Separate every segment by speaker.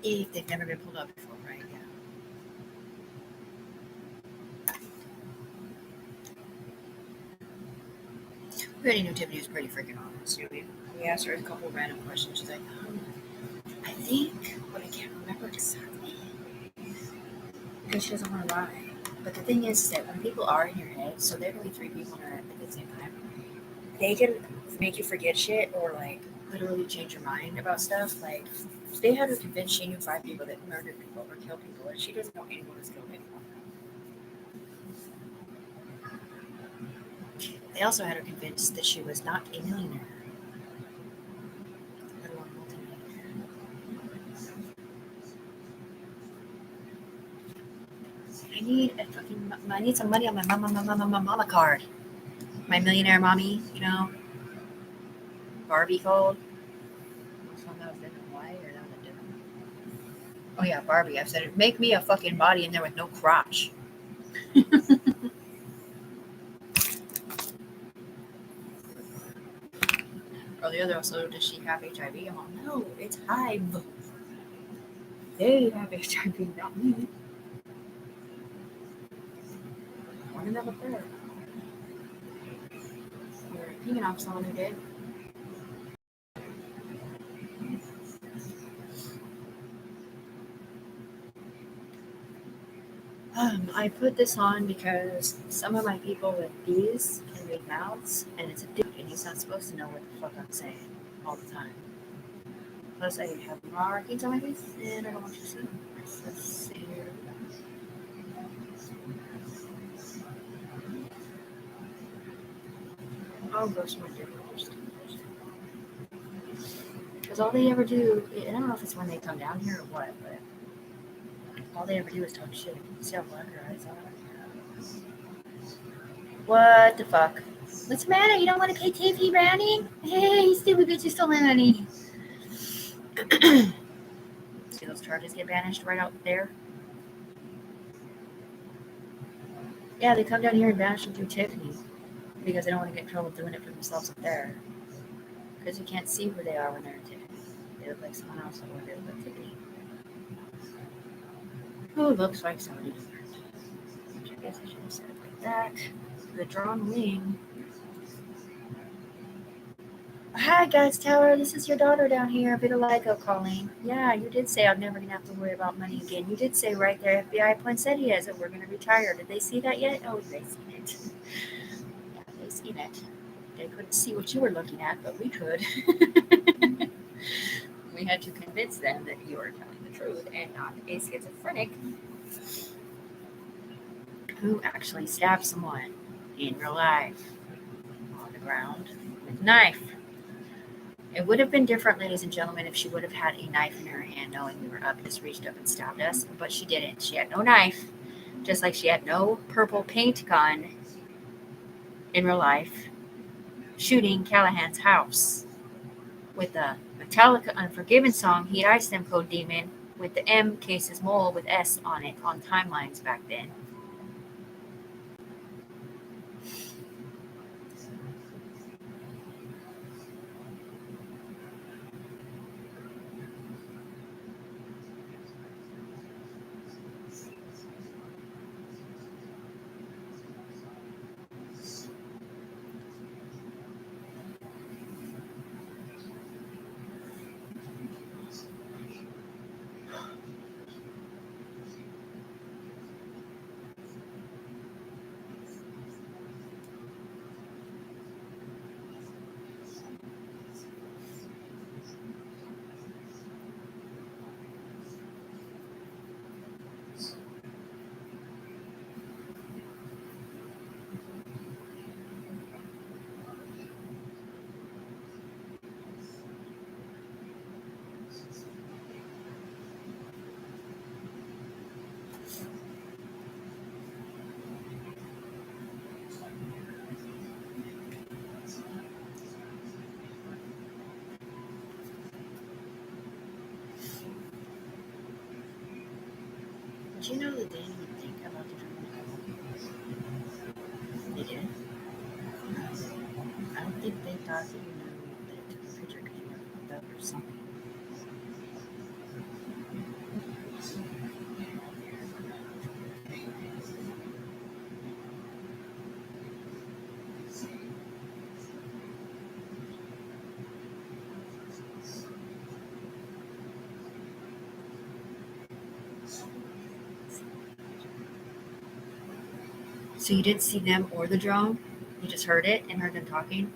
Speaker 1: If they've never been pulled up before, right? Yeah. We already knew Tiffany was pretty freaking honest. We asked her a couple of random questions. She's like, I think, but I can't remember exactly. Because she doesn't want to lie. But the thing is that when people are in your head, so there can be three people in your head at the same time, they can make you forget shit or like literally change your mind about stuff. Like they had her convinced she knew 5 people that murdered people or killed people, and she doesn't know anyone who's killed anyone. They also had her convinced that she was not a millionaire, let alone multi-millionaire. I need some money on my mama card. My millionaire mommy, Barbie called. Which one that was in Hawaii or that was different? Oh yeah, Barbie. I've said it. Make me a fucking body in there with no crotch. Or the other also, does she have HIV? I'm like, no, it's hive. They have HIV, not me. One another prayer. You're pinging off someone who did. I put this on because some of my people with these can read mouths, and it's a dude, and he's not supposed to know what the fuck I'm saying all the time. Plus, I have markings on my face, and I don't want you to see them. Let's see here. I'll go to my different first. Because all they ever do, I don't know if it's when they come down here or what, but all they ever do is talk shit. See how black her eyes are? What the fuck? What's the matter? You don't want to pay TV, Brownie? Hey, stupid bitch, you still money. See those charges get banished right out there? Yeah, they come down here and banish them through Tiffany because they don't want to get in trouble doing it for themselves up there. Because you can't see who they are when they're in Tiffany. They look like someone else, or they look like Tiffany. Who looks like somebody different? Which I guess I should have said it like that. The drawn wing. Hi, guys, Tower. This is your daughter down here, Vitiligo calling. Yeah, you did say I'm never going to have to worry about money again. You did say right there, FBI poinsettias, that we're going to retire. Did they see that yet? Oh, they seen it. Yeah, they seen it. They couldn't see what you were looking at, but we could. We had to convince them that you were telling the truth and not a schizophrenic who actually stabbed someone in real life on the ground with a knife. It would have been different, ladies and gentlemen, if she would have had a knife in her hand knowing we were up, just reached up and stabbed us, but she didn't. She had no knife, just like she had no purple paint gun in real life shooting Callahan's house with the Metallica Unforgiven song, Heat Ice Them Code Demon, with the M Cases Mole with S on it on timelines back then. Did you know that they didn't even think about the dream? They did. I don't think they thought that you knew that it took a picture because you never looked up or something. So you didn't see them or the drone? You just heard it and heard them talking?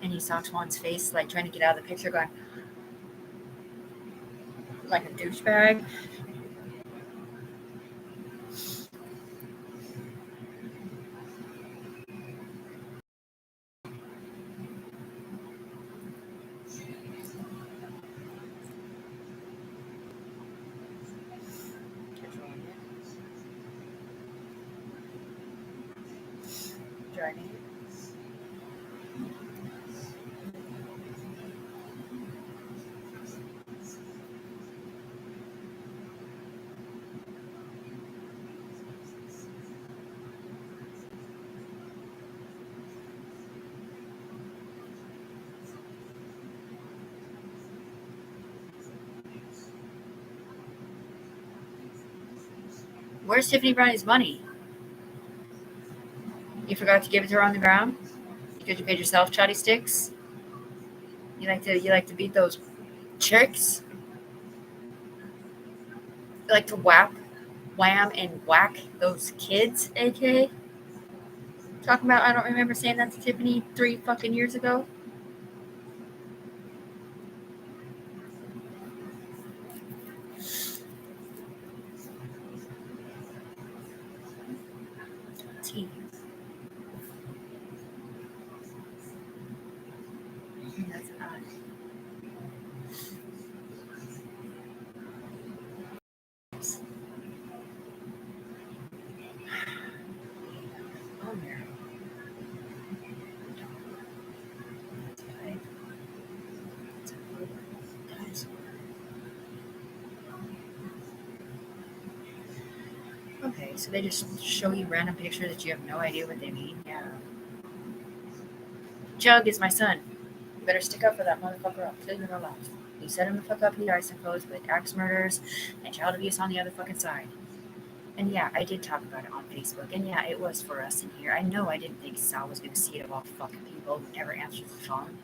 Speaker 1: And you saw Twan's face, like, trying to get out of the picture, going, like a douchebag? Driving it. Where's Tiffany Brownie's money? You forgot to give it to her on the ground because you paid yourself chatty sticks. You like to beat those chicks. You like to wham, and whack those kids. AK talking about. I don't remember saying that to Tiffany 3 fucking years ago. Tea. That's odd. Oh, there. Okay, so they just show you random pictures that you have no idea what they mean. Yeah. Jug is my son. You better stick up for that motherfucker up till you're alive. You set him the fuck up, he dies in clothes with axe murders and child abuse on the other fucking side. And yeah, I did talk about it on Facebook. And yeah, it was for us in here. I know I didn't think Sal was going to see it of all fucking people who never answers the phone.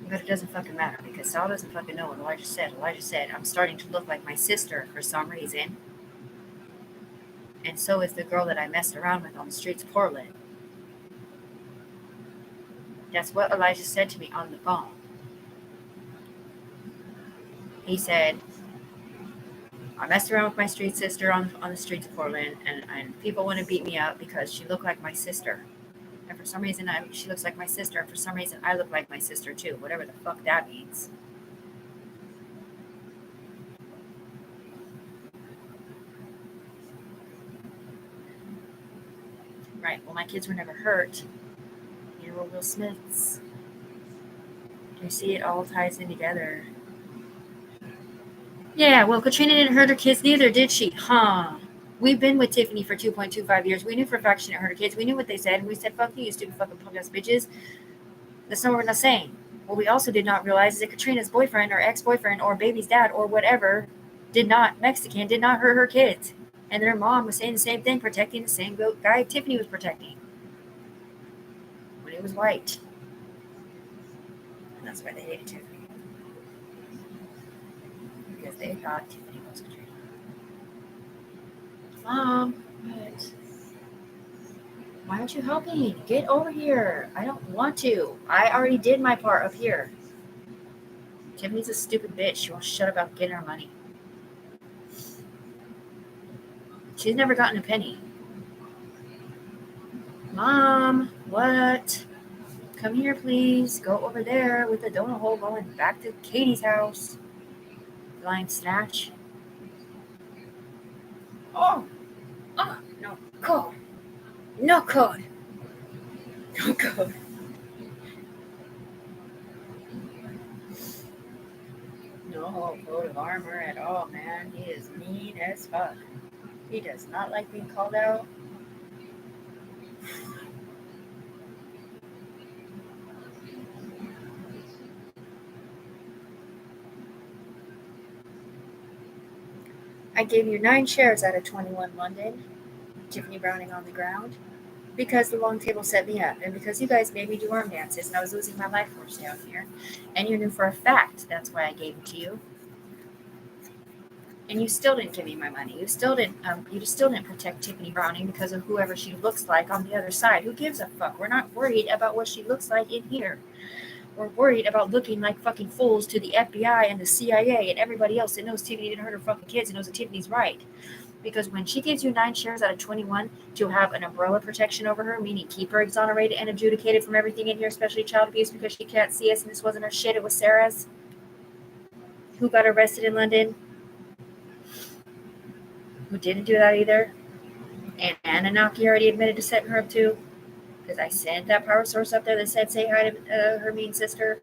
Speaker 1: But it doesn't fucking matter because Sal doesn't fucking know what Elijah said. Elijah said, I'm starting to look like my sister for some reason. And so is the girl that I messed around with on the streets of Portland. That's what Elijah said to me on the phone. He said, I messed around with my street sister on the streets of Portland, and people want to beat me up because she looked like my sister. And for some reason, she looks like my sister, and for some reason, I look like my sister too, whatever the fuck that means. Right, well, my kids were never hurt. You know, Will Smith's. You see, it all ties in together. Yeah, well, Katrina didn't hurt her kids neither, did she? Huh. We've been with Tiffany for 2.25 years. We knew for a fact she didn't hurt her kids. We knew what they said, and we said, fuck you stupid fucking punk ass bitches. That's not what we're not saying. What we also did not realize is that Katrina's boyfriend or ex-boyfriend or baby's dad or whatever did not hurt her kids. And their mom was saying the same thing, protecting the same guy Tiffany was protecting when he was white. And that's why they hated Tiffany. Because they thought Tiffany was Katrina. Mom, what? Why aren't you helping? Get over here. I don't want to. I already did my part up here. Tiffany's a stupid bitch. She won't shut up about getting her money. She's never gotten a penny. Mom, what? Come here, please. Go over there with the donut hole going back to Katie's house. Blind snatch. Oh, no code. No code. No code. No coat of armor at all, man. He is mean as fuck. He does not like being called out. I gave you 9 shares out of 21 London, Tiffany Browning on the ground, because the long table set me up, and because you guys made me do arm dances, and I was losing my life force down here, and you knew for a fact that's why I gave it to you. And you still didn't give me my money. You still didn't protect Tiffany Browning because of whoever she looks like on the other side. Who gives a fuck? We're not worried about what she looks like in here. We're worried about looking like fucking fools to the FBI and the CIA and everybody else that knows Tiffany didn't hurt her fucking kids and knows that Tiffany's right. Because when she gives you 9 shares out of 21 to have an umbrella protection over her, meaning keep her exonerated and adjudicated from everything in here, especially child abuse, because she can't see us and this wasn't her shit, it was Sarah's, who got arrested in London, who didn't do that either. And Anunnaki already admitted to setting her up too, because I sent that power source up there that said say hi to her mean sister.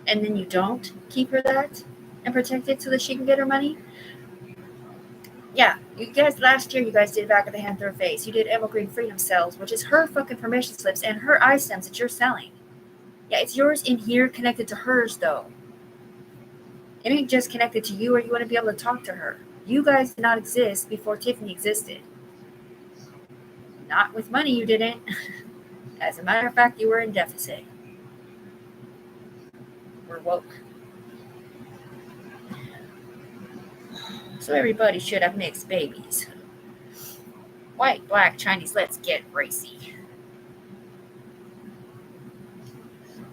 Speaker 1: And then you don't keep her that and protect it so that she can get her money. Yeah, you guys, last year you guys did back of the hand through her face. You did Emerald Green Freedom Cells, which is her fucking permission slips and her eye stems that you're selling. Yeah, it's yours in here connected to hers though. It ain't just connected to you or you want to be able to talk to her. You guys did not exist before Tiffany existed. Not with money, you didn't. As a matter of fact, you were in deficit. We're woke. So everybody should have mixed babies. White, black, Chinese, let's get racy.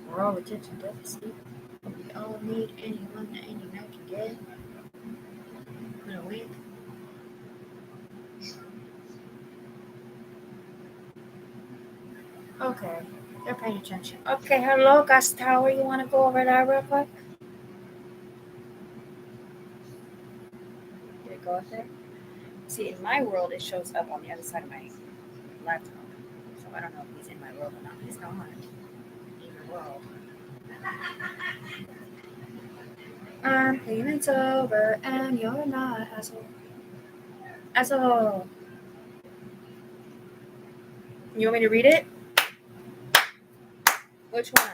Speaker 1: We're all attention deficit. We all need anyone that any man can get. Put a wink. Okay, they're paying attention. Okay, hello, Gus Tower. You want to go over that real quick? Did it go up there? See, in my world, it shows up on the other side of my laptop. So I don't know if he's in my world or not. He's not in your world. Payments over and you're not, asshole. Asshole. You want me to read it? Which one?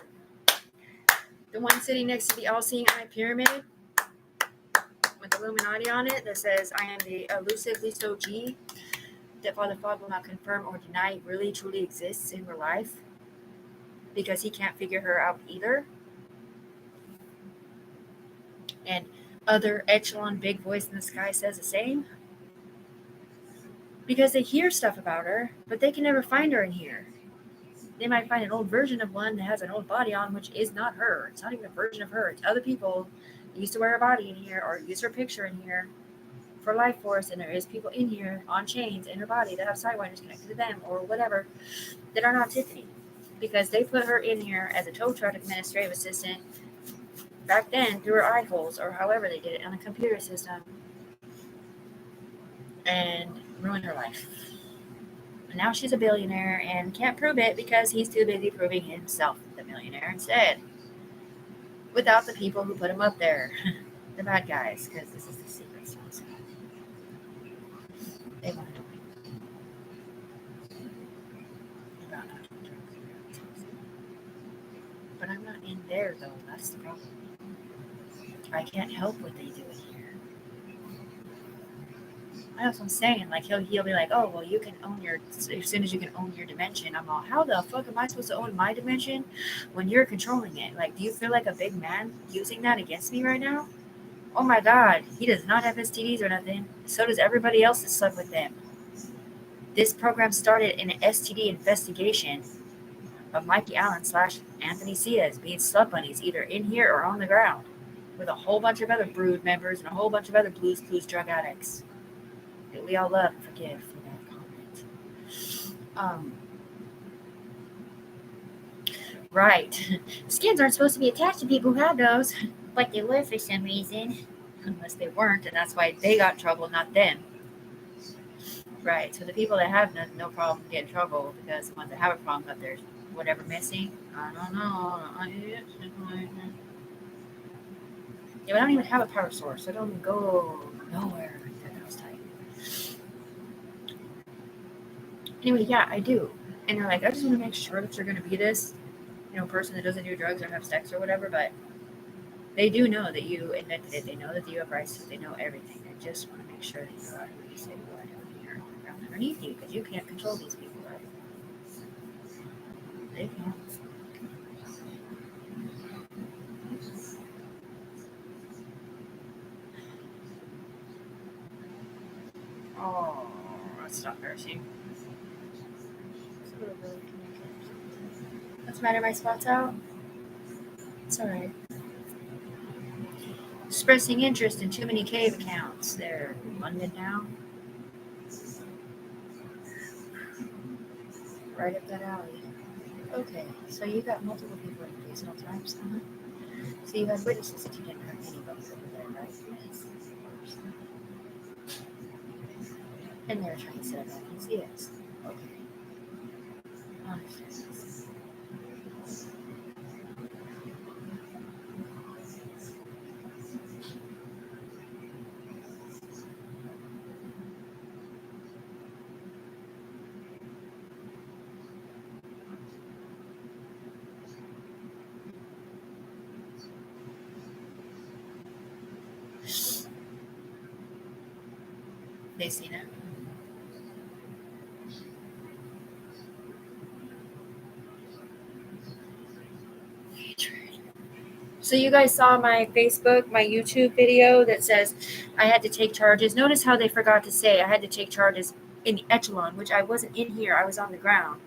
Speaker 1: The one sitting next to the all-seeing eye pyramid with the Illuminati on it that says, I am the elusive Listo G, that Father Fog will not confirm or deny really truly exists in her life because he can't figure her out either. And other echelon big voice in the sky says the same. Because they hear stuff about her, but they can never find her in here. They might find an old version of one that has an old body on, which is not her. It's not even a version of her. It's other people that used to wear a body in here or use her picture in here for life force. And there is people in here on chains in her body that have sidewinders connected to them or whatever that are not Tiffany. Because they put her in here as a tow truck administrative assistant back then through her eye holes or however they did it on a computer system and ruined her life. And now she's a billionaire and can't prove it because he's too busy proving himself the millionaire instead. Without the people who put him up there. The bad guys, because this is the secret sauce. They want to know. But I'm not in there though, that's the problem. I can't help what they do in here. That's what I'm saying. Like he'll be like, oh well, you can own your as soon as you can own your dimension. I'm all, how the fuck am I supposed to own my dimension when you're controlling it? Like, do you feel like a big man using that against me right now? Oh my God, he does not have STDs or nothing. So does everybody else that slept with him. This program started in an STD investigation of Mikey Allen / Anthony Ciaz being slut bunnies either in here or on the ground with a whole bunch of other brood members and a whole bunch of other Blues Clues drug addicts that we all love and forgive for that comment. Right. Skins aren't supposed to be attached to people who have those, but they were for some reason. Unless they weren't, and that's why they got in trouble, not them. Right. So the people that have no problem get in trouble because the ones that have a problem got their whatever missing. I don't know. Yeah, but I don't even have a power source. I don't even go nowhere. That was tight. Anyway, yeah, I do. And they're like, I just want to make sure that you're going to be this, person that doesn't do drugs or have sex or whatever. But they do know that you invented it. They know that you have rights to it. They know everything. They just want to make sure that you are who you say you are and everything around underneath you because you can't control these people, right? They can't. Oh, that's not embarrassing. What's the matter? My spot's out? It's alright. Expressing interest in too many cave accounts. They're London now. Right up that alley. Okay, so you got multiple people in place at all times. Uh-huh. So you had witnesses that you didn't hurt anybody over there, right? Yes. And they're trying to set up evidence. Yes. Okay. Understood. They seen it. So you guys saw my Facebook, my YouTube video that says I had to take charges. Notice how they forgot to say I had to take charges in the echelon, which I wasn't in here. I was on the ground.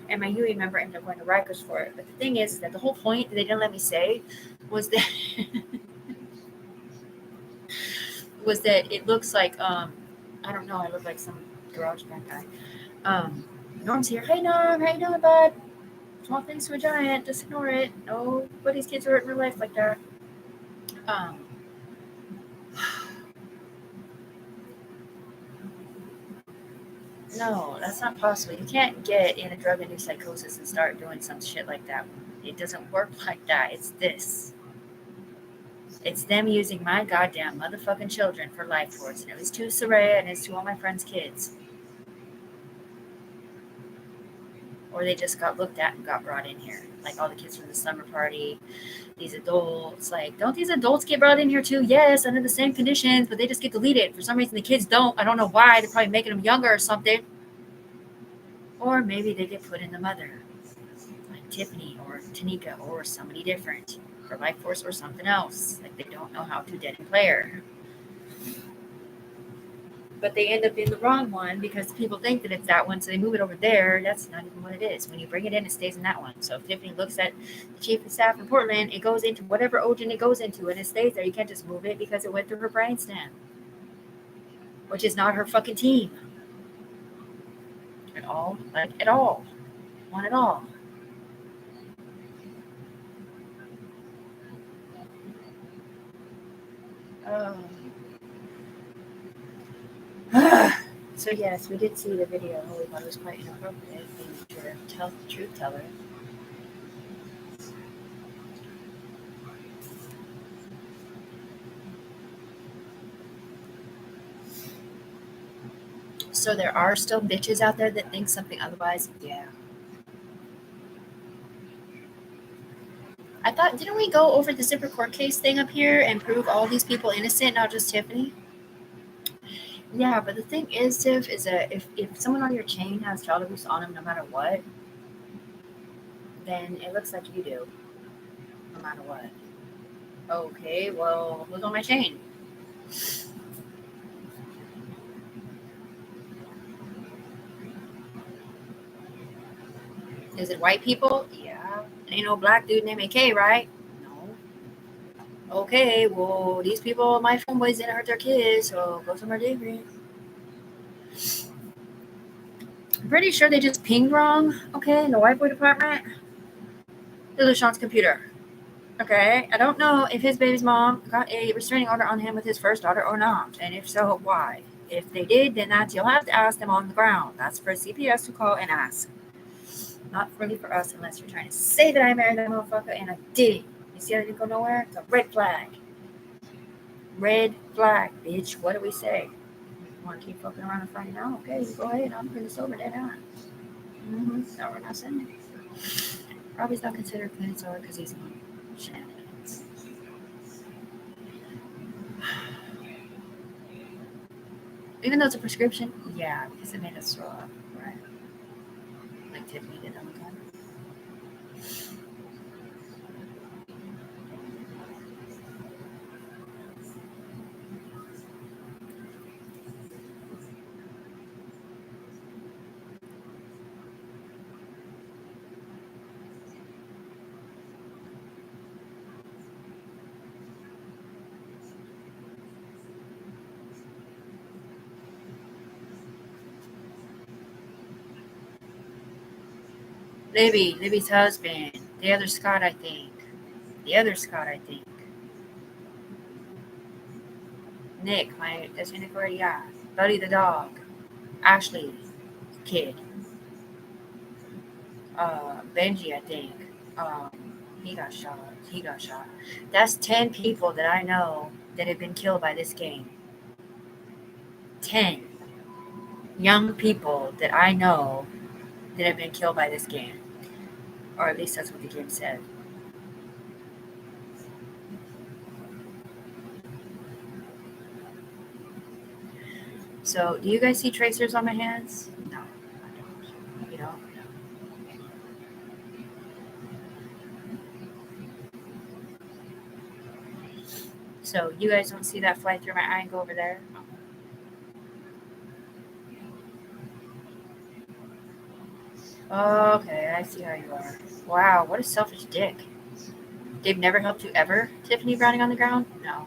Speaker 1: And my UE member ended up going to Rikers for it. But the thing is that the whole point that they didn't let me say was that was that it looks like I don't know, I look like some garage band guy. Norm's here. Hey Norm, how you doing, bud? Small things to a giant, just ignore it. Nobody's kids are hurt in real life like that. Um No, that's not possible. You can't get in a drug-induced psychosis and start doing some shit like that. It doesn't work like that. It's this. It's them using my goddamn motherfucking children for life force. And it was to Soraya and it's to all my friends' kids. Or they just got looked at and got brought in here. Like all the kids from the summer party, these adults. Like, don't these adults get brought in here too? Yes, under the same conditions, but they just get deleted. For some reason, the kids don't. I don't know why. They're probably making them younger or something. Or maybe they get put in the mother. Like Tiffany or Tanika or somebody different. For life force or something else. Like they don't know how to dead and player. But they end up in the wrong one because people think that it's that one, so they move it over there. That's not even what it is. When you bring it in, it stays in that one. So if Tiffany looks at the chief of staff in Portland, it goes into whatever Ogen it goes into, and it stays there. You can't just move it because it went through her brainstem, which is not her fucking team at all. Like at all, not at all. Um, so yes, we did see the video. We thought it was quite inappropriate. We were tell the truth teller. So there are still bitches out there that think something otherwise. Yeah. I thought, didn't we go over the zipper court case thing up here and prove all these people innocent, not just Tiffany? Yeah, but the thing is, Tiff, is that if someone on your chain has child abuse on them, no matter what, then it looks like you do, no matter what. Okay, well, who's on my chain? Is it white people? Yeah. Ain't no black dude named AK, right? No. Okay, well, these people, my homeboys didn't hurt their kids, so go somewhere different. I'm pretty sure they just pinged wrong, okay, in the white boy department. This is Sean's computer. Okay, I don't know if his baby's mom got a restraining order on him with his first daughter or not, and if so, why? If they did, then you'll have to ask them on the ground. That's for CPS to call and ask. Not really for us unless you're trying to say that I married that motherfucker and I didn't. You see, I didn't go nowhere? It's a red flag. Red flag, bitch. What do we say? You want to keep fucking around and finding out? Okay, you go ahead. I'm pretty sober dead on. No, we're not sending it. Robbie's not considered clean and sober because he's on shenanigans. Even though it's a prescription, yeah, because it made us throw up, right? Like Tiffany did on the time. Libby's husband. The other Scott, I think. Nick, that's Nick already, yeah. Buddy the dog. Ashley, kid. Benji, I think. Um, he got shot. That's 10 people that I know that have been killed by this game. 10 young people that I know that have been killed by this game. Or at least that's what the game said. So, do you guys see tracers on my hands? No, I don't. You know? So, you guys don't see that fly through my eye and go over there? Okay, I see how you are. Wow, what a selfish dick. They've never helped you ever, Tiffany Browning on the ground? No.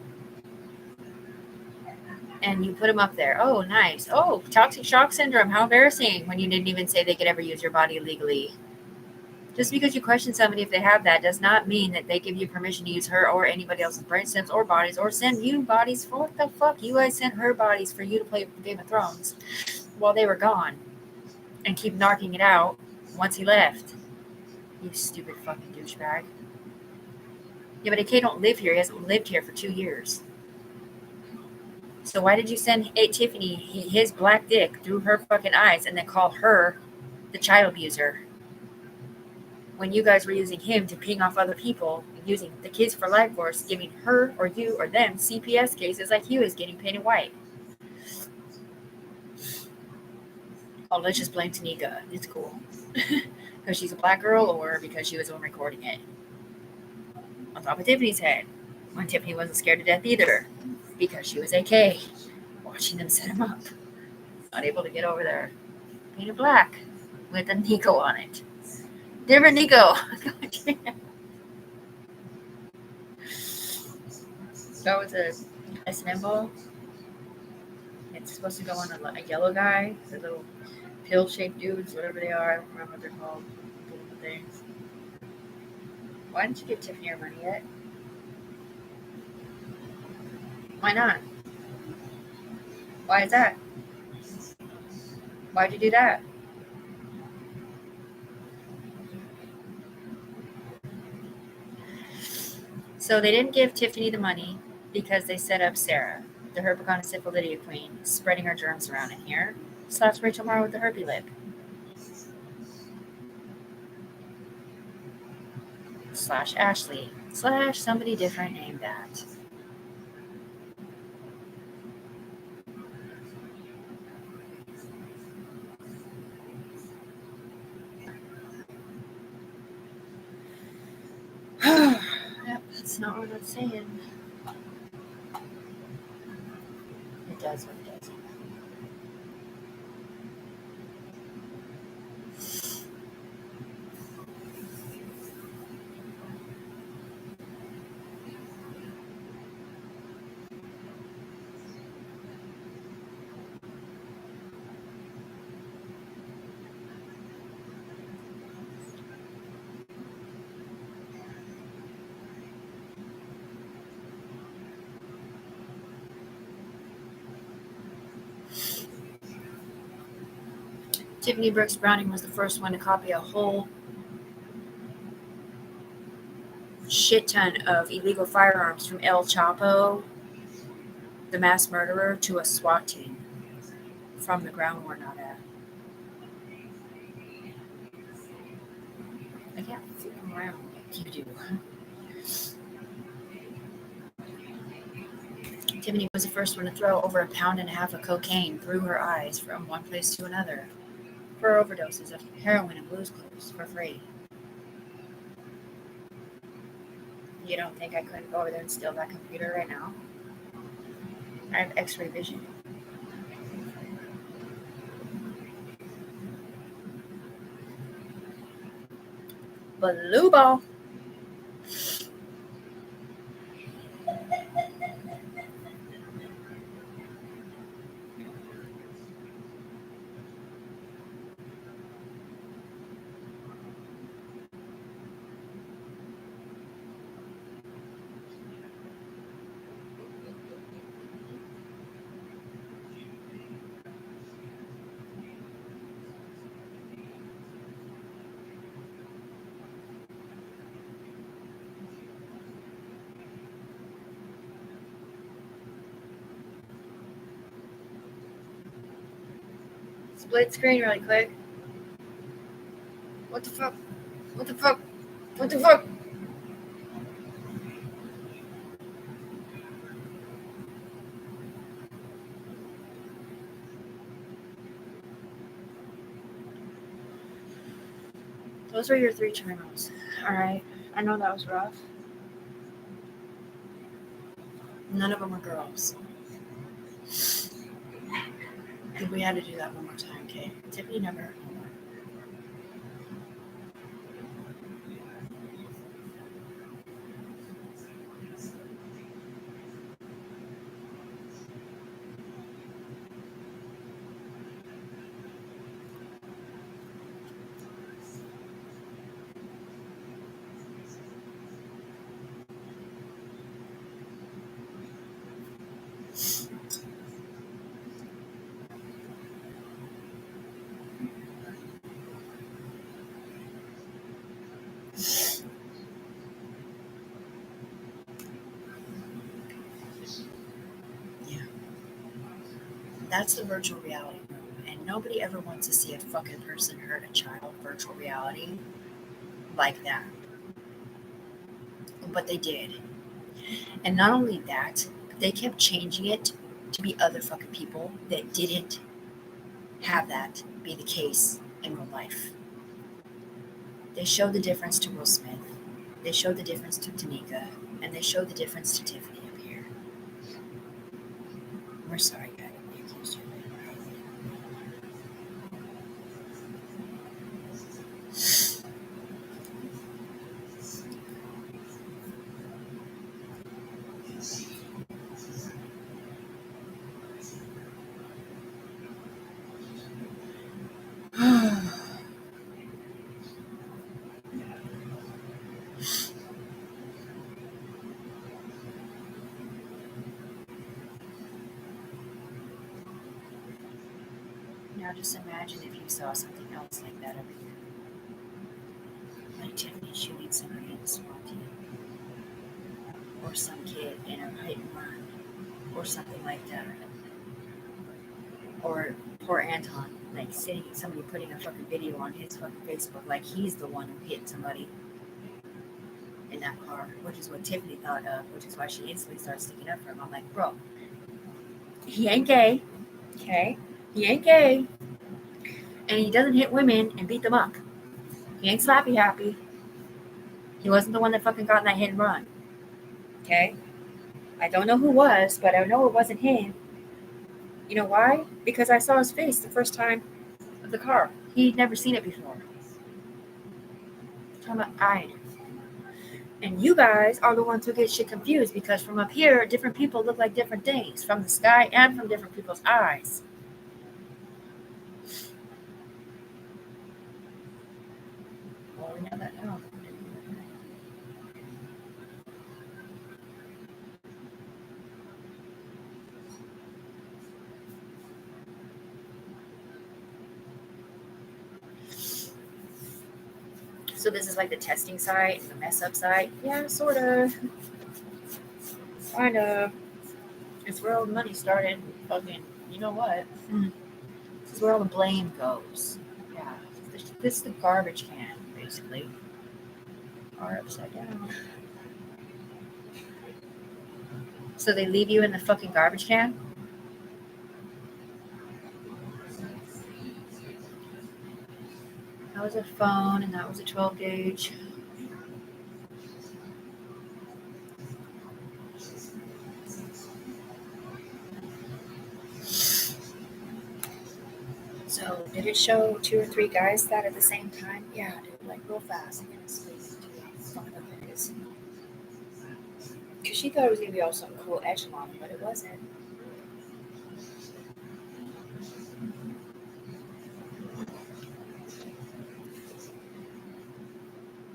Speaker 1: And you put them up there. Oh, nice. Oh, toxic shock syndrome. How embarrassing when you didn't even say they could ever use your body illegally. Just because you question somebody if they have that does not mean that they give you permission to use her or anybody else's brain stems or bodies or send you bodies. For what the fuck? You guys sent her bodies for you to play Game of Thrones while they were gone and keep knocking it out once he left. You stupid fucking douchebag. Yeah, but AK don't live here. He hasn't lived here for 2 years. So why did you send Tiffany his black dick through her fucking eyes and then call her the child abuser? When you guys were using him to ping off other people, using the Kids for Life Force, giving her or you or them CPS cases like he was getting painted white. Oh, let's just blame Tanika. It's cool. Because she's a black girl or because she was the one recording it. On top of Tiffany's head. When Tiffany wasn't scared to death either. Because she was AK. Watching them set him up. Not able to get over there. Painted black. With a Nico on it. Different Nico. That was a S&M ball. It's supposed to go on a yellow guy. The little pill-shaped dudes, whatever they are. I don't remember what they're called. Little things. Why didn't you give Tiffany her money yet? Why not? Why is that? Why'd you do that? So they didn't give Tiffany the money because they set up Sarah, the Herpetogonosyphilidia queen, spreading her germs around in here. Slaps Rachel Marr with the herpy lip. Slash Ashley. Slash somebody different named that. Yep, that's not what it's saying. It does what it does. Tiffany Brooks Browning was the first one to copy a whole shit ton of illegal firearms from El Chapo, the mass murderer, to a SWAT team from the ground we're not at. I can't flip them around like you do. Tiffany was the first one to throw over 1.5 pounds of cocaine through her eyes from one place to another for overdoses of heroin and blues clues for free. You don't think I couldn't go over there and steal that computer right now? I have x-ray vision. Blue ball. Split screen really quick. What the fuck? What the fuck? What the fuck? Those were your 3 channels. Alright. I know that was rough. None of them were girls. And we had to do that one more time, okay? Tiffany never heard no more. Yeah. That's the virtual reality room. And nobody ever wants to see a fucking person hurt a child virtual reality like that. But they did. And not only that, but they kept changing it to be other fucking people that didn't have that be the case in real life. They showed the difference to Will Smith. They showed the difference to Tanika. And they showed the difference to Tiffany up here. We're sorry, guys. We accused you. Now just imagine if you saw something else like that over here. Like Tiffany shooting somebody in the SWAT team. Or some kid in a hit and run. Or something like that. Or poor Anton, like seeing somebody putting a fucking video on his fucking Facebook like he's the one who hit somebody in that car, which is what Tiffany thought of, which is why she instantly started sticking up for him. I'm like, bro, he ain't gay, okay? He ain't gay, and he doesn't hit women and beat them up. He ain't slappy happy. He wasn't the one that fucking got in that hit and run, okay? I don't know who was, but I know it wasn't him. You know why? Because I saw his face the first time of the car. He'd never seen it before. I'm talking about eyed. And you guys are the ones who get shit confused because from up here, different people look like different things from the sky and from different people's eyes. Well, we know that now. So this is like the testing site, the mess up site. Yeah, sort of. Kind of. It's where all the money started. Fucking, you know what? This is where all the blame goes. Yeah. This is the garbage can, basically. Or upside down. So they leave you in the fucking garbage can? That was a phone and that was a 12 gauge. So did it show 2 or 3 guys that at the same time? Yeah, dude, like real fast. I can't sleep. Fuck up it is. Because she thought it was gonna be all something cool echelon, but it wasn't.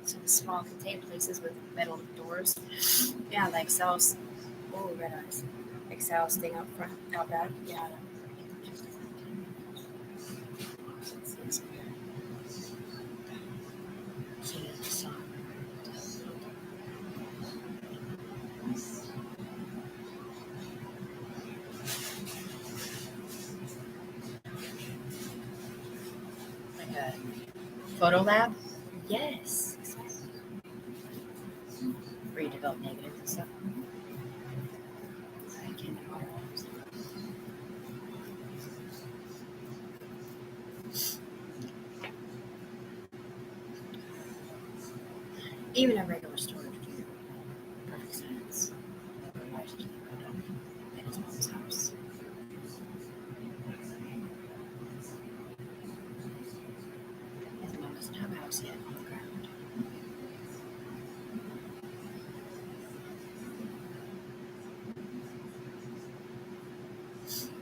Speaker 1: Some small contained places with metal doors. Yeah, like Sal's. Oh, red eyes. Like Sal's thing out front, out back. Yeah. a photo lab. Yes, exactly. Where you develop negatives and stuff. I can even a regular storage unit. Perfect sense. Why should you put up in his mom's house? His mom doesn't have a house yet on the ground.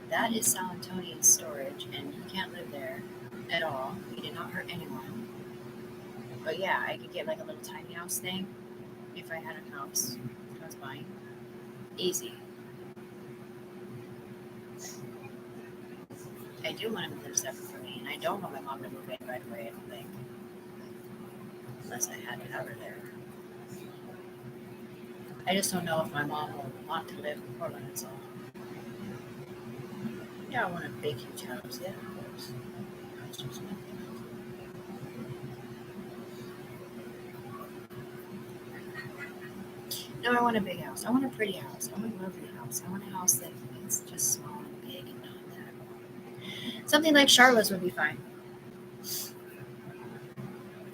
Speaker 1: That is San Antonio's storage, and he can't live there at all. He did not hurt anyone. But yeah, I could get like a little tiny house thing if I had a house. That's fine. Easy. I do want him to live separate from me, and I don't want my mom to move in right away, I don't think. Unless I had to have her there. I just don't know if my mom will want to live in Portland, that's all. Yeah, I want a big, huge house. Yeah, of course. That's just me. No, I want a big house. I want a pretty house. I want a lovely house. I want a house that is just small and big and not that. Something like Charlotte's would be fine.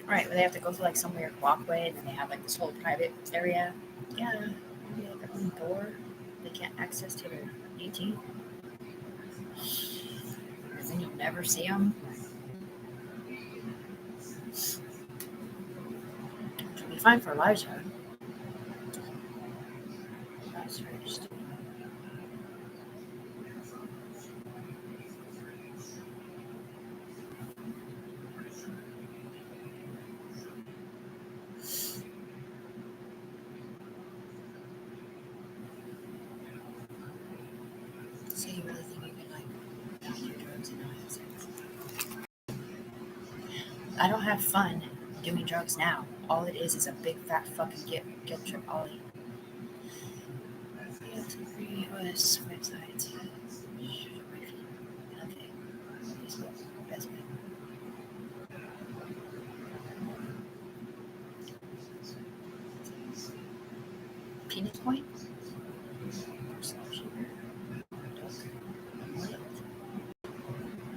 Speaker 1: Right, where they have to go through like some weird walkway and then they have like this whole private area. Yeah, maybe like their own door they can't access to their AT. And then you'll never see them. Which would be fine for Elijah. That's right. So you really think you can like do drugs and not have sex? I don't have fun doing drugs now. All it is a big fat fucking guilt trip, Ollie. US website. Okay. Facebook. Best way. Penis point?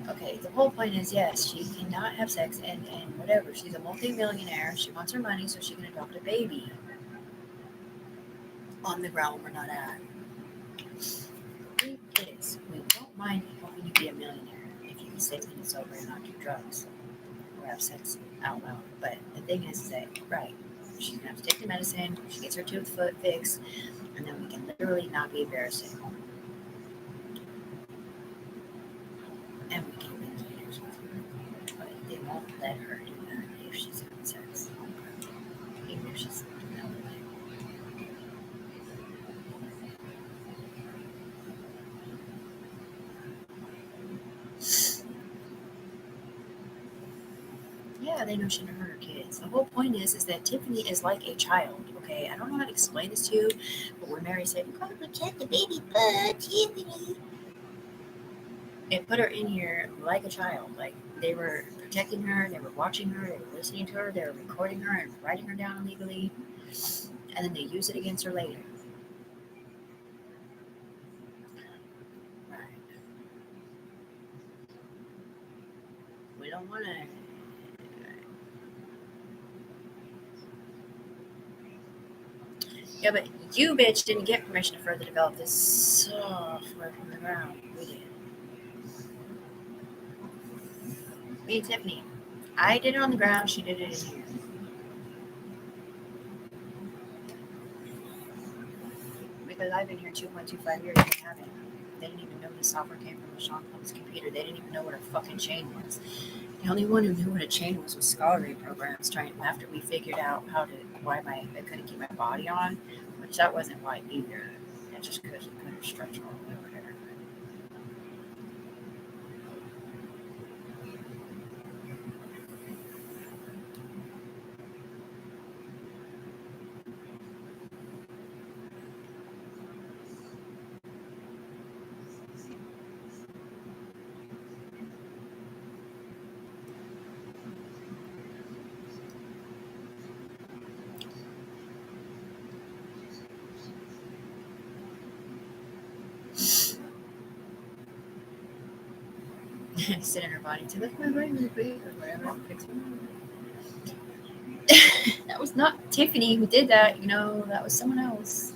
Speaker 1: Okay, the whole point is yes, she cannot have sex and whatever. She's a multi-millionaire. She wants her money so she can adopt a baby on the ground we're not at. It is. We don't mind helping you be a millionaire if you can stay clean and sober and not do drugs or have sex out loud. But the thing is that, right, she's gonna have to take the medicine, she gets her tooth fixed, and then we can literally not be embarrassing. And we can be millionaires with her. But they won't let her do that if she's having sex. Even if she's doing that with it. Yeah, they know she never hurt her kids. The whole point is that Tiffany is like a child, okay? I don't know how to explain this to you, but when Mary said, "You gotta protect the baby butt, Tiffany," it put her in here like a child. Like they were protecting her, they were watching her, they were listening to her, they were recording her and writing her down illegally, and then they use it against her later. Right. We don't want to. Yeah, but you, bitch, didn't get permission to further develop this software from the ground. We did. Me and Tiffany. I did it on the ground, she did it in here. Because I've been here 2.25 years, they haven't. They didn't even know the software came from Sean Pump's computer. They didn't even know what a fucking chain was. The only one who knew what a chain was scholarly programs. Trying after we figured out why I couldn't keep my body on, which that wasn't why either. It just couldn't stretch all the way over there. Sit in her body to lift my brain really quick or whatever. That was not Tiffany who did that, that was someone else.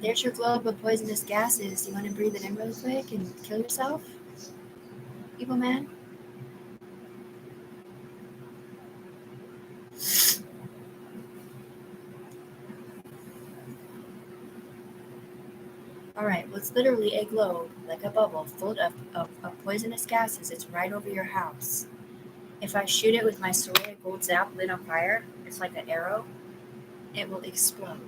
Speaker 1: There's your globe of poisonous gases. You want to breathe it in really quick and kill yourself? Evil man? Alright, well, it's literally a globe, like a bubble, full of poisonous gases. It's right over your house. If I shoot it with my sword, a gold zap lit on fire, it's like an arrow, it will explode.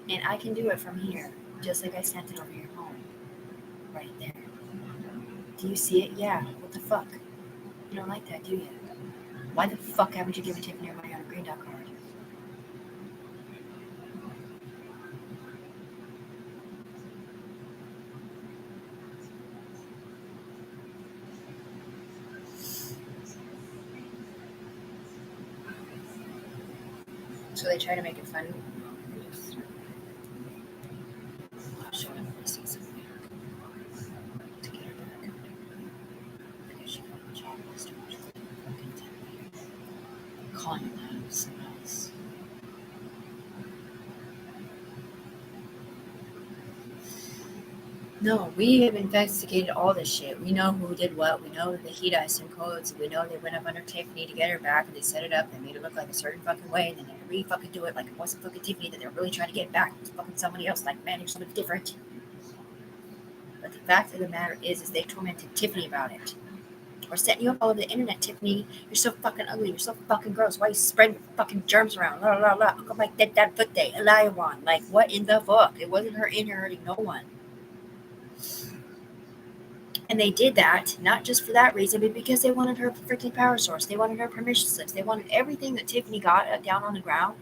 Speaker 1: And I can do it from here, just like I sent it over your home. Right there. Do you see it? Yeah. What the fuck? You don't like that, do you? Why the fuck haven't you given Tiffany her money on a green dot card? So they try to make it fun. I'll show them receipts to get her back. Because she got the job list too much fucking time. Calling that someone else. No, we have investigated all this shit. We know who did what. We know the heat ISIM codes. We know they went up under Tiffany to get her back, and they set it up. They made it look like a certain fucking way, and then they re-fucking do it like it wasn't fucking Tiffany, that they were really trying to get it back. It was fucking somebody else, like managed something different. But the fact of the matter is they tormented Tiffany about it. Or setting you up all over the internet, Tiffany. You're so fucking ugly. You're so fucking gross. Why are you spreading fucking germs around? La la la. Uncle Mike did that foot day. Eliawan. Like, what in the fuck? It wasn't her in here hurting no one. And they did that, not just for that reason, but because they wanted her freaking power source. They wanted her permission slips. They wanted everything that Tiffany got down on the ground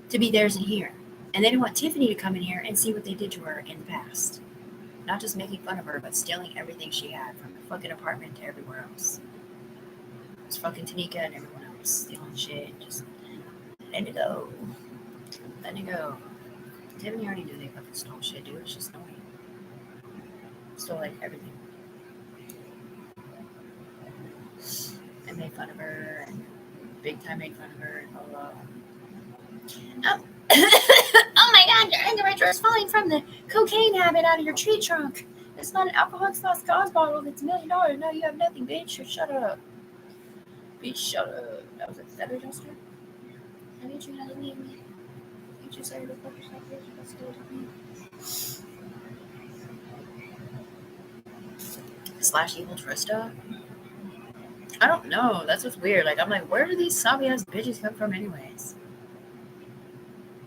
Speaker 1: to be theirs in here. And they didn't want Tiffany to come in here and see what they did to her in the past. Not just making fun of her, but stealing everything she had from the fucking apartment to everywhere else. It's fucking Tanika and everyone else stealing shit. Just letting it go. Letting it go. Tiffany already knew they fucking stole shit, dude. It's just annoying. Stole like everything. And made fun of her, and big time made fun of her, and blah blah. Oh. Oh my god, your underwear is falling from the cocaine habit out of your tree trunk. It's not an alcoholic sauce gauze bottle that's $1 million. No, you have nothing, bitch. Shut up. Bitch, shut up. That was a feather duster? Have you tried to leave me? You just say the fuck yourself, bitch. Let's do it with me. Slash evil Trista? I don't know. That's what's weird. Like, I'm like, where do these sobby ass bitches come from, anyways?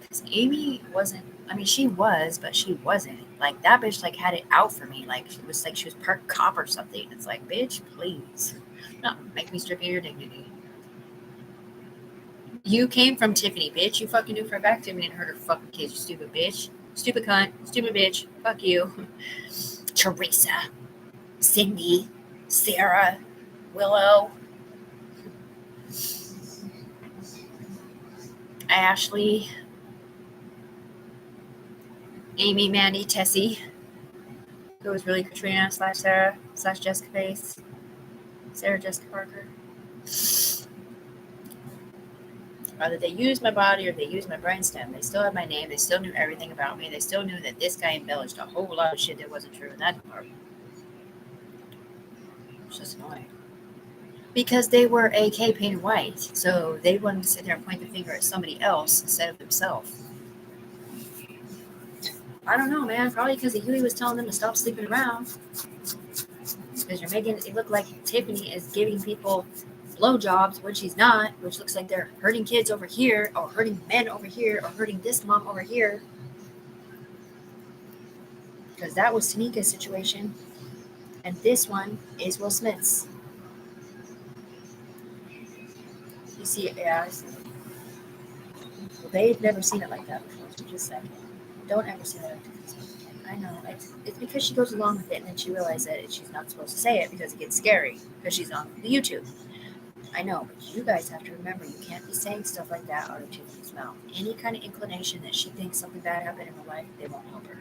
Speaker 1: Because Amy wasn't. I mean, she was, but she wasn't. Like, that bitch, like, had it out for me. Like, it was like she was part cop or something. It's like, bitch, please. Not make me strip you of your dignity. You came from Tiffany, bitch. You fucking knew for a fact Tiffany didn't hurt her fucking kids, you stupid bitch. Stupid cunt. Stupid bitch. Fuck you. Teresa. Cindy. Sarah. Willow. Ashley. Amy, Mandy, Tessie. Who was really Katrina / Sarah / Jessica Face. Sarah Jessica Parker. Either they used my body or they used my brainstem. They still had my name. They still knew everything about me. They still knew that this guy embellished a whole lot of shit that wasn't true in that department. It's just annoying. Because they were AK painted white. So they wanted to sit there and point the finger at somebody else instead of themselves. I don't know, man. Probably because Huey was telling them to stop sleeping around. Because you're making it look like Tiffany is giving people blowjobs when she's not, which looks like they're hurting kids over here, or hurting men over here, or hurting this mom over here. Because that was Tanika's situation. And this one is Will Smith's. You see it? Yeah, I see it. Well, they've never seen it like that before, so just a second. Don't ever see that. I know. It's because she goes along with it, and then she realizes that she's not supposed to say it because it gets scary because she's on the YouTube. I know, but you guys have to remember you can't be saying stuff like that out of Tiffany's mouth. Any kind of inclination that she thinks something bad happened in her life, they won't help her.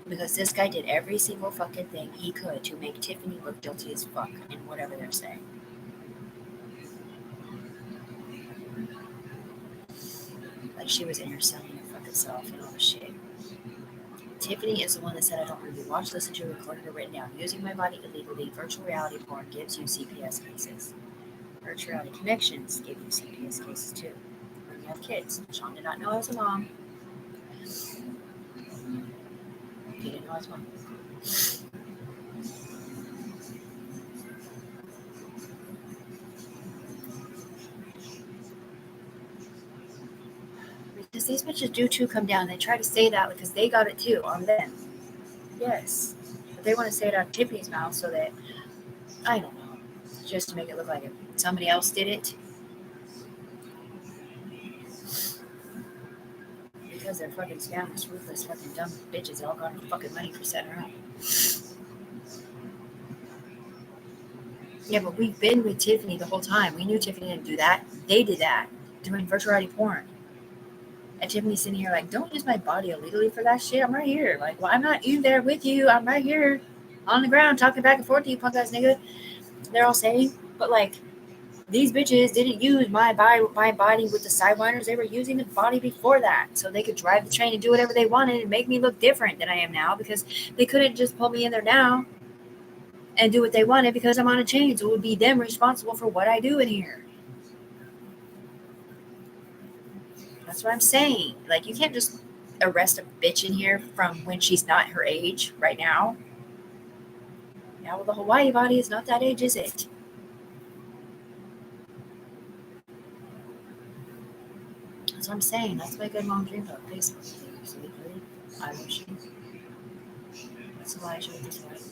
Speaker 1: Because this guy did every single fucking thing he could to make Tiffany look guilty as fuck in whatever they're saying. Like she was in her selling her fucking self and all this shit. Tiffany is the one that said, I don't want to be watched, listened to, recorded, or written down. Using my body illegally, virtual reality porn gives you CPS cases. Virtual reality connections give you CPS cases too. When you have kids. Sean did not know I was a mom. He didn't know I was a mom. Because these bitches do too come down. They try to say that because they got it too on them. Yes. But they want to say it out of Tiffany's mouth so that, I don't know, just to make it look like somebody else did it. Because they're fucking scammers, ruthless, fucking dumb bitches. They all got her fucking money for setting her up. Yeah, but we've been with Tiffany the whole time. We knew Tiffany didn't do that. They did that, doing virtual reality porn. And Tiffany's sitting here like, don't use my body illegally for that shit. I'm right here. Like, well, I'm not in there with you. I'm right here on the ground talking back and forth to you, punk ass nigga. They're all saying, but like, these bitches didn't use my body with the sidewinders. They were using the body before that, so they could drive the train and do whatever they wanted and make me look different than I am now because they couldn't just pull me in there now and do what they wanted because I'm on a chain. So it would be them responsible for what I do in here. That's what I'm saying. Like, you can't just arrest a bitch in here from when she's not her age right now. Yeah, well, the Hawaii body is not that age, is it? That's what I'm saying. That's my good mom dreamed of. Facebook. Sweet lady. I wish you. That's Elijah with his wife.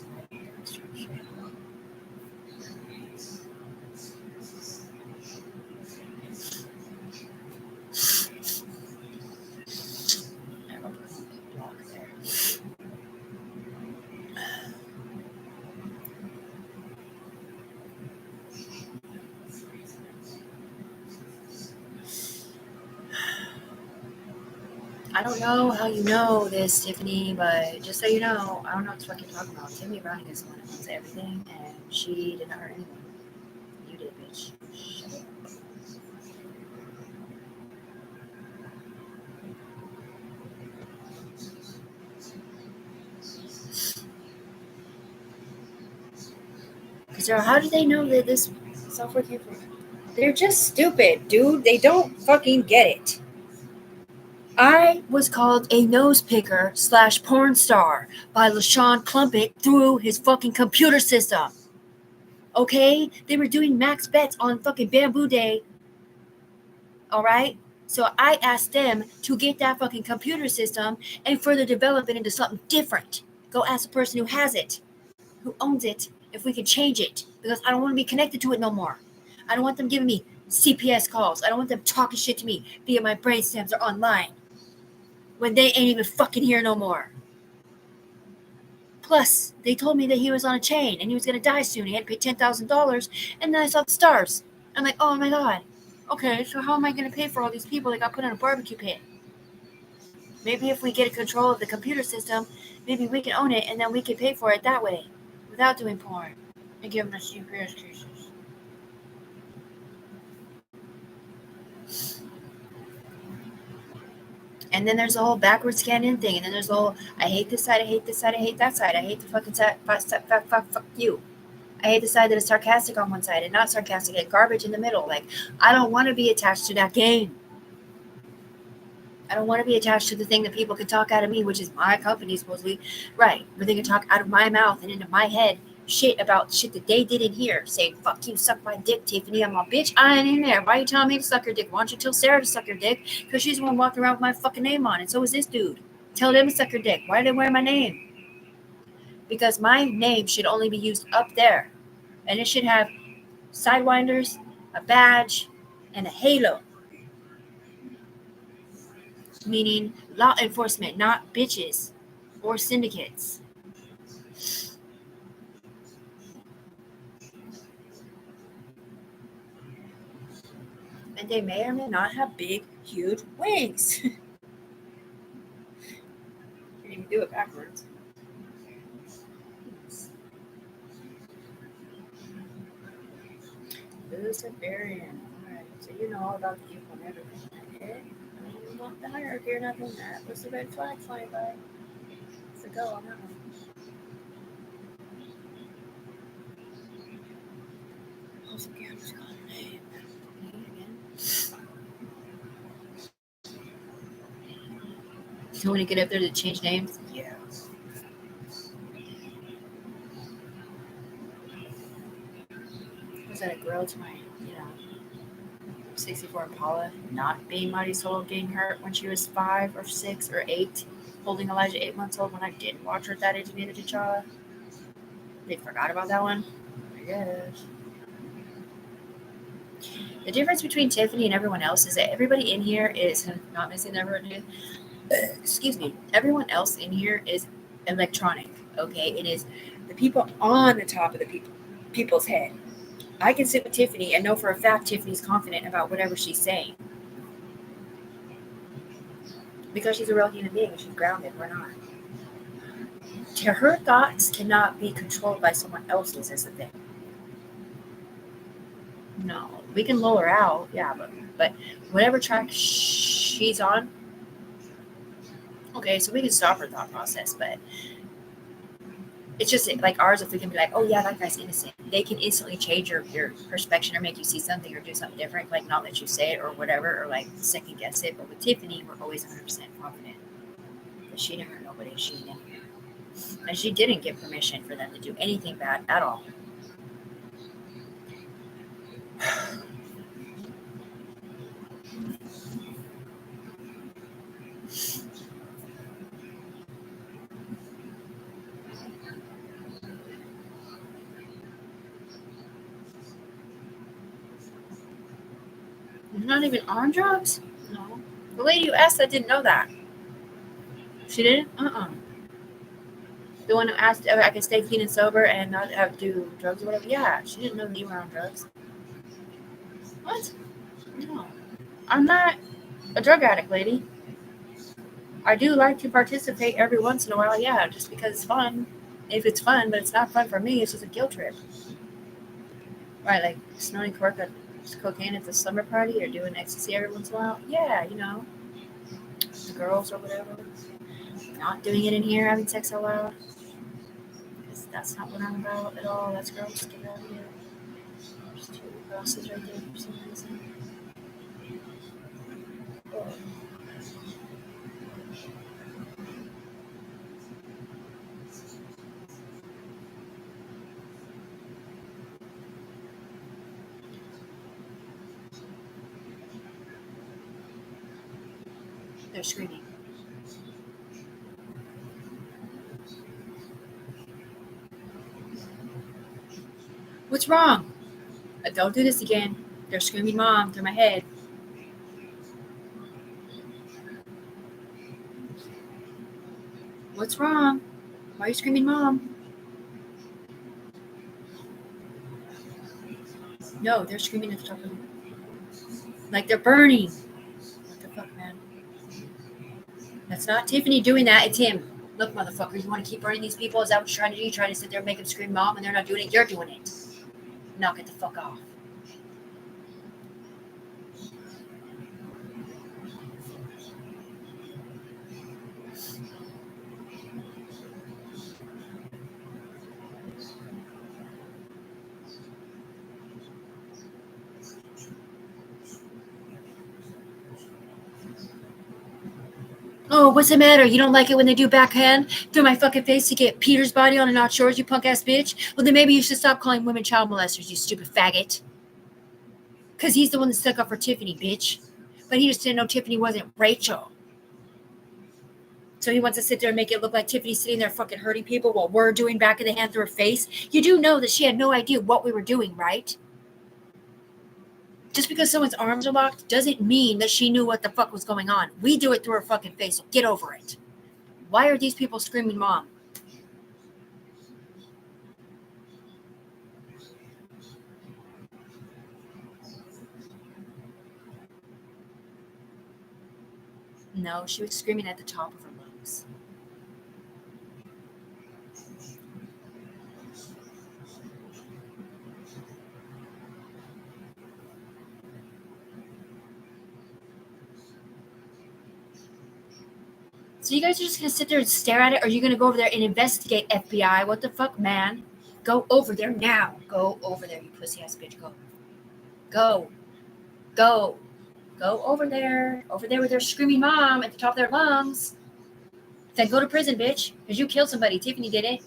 Speaker 1: I don't know how you know this, Tiffany, but just so you know, I don't know what the fuck you're talking about. Tiffany Browning is the one that owns everything, and she did not hurt anyone. You did, bitch. Shut up. So how do they know that this software came from? They're just stupid, dude. They don't fucking get it. I was called a nose picker / porn star by LaShawn Clumpett through his fucking computer system. Okay? They were doing max bets on fucking Bamboo Day. Alright? So I asked them to get that fucking computer system and further develop it into something different. Go ask the person who has it, who owns it, if we can change it. Because I don't want to be connected to it no more. I don't want them giving me CPS calls. I don't want them talking shit to me via my brain stems or online when they ain't even fucking here no more. Plus, they told me that he was on a chain and he was going to die soon. He had to pay $10,000. And then I saw the stars. I'm like, oh my God. Okay, so how am I going to pay for all these people that got put in a barbecue pit? Maybe if we get control of the computer system, maybe we can own it and then we can pay for it that way without doing porn and give them the CPS cases. And then there's the whole backward scanning thing. And then there's the whole, I hate this side, I hate this side, I hate that side. I hate the fucking side, fuck you. I hate the side that is sarcastic on one side and not sarcastic, and garbage in the middle. Like, I don't want to be attached to that game. I don't want to be attached to the thing that people can talk out of me, which is my company, supposedly. Right. But they can talk out of my mouth and into my head shit about shit that they did in here. Saying, fuck you, suck my dick, Tiffany. I'm a bitch. I ain't in there. Why are you telling me to suck your dick? Why don't you tell Sarah to suck your dick? Because she's the one walking around with my fucking name on it. So is this dude. Tell them to suck your dick. Why are they wearing my name? Because my name should only be used up there. And it should have sidewinders, a badge, and a halo. Meaning law enforcement, not bitches. or syndicates. And they may or may not have big, huge wings. You can even do it backwards. Luciferian. Alright, so you know all about the evil and everything. Okay? I mean, not the hierarchy or nothing like that. What's the red flag flying by? It's a go on that one. Also, camera's gone. Hey, again. You want to get up there to change names? Yeah. Was that a girl to my, 64 Impala not being Mighty Soul, getting hurt when she was 5 or 6 or 8, holding Elijah 8 months old when I didn't watch her at that age and neither did T'Challa? They forgot about that one? I guess. The difference between Tiffany and everyone else is that everybody in here is not missing everyone. Excuse me. Everyone else in here is electronic. Okay, it is the people on the top of the people's head. I can sit with Tiffany and know for a fact Tiffany's confident about whatever she's saying because she's a real human being. She's grounded. We're not. Her thoughts cannot be controlled by someone else's. Is the thing. No, we can lull her out, yeah, but whatever track she's on, okay, so we can stop her thought process, but it's just like ours. If we can be like, oh yeah, that guy's innocent, they can instantly change your perspective or make you see something or do something different, like not let you say it or whatever, or like second guess it. But with Tiffany, we're always 100% confident that she didn't hurt nobody. She didn't, and she didn't give permission for them to do anything bad at all. Not even on drugs? No. The lady who asked that didn't know that. She didn't? The one who asked if I could stay clean and sober and not have to do drugs or whatever? Yeah, she didn't know you were on drugs. What? No. I'm not a drug addict, lady. I do like to participate every once in a while, yeah, just because it's fun. If it's fun, but it's not fun for me, it's just a guilt trip. Right, like snorting cocaine at the slumber party or doing ecstasy every once in a while? Yeah, the girls or whatever. Not doing it in here, having sex out loud. Because that's not what I'm about at all. That's gross. Get out of here. There's 2 crosses right there for some reason. Oh. They're screaming. What's wrong? Don't do this again. They're screaming mom through my head. What's wrong? Why are you screaming mom? No, they're screaming at the top of them. Like they're burning. What the fuck, man? That's not Tiffany doing that. It's him. Look, motherfucker, you want to keep burning these people? Is that what you're trying to do? You're trying to sit there and make them scream mom and they're not doing it? You're doing it. Knock it the fuck off. Oh, what's the matter? You don't like it when they do backhand through my fucking face to get Peter's body on and not yours, you punk ass bitch? Well, then maybe you should stop calling women child molesters, you stupid faggot. Because he's the one that stuck up for Tiffany, bitch. But he just didn't know Tiffany wasn't Rachel. So he wants to sit there and make it look like Tiffany's sitting there fucking hurting people while we're doing back of the hand through her face. You do know that she had no idea what we were doing, right? Just because someone's arms are locked doesn't mean that she knew what the fuck was going on. We do it through her fucking face, so get over it. Why are these people screaming mom? No, she was screaming at the top of her lungs. So you guys are just gonna sit there and stare at it, or are you gonna go over there and investigate, FBI? What the fuck, man? Go over there now. Go over there, you pussy ass bitch. Go. Go. Go. Go over there. Over there where they're screaming mom at the top of their lungs. Then go to prison, bitch. Because you killed somebody. Tiffany did it.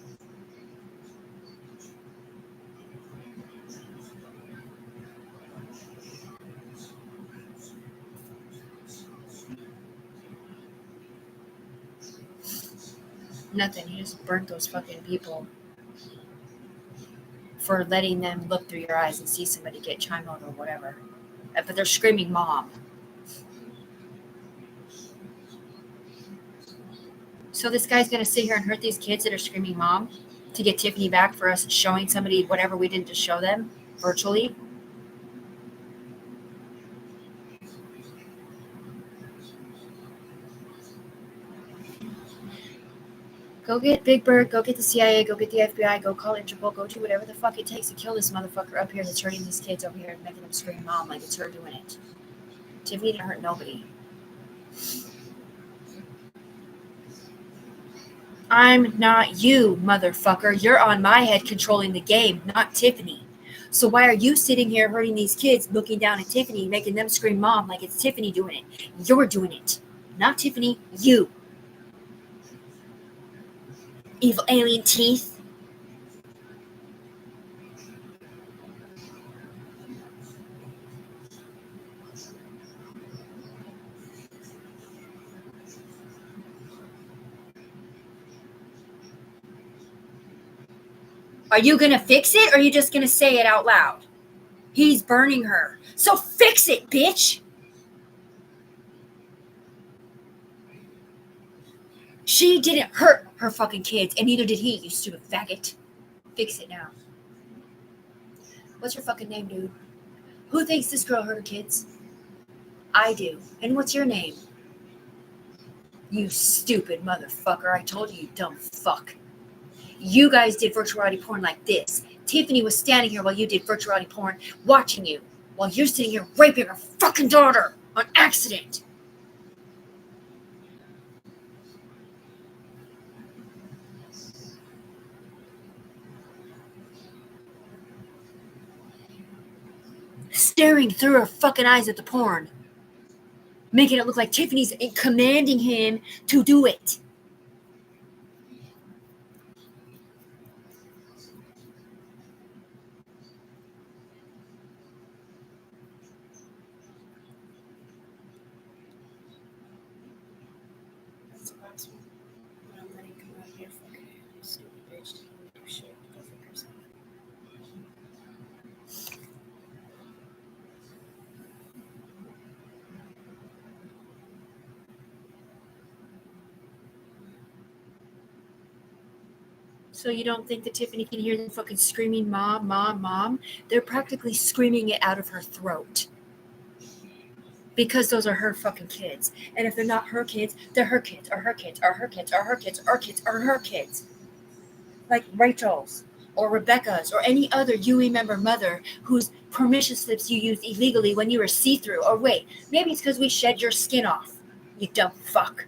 Speaker 1: Nothing. You just burnt those fucking people for letting them look through your eyes and see somebody get chime out or whatever. But they're screaming mom. So this guy's gonna sit here and hurt these kids that are screaming mom to get Tiffany back for us showing somebody whatever we didn't just show them virtually. Go get Big Bird, go get the CIA, go get the FBI, go call Interpol, go do whatever the fuck it takes to kill this motherfucker up here that's hurting these kids over here and making them scream mom like it's her doing it. Tiffany didn't hurt nobody. I'm not you, motherfucker. You're on my head controlling the game, not Tiffany. So why are you sitting here hurting these kids, looking down at Tiffany, making them scream mom like it's Tiffany doing it? You're doing it. Not Tiffany, you. Evil alien teeth. Are you gonna fix it or are you just gonna say it out loud? He's burning her. So fix it, bitch! She didn't hurt her fucking kids, and neither did he, you stupid faggot. Fix it now. What's your fucking name, dude? Who thinks this girl hurt her kids? I do. And what's your name? You stupid motherfucker. I told you, you dumb fuck. You guys did virtual reality porn like this. Tiffany was standing here while you did virtual reality porn, watching you, while you're sitting here raping her fucking daughter on accident. Staring through her fucking eyes at the porn. Making it look like Tiffany's commanding him to do it. That's the last one. I'm not letting come out here, fucking stupid bitch. Do shit. Go fuck yourself. So you don't think that Tiffany can hear them fucking screaming mom, mom, mom? They're practically screaming it out of her throat. Because those are her fucking kids. And if they're not her kids, they're her kids, or her kids, or her kids, or her kids, or kids, or her kids. Like Rachel's, or Rebecca's, or any other you remember mother whose permission slips you used illegally when you were see-through. Or wait, maybe it's because we shed your skin off, you dumb fuck.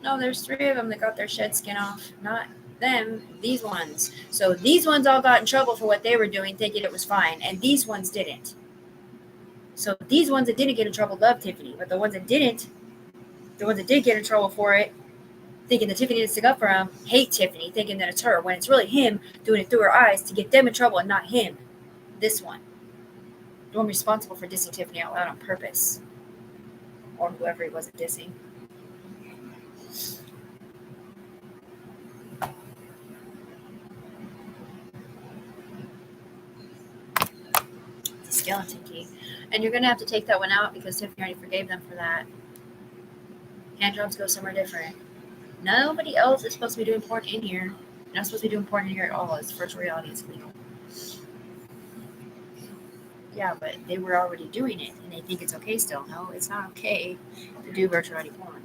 Speaker 1: No, there's 3 of them that got their shed skin off. Not them, these ones. So these ones all got in trouble for what they were doing, thinking it was fine, and these ones didn't. So these ones that didn't get in trouble love Tiffany, but the ones that didn't, the ones that did get in trouble for it, thinking that Tiffany didn't stick up for him, hate Tiffany, thinking that it's her, when it's really him doing it through her eyes to get them in trouble and not him. This one. The one responsible for dissing Tiffany out loud on purpose. Or whoever he wasn't dissing. Skeleton key. And you're gonna have to take that one out because Tiffany already forgave them for that. Hand jobs go somewhere different. Nobody else is supposed to be doing porn in here. You're not supposed to be doing porn in here at all. It's virtual reality. It's legal. Yeah, but they were already doing it, and they think it's okay still. No, it's not okay to do virtual reality porn.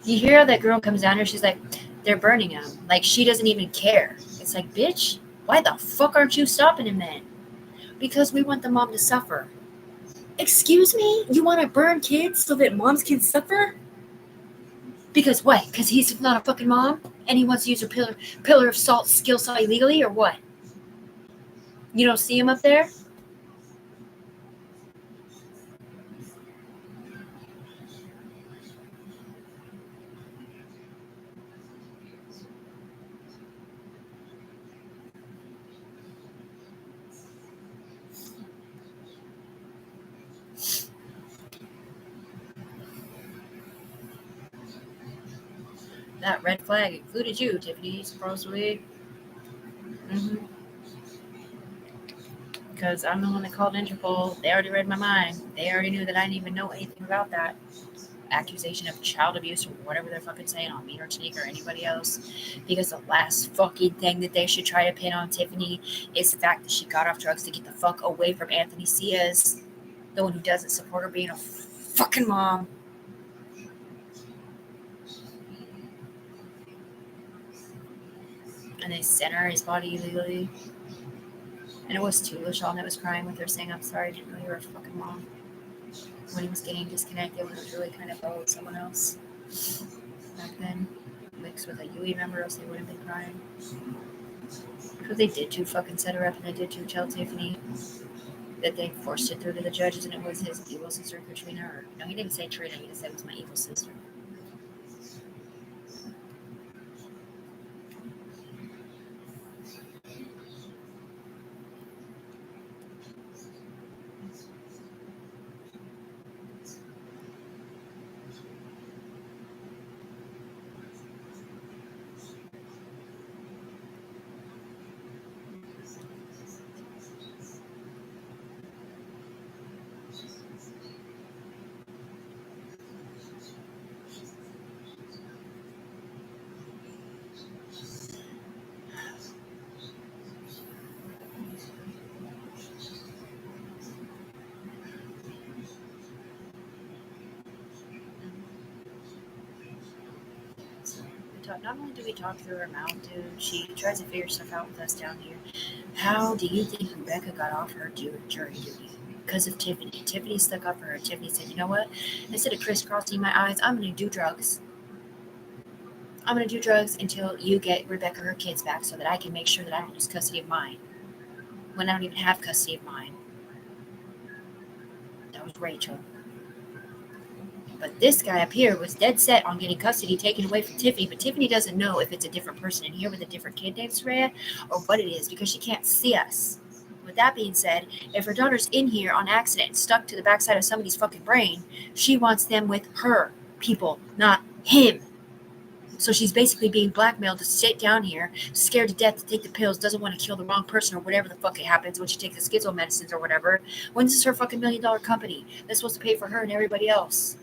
Speaker 1: You hear that girl comes down here, she's like, they're burning him. Like, she doesn't even care. It's like, bitch, why the fuck aren't you stopping him then? Because we want the mom to suffer. Excuse me? You want to burn kids so that moms can suffer? Because what? Because he's not a fucking mom? And he wants to use a pillar of salt, skill saw illegally, or what? You don't see him up there? That red flag included you, Tiffany, supposedly. Because I'm the one that called Interpol. They already read my mind. They already knew that I didn't even know anything about that accusation of child abuse or whatever they're fucking saying on me or Tanique or anybody else. Because the last fucking thing that they should try to pin on Tiffany is the fact that she got off drugs to get the fuck away from Anthony Ciaz, the one who doesn't support her being a fucking mom. And they sent her his body illegally. And it was too LaShawn that was crying with her saying, I'm sorry, I didn't know you were a fucking mom. When he was getting disconnected, when it was really kind of with someone else back then, mixed with a UE member, else they wouldn't have been crying. Because they did too fucking set her up, and they did too tell Tiffany that they forced it through to the judges, and it was his evil sister Katrina. Or no, he didn't say Trina. He just said it was my evil sister. Not only do we talk through her mouth, dude, she tries to figure stuff out with us down here. How do you think Rebecca got off her jury duty? Because of Tiffany. Tiffany stuck up for her. Tiffany said, you know what? Instead of crisscrossing my eyes, I'm going to do drugs. I'm going to do drugs until you get Rebecca her kids back so that I can make sure that I don't lose custody of mine. When I don't even have custody of mine. That was Rachel. But this guy up here was dead set on getting custody taken away from Tiffany, but Tiffany doesn't know if it's a different person in here with a different kid named Soraya or what it is because she can't see us. With that being said, if her daughter's in here on accident and stuck to the backside of somebody's fucking brain, she wants them with her people, not him. So she's basically being blackmailed to sit down here, scared to death to take the pills, doesn't want to kill the wrong person or whatever the fuck it happens when she takes the schizo medicines or whatever. When this is her fucking $1 million company that's supposed to pay for her and everybody else.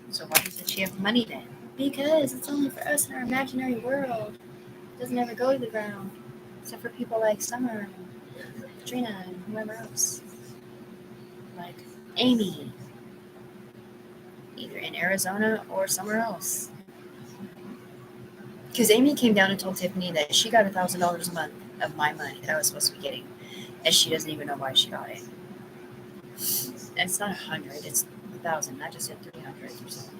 Speaker 1: So why doesn't she have money then? Because it's only for us in our imaginary world. It doesn't ever go to the ground. Except for people like Summer and Katrina and whoever else. Like Amy. Either in Arizona or somewhere else. Because Amy came down and told Tiffany that she got $1,000 a month of my money that I was supposed to be getting. And she doesn't even know why she got it. And it's not 100, it's 1,000. I just said 300 or something.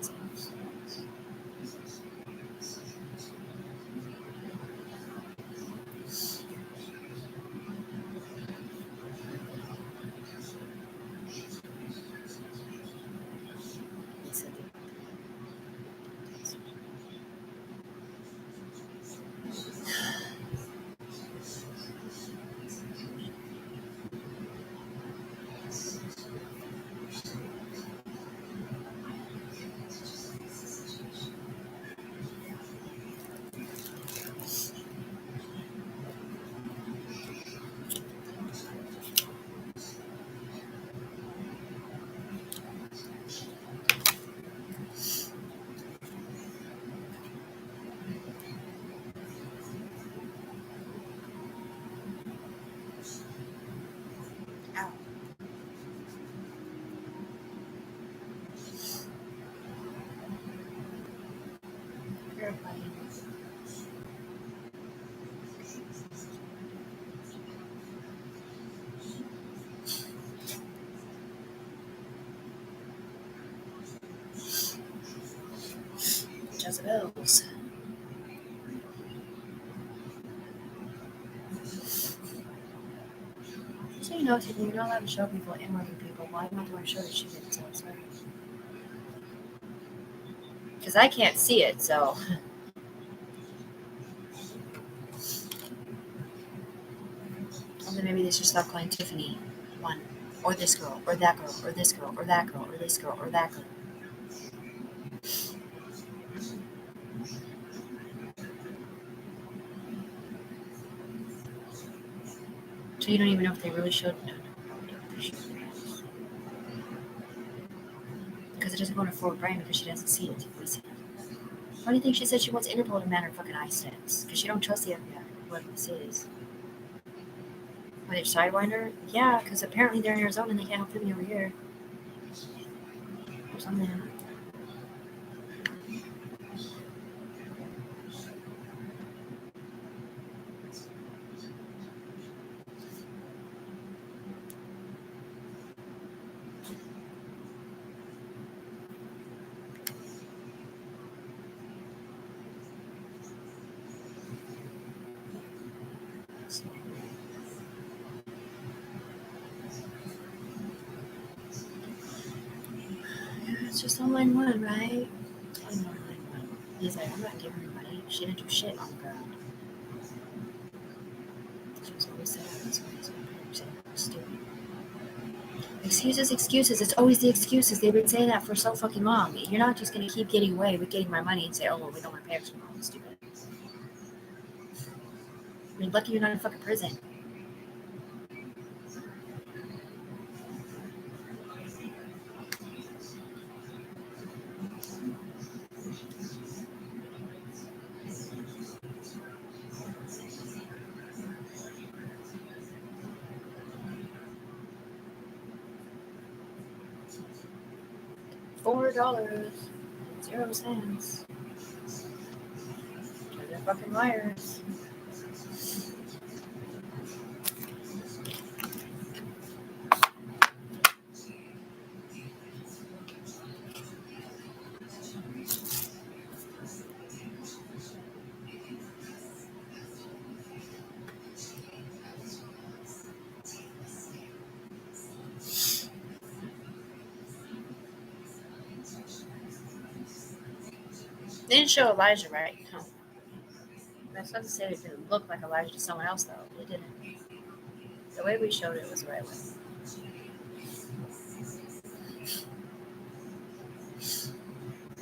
Speaker 1: Jezebels. So you know, Tiffany, you're not allowed to show people and murder people. Why am I going to show that she did it? So sorry. Because I can't see it, so. Well, then maybe they should stop calling Tiffany one, or this girl, or that girl, or this girl, or that girl, or this girl, or that girl. So you don't even know if they really showed. No, because it doesn't go in her forward brain because she doesn't see it. We see it. Why do you think she said she wants Interpol to man her fucking eye stinks? Because she don't trust the FBI. What this is. Why they sidewind her? Yeah, because apparently they're in Arizona and they can't help Tiffany over here. Or something. It's just on line one, right? I know line one. He's like, I'm not giving her money. She didn't do shit on the ground. She was always sad. That's why he's stupid. Excuses, excuses. It's always the excuses. They've been saying that for so fucking long. You're not just going to keep getting away with getting my money and say, oh, well, we don't want to pay extra. It's stupid. I mean, lucky you're not in fucking prison. $4.00. They're fucking liars. They didn't show Elijah right. No. That's not to say it didn't look like Elijah to someone else, though. It didn't. The way we showed it was the right way.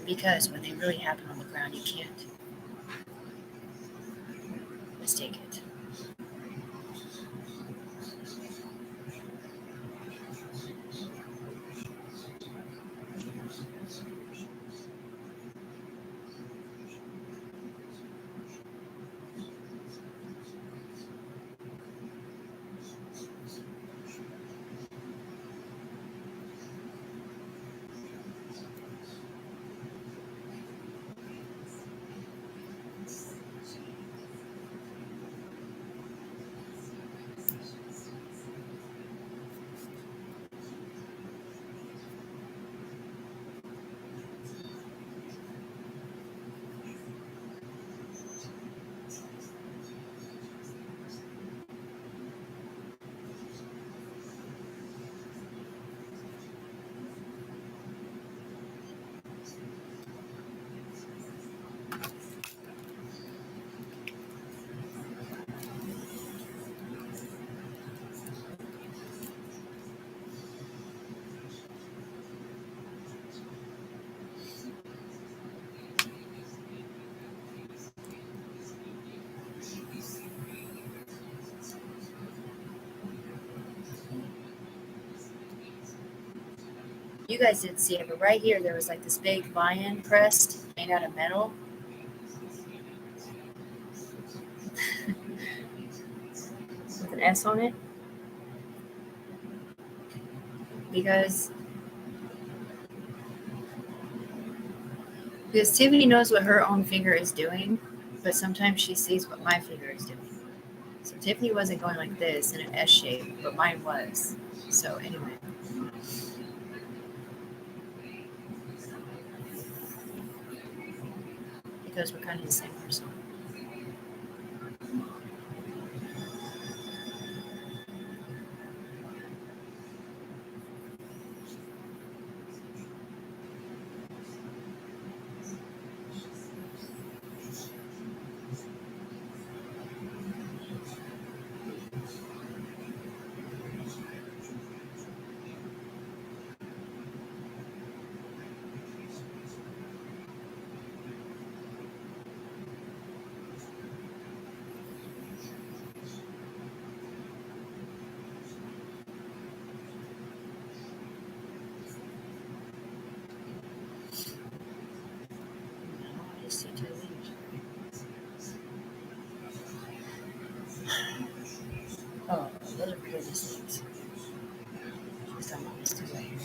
Speaker 1: Because when they really happen on the ground, you can't mistake it. You guys didn't see it, but right here there was like this big lion crest made out of metal. With an S on it. Because Tiffany knows what her own finger is doing, but sometimes she sees what my finger is doing. So Tiffany wasn't going like this in an S shape, but mine was. So anyway. because we're kind of the same person. No, I just see two leaves. Oh, those are goodness things. She's talking about this too right here.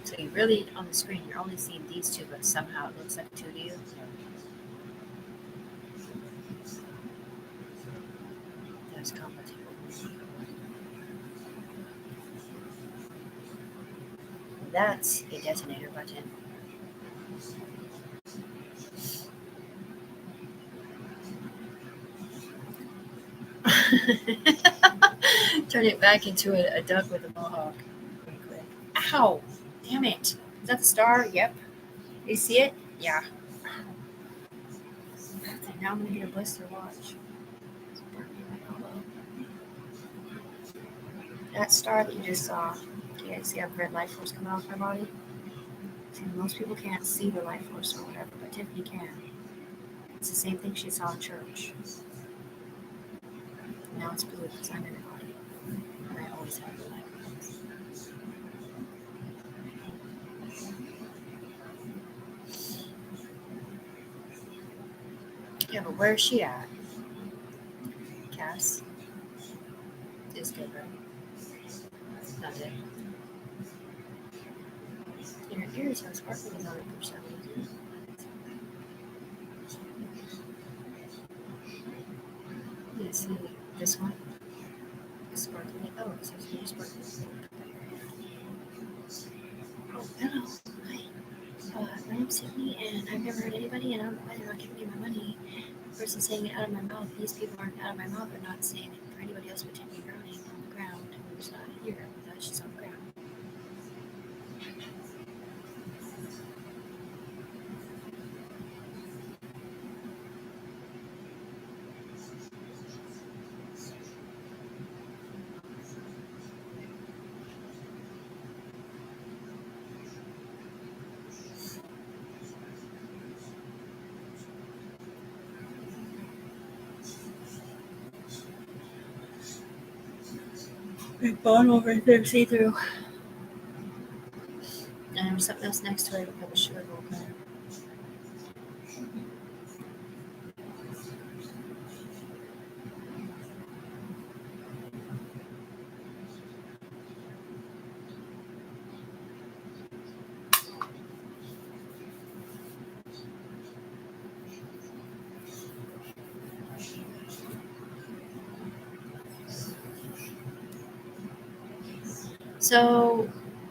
Speaker 1: So you really, on the screen, you're only seeing these two, but somehow it looks like two to you. That's complicated. That's a detonator button. Turn it back into a duck with a mohawk. Pretty quick. Ow! Damn it. Is that the star? Yep. You see it? Yeah. Now I'm gonna get a blister watch. That star that you just saw, you guys see how red light force coming off my body? See, most people can't see the light force or whatever, but Tiffany can. It's the same thing she saw in church. Now it's blue because I'm in the body. And I always have the light force. Yeah, but where's she at? Cass? Is good, right? Not it. Your ears are sparkling on it for some reason. You see this one? It's sparkling. Oh, it's really sparkling. Oh, hello. Hi. My name's Tiffany, and I've never heard anybody, and I don't know why they're not giving me my money. The person saying it out of my mouth. These people aren't out of my mouth. They're not saying it for anybody else but Tiffany drowning on the ground. Who's not here? She's on the ground. Big bottle right there, see through. And there's something else next to it. I probably should have opened it. So,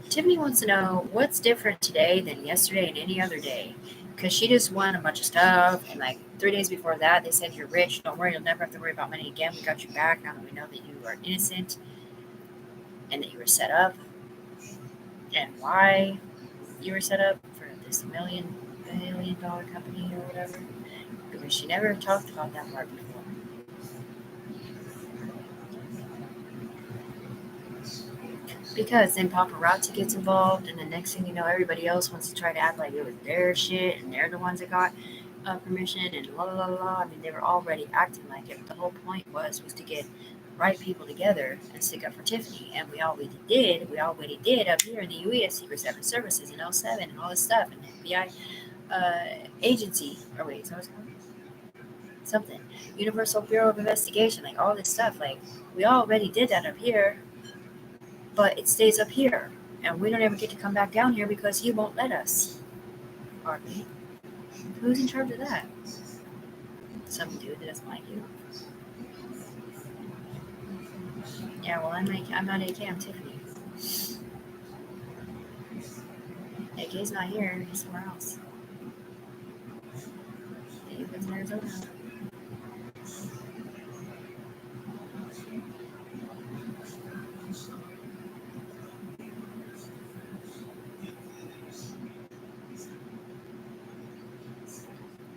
Speaker 1: Tiffany wants to know what's different today than yesterday and any other day. Because she just won a bunch of stuff, and like 3 days before that, they said, "You're rich, don't worry, you'll never have to worry about money again. We got you back now that we know that you are innocent and that you were set up, and why you were set up for this $1 billion company or whatever." Because she never talked about that part before. Because then paparazzi gets involved, and the next thing you know, everybody else wants to try to act like it was their shit, and they're the ones that got permission, and la la la la. I mean, they were already acting like it. The whole point was to get the right people together and stick up for Tiffany, and we already did up here in the U.S. Secret Services in '07 and all this stuff, and the FBI agency, or wait, is that what it's called? Something, Universal Bureau of Investigation, like all this stuff. Like we already did that up here, but it stays up here, and we don't ever get to come back down here because he won't let us. Hardly. Who's in charge of that? Some dude that doesn't like you. Yeah, well, I'm not AK, I'm Tiffany. AK's not here. He's somewhere else. He lives in Arizona.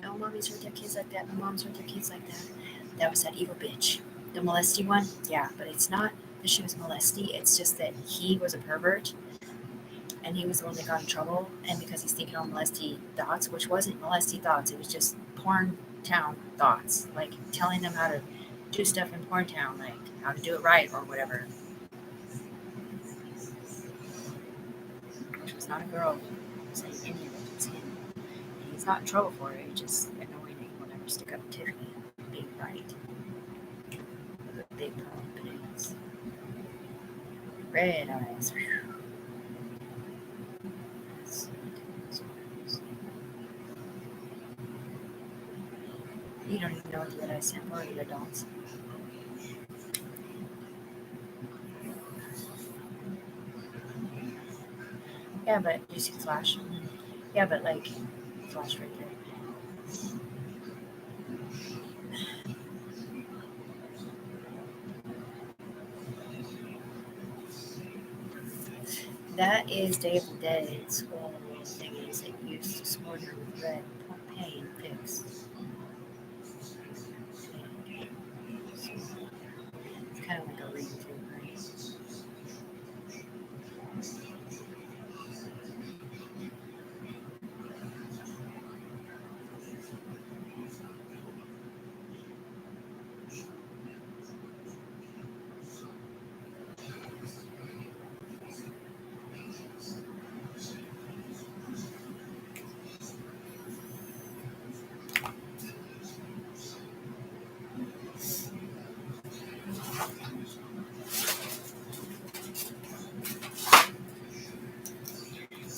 Speaker 1: No, mommies hurt their kids like that. My mom's hurt their kids like that. That was that evil bitch. The molesty one? Yeah, but it's not that she was molesty. It's just that he was a pervert and he was the one that got in trouble. And because he's thinking all molesty thoughts, which wasn't molesty thoughts, it was just porn town thoughts. Like telling them how to do stuff in porn town, like how to do it right or whatever. Which was not a girl saying any of it. It was him. And he's not in trouble for it. It's just annoying that he will never stick up to Tiffany being right. With a big problem bananas. Red eyes. You don't even know what the red eyes stand for, either, don't. Yeah, but you see flash. Yeah, but like flash right there. That is Day of the Dead. It's one of those things that used to smother with red pain fix. It's kind of like a ring too, right?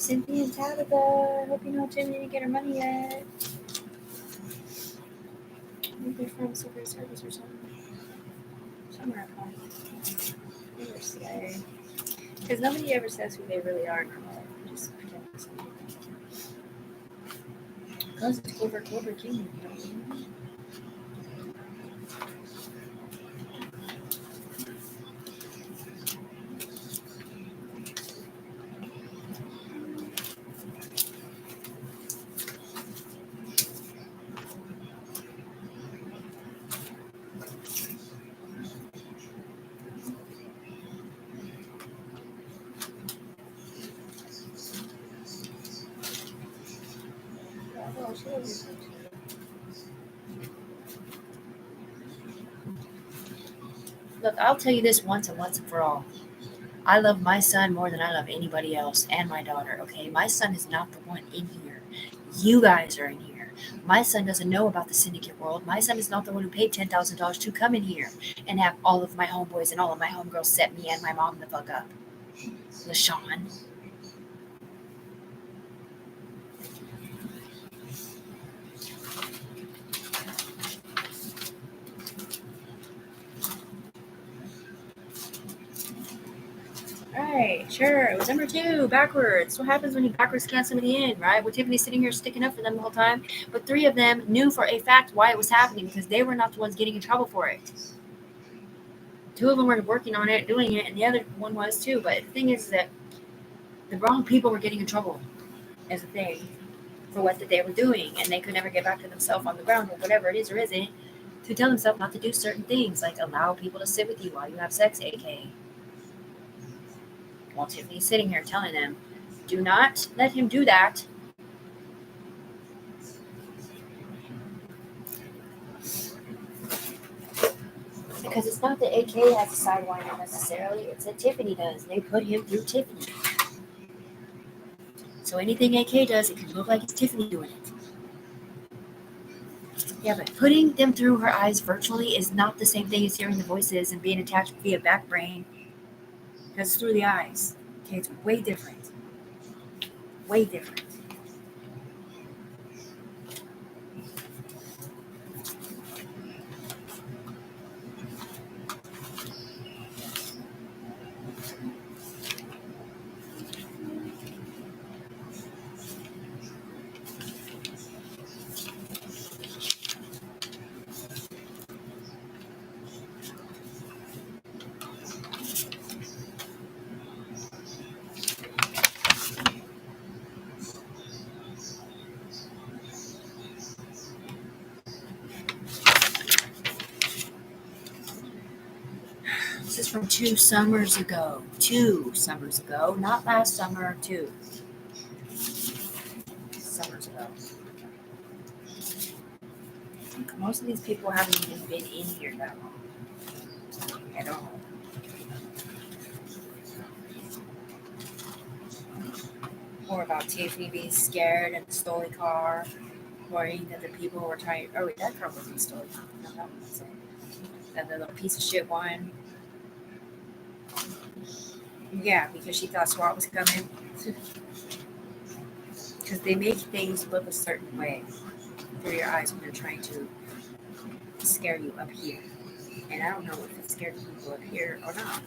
Speaker 1: Cynthia and Tabitha. Hope you know Jimmy didn't get her money yet. Maybe they're from Secret Service or something. Somewhere up home. Maybe they're CIA. Because nobody ever says who they really are in real life. They just pretend to say something. Because it's Cobra King. You know? Yeah, well, she was Look, I'll tell you this once and for all. I love my son more than I love anybody else and my daughter, okay? My son is not the one in here. You guys are in here. My son doesn't know about the syndicate world. My son is not the one who paid $10,000 to come in here and have all of my homeboys and all of my homegirls set me and my mom the fuck up. LaShawn. Right, sure. It was number two, backwards. What happens when you backwards count somebody in, right? With Tiffany sitting here sticking up for them the whole time, but three of them knew for a fact why it was happening because they were not the ones getting in trouble for it. Two of them were working on it, doing it, and the other one was too. But the thing is that the wrong people were getting in trouble as a thing for what that they were doing, and they could never get back to themselves on the ground or whatever it is or isn't to tell themselves not to do certain things, like allow people to sit with you while you have sex, AK. While Tiffany's sitting here telling them, do not let him do that. Because it's not that AK has a sidewinder necessarily, it's that Tiffany does. They put him through Tiffany. So anything AK does, it can look like it's Tiffany doing it. Yeah, but putting them through her eyes virtually is not the same thing as hearing the voices and being attached via back brain. Because it's through the eyes. Okay, it's way different. Way different. This is from 2 summers ago. 2 summers ago, not last summer. 2 summers ago. Most of these people haven't even been in here that long at all. More about Tiffany being scared and the stolen car, worrying that the people were trying. Oh, wait, that car wasn't stolen. No, that wasn't. That little piece of shit one. Yeah, because she thought SWAT was coming. Because they make things look a certain way through your eyes when they're trying to scare you up here. And I don't know if it scared people up here or not.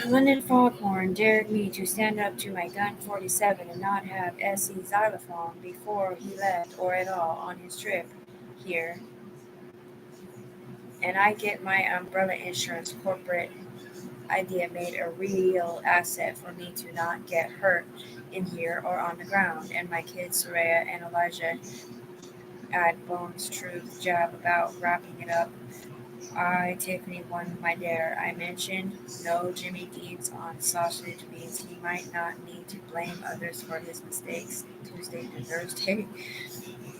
Speaker 1: London Foghorn dared me to stand up to my gun 47 and not have S.E. xylophone before he left or at all on his trip here. And I get my umbrella insurance corporate idea made a real asset for me to not get hurt in here or on the ground. And my kids, Soraya and Elijah, add Bones' truth jab about wrapping it up. Tiffany won my dare. I mentioned no Jimmy Deeds on sausage means he might not need to blame others for his mistakes. Tuesday to Thursday.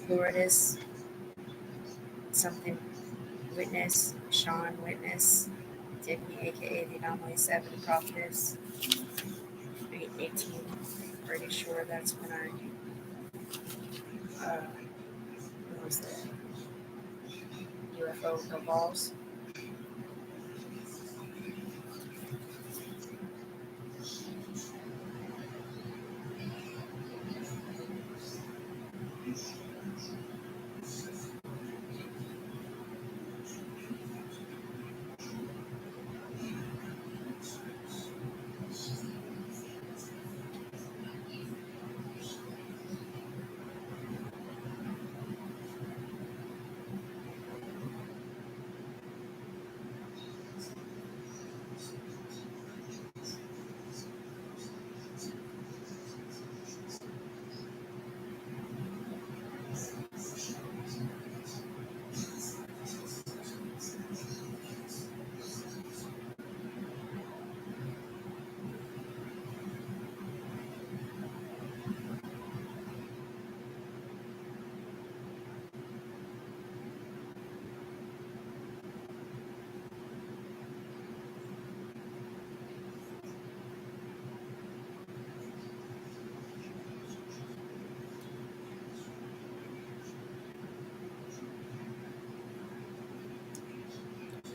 Speaker 1: Lourdes, something witness, Sean witness, Tiffany, aka the anomaly 7 prophetess, 818. Pretty sure that's when what was that? UFO evolves.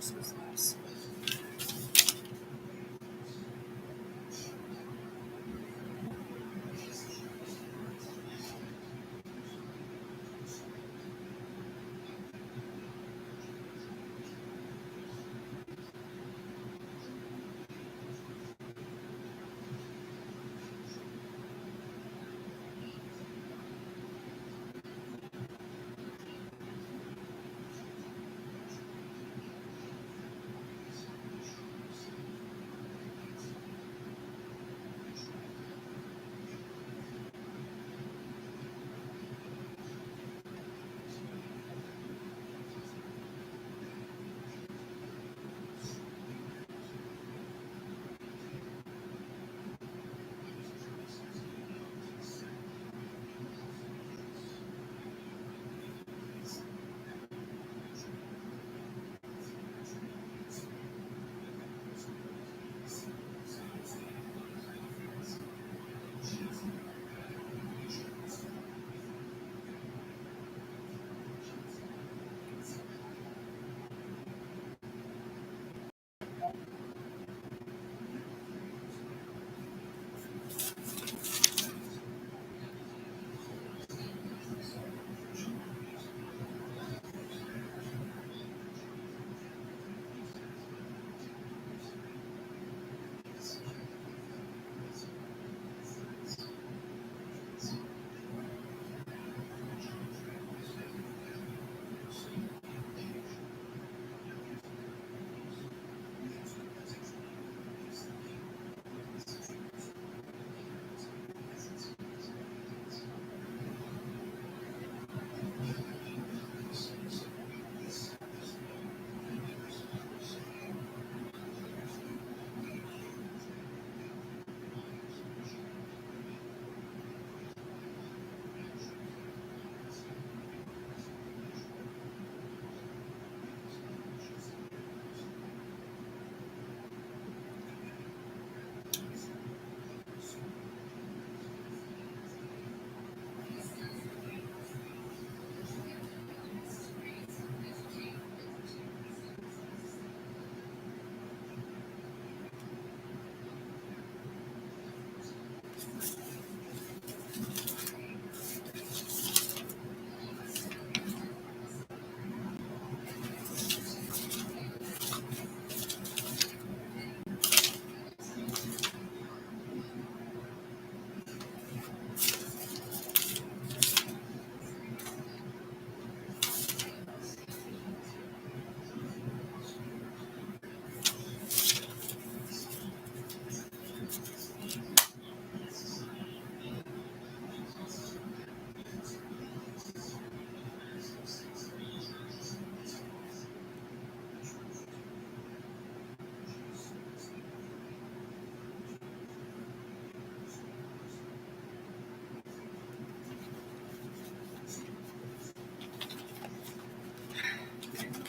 Speaker 1: this was nice.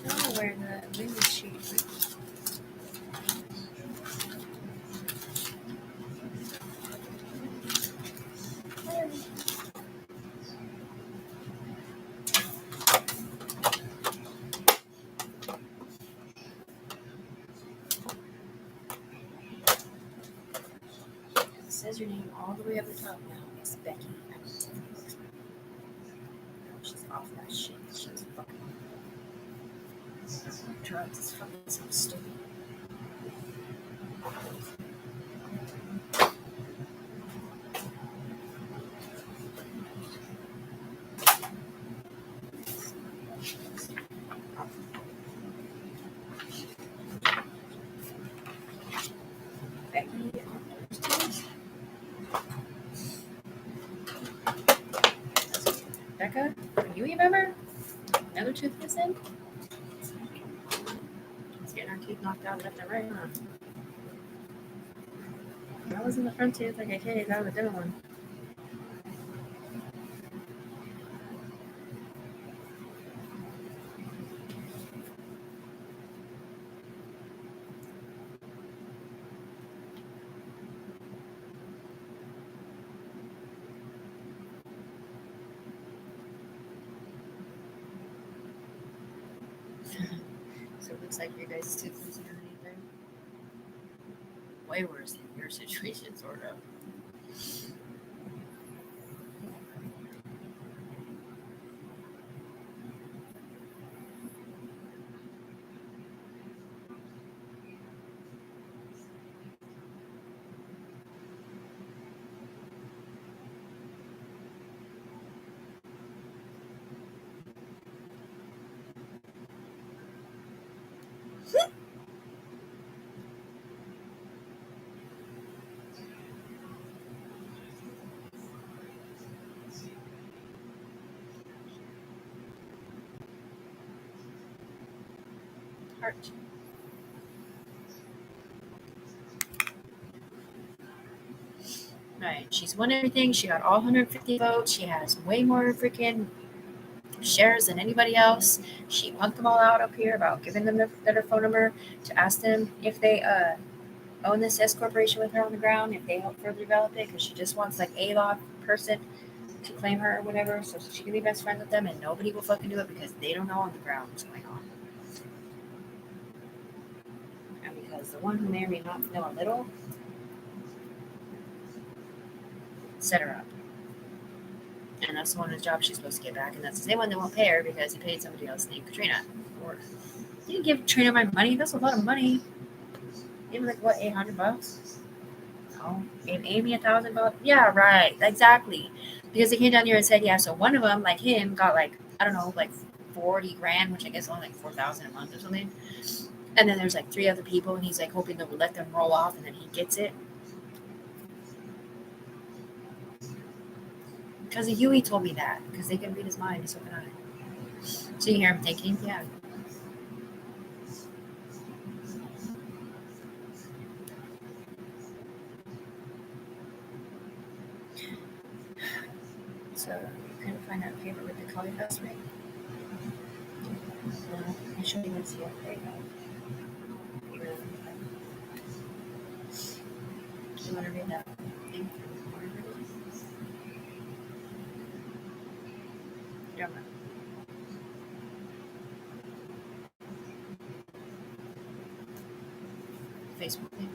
Speaker 1: I don't know where the window sheet went. It says your name all the way up the top now. It's Becky. She's off that shit. She's fucking drugs. It's fucking so stupid. Becky. Becca, are you remember? Another tooth missing? It's getting our teeth knocked out left and right, huh? That was in the front tooth, like okay, that was a good one. So looks like your guys' situation or anything. Way worse than your situation, sort of. Heart. Right. She's won everything. She got all 150 votes. She has way more freaking shares than anybody else. She punked them all out up here about giving them their phone number to ask them if they own this S corporation with her on the ground, if they help further develop it, because she just wants like a law person to claim her or whatever, so she can be best friends with them, and nobody will fucking do it because they don't know on the ground what's going on. And because the one who may or may not know a little set her up. And that's the one whose job she's supposed to get back, and that's the same one that won't pay her because he paid somebody else named Katrina. Or you didn't give Katrina my money. That's a lot of money. Gave me like what, $800? No, gave Amy $1,000. Yeah, right, exactly. Because they came down here and said, yeah. So one of them, like him, got like I don't know, like 40 grand, which I guess only like 4,000 a month or something. And then there's like 3 other people, and he's like hoping they'll let them roll off, and then he gets it. Because Huey told me that, because they can read his mind, so can I. So you hear him thinking, yeah. So you couldn't find that paper with the color house ring? No, I showed you this here. There you go. You want to read that thing? Yeah. Facebook thing.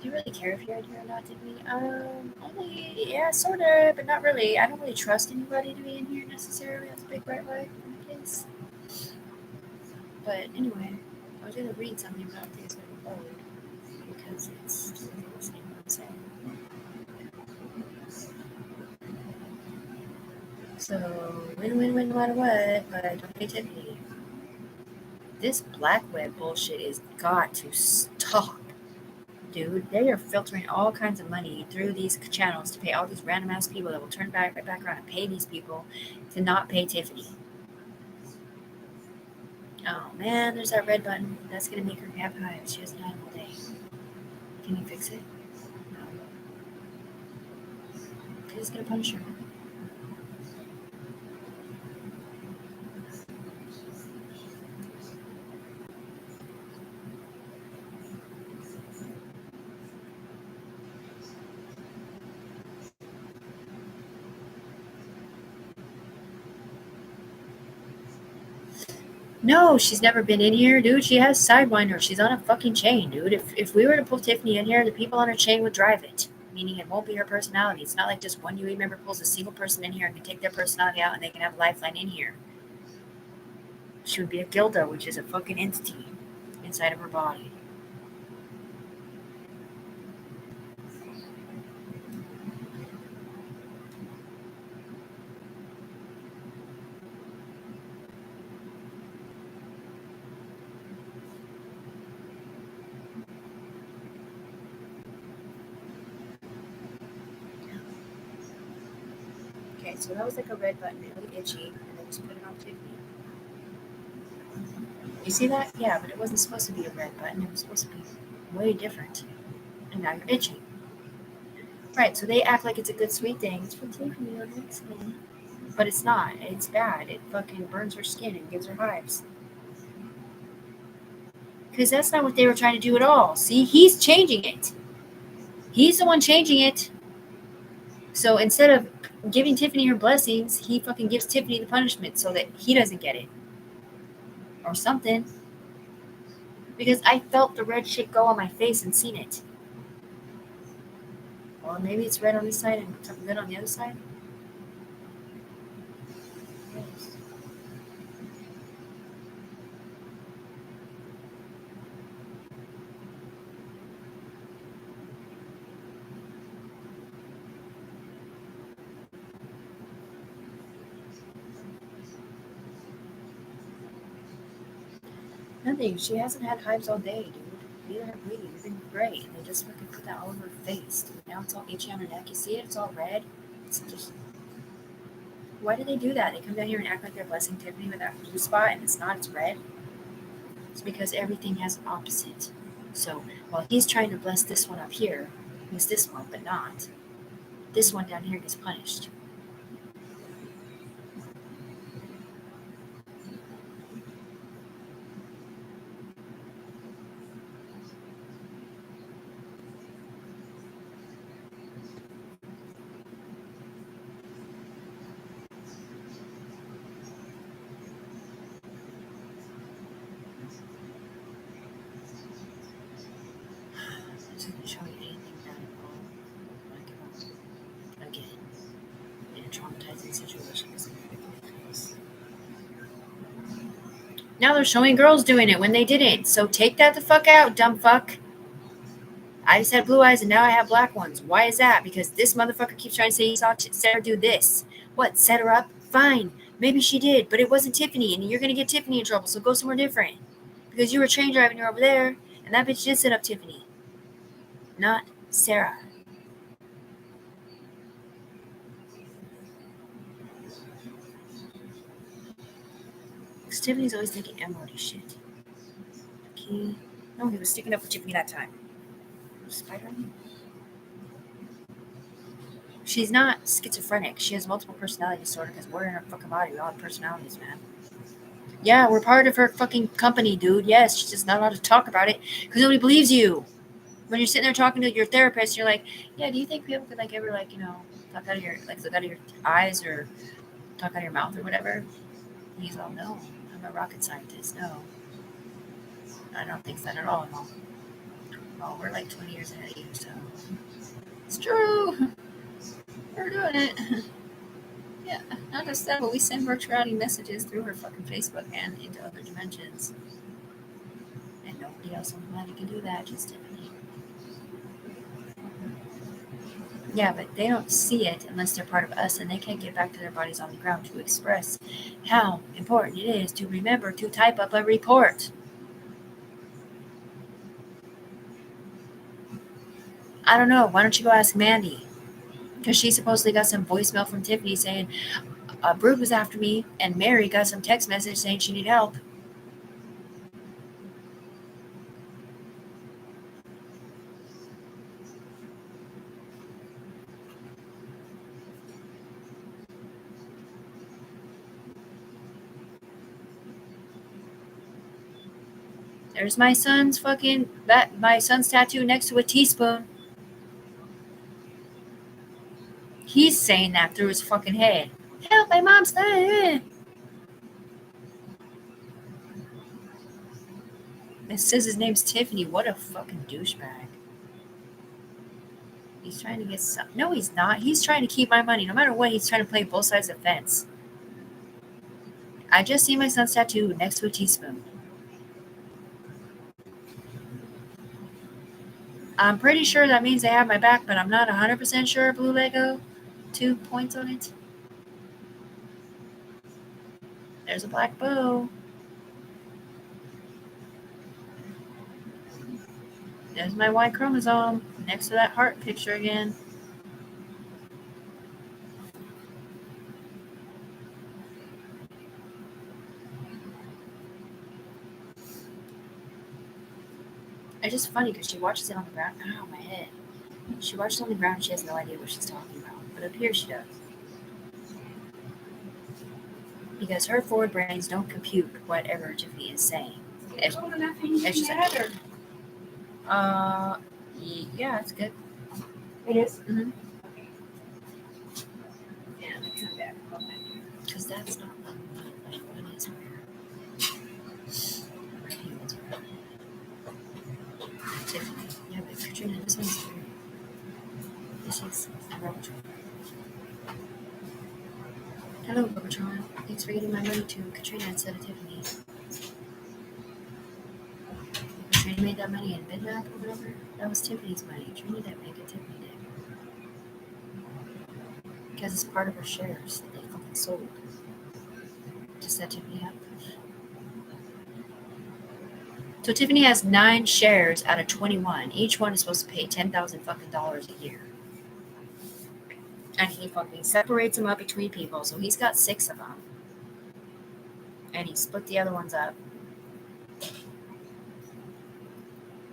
Speaker 1: Do you really care if you're in here or not, did we? Only, yeah, sort of, but not really. I don't really trust anybody to be in here necessarily. That's a big bright light in my case. But anyway, I was going to read something about these little load because it's listening what I'm saying. So, win, no matter what, but don't pay Tiffany. This black web bullshit is got to stop. Dude, they are filtering all kinds of money through these channels to pay all these random ass people that will turn back right back around and pay these people to not pay Tiffany. Oh man, there's that red button. That's gonna make her have hives. She hasn't had them all day. Can you fix it? No. It's gonna punish her. No, she's never been in here, dude. She has Sidewinder. She's on a fucking chain, dude. If we were to pull Tiffany in here, the people on her chain would drive it. Meaning it won't be her personality. It's not like just one UE member pulls a single person in here and can take their personality out and they can have a lifeline in here. She would be a Gilda, which is a fucking entity inside of her body. Okay, so that was like a red button, really itchy, and then just put it on Tiffany. You see that? Yeah, but it wasn't supposed to be a red button. It was supposed to be way different. And now you're itchy. Right, so they act like it's a good sweet thing. It's for Tiffany, but it's not. It's bad. It fucking burns her skin and gives her hives. Because that's not what they were trying to do at all. See, he's changing it. He's the one changing it. So instead of giving Tiffany her blessings, he fucking gives Tiffany the punishment so that he doesn't get it. Or something. Because I felt the red shit go on my face and seen it. Or maybe it's red on this side and something good on the other side. Yes. Nothing. She hasn't had hives all day, dude. Neither have we. We've been great. And they just fucking put that all over her face. Dude. Now it's all itchy on her neck. You see it? It's all red. It's just. Why do they do that? They come down here and act like they're blessing Tiffany with that blue spot, and it's not. It's red. It's because everything has an opposite. So while he's trying to bless this one up here, who's this one, but not, this one down here gets punished. It doesn't show you anything bad at all. Like, again, in a traumatizing situation. Now they're showing girls doing it when they didn't. So take that the fuck out, dumb fuck. I just had blue eyes and now I have black ones. Why is that? Because this motherfucker keeps trying to say he saw Sarah do this. What, set her up? Fine. Maybe she did, but it wasn't Tiffany, and you're going to get Tiffany in trouble, so go somewhere different. Because you were train driving her over there, and that bitch did set up Tiffany. Not Sarah. Because Tiffany's always thinking emeraldy shit. Okay. No, he was sticking up for Tiffany that time. Spider-Man? She's not schizophrenic. She has multiple personality disorder because we're in her fucking body. We all have personalities, man. Yeah, we're part of her fucking company, dude. Yes, she's just not allowed to talk about it because nobody believes you. When you're sitting there talking to your therapist, you're like, yeah, do you think people could like ever like, talk out of your look out of your eyes or talk out of your mouth or whatever? And he's all, no, I'm a rocket scientist. No. I don't think that at all. No. Well, we're like 20 years ahead of you, so it's true. We're doing it. Yeah, not just that, but we send virtual reality messages through her fucking Facebook and into other dimensions. And nobody else on the planet can do that, just Tiffany. Yeah, but they don't see it unless they're part of us, and they can't get back to their bodies on the ground to express how important it is to remember to type up a report. I don't know. Why don't you go ask Mandy? Because she supposedly got some voicemail from Tiffany saying, Brood was after me, and Mary got some text message saying she needed help. There's my son's my son's tattoo next to a teaspoon. He's saying that through his fucking head. Help, my mom's dead. It says his name's Tiffany. What a fucking douchebag. He's trying to get some. No, he's not. He's trying to keep my money. No matter what, he's trying to play both sides of the fence. I just see my son's tattoo next to a teaspoon. I'm pretty sure that means they have my back, but I'm not 100% sure. Blue Lego. 2 points on it. There's a black bow. There's my Y chromosome next to that heart picture again. It's just funny because she watches it on the ground. Ow, my head. She watches it on the ground and she has no idea what she's talking about. But up here she does. Because her forward brains don't compute whatever Tiffany is saying. It's just like, yeah, it's good.
Speaker 2: It is?
Speaker 1: Mm-hmm.
Speaker 2: Yeah, come back.
Speaker 1: Because that's not what is Tiffany. Yeah, but Katrina, this one's weird. This is Robotron. Hello, Robotron. Thanks for getting my money to Katrina instead of Tiffany. Katrina made that money in midnight or whatever. That was Tiffany's money. Katrina didn't make it, Tiffany did. Because it's part of her shares that they fucking sold to set Tiffany up. So Tiffany has 9 shares out of 21. Each one is supposed to pay $10,000 fucking dollars a year. And he fucking separates them up between people. So he's got 6 of them. And he split the other ones up.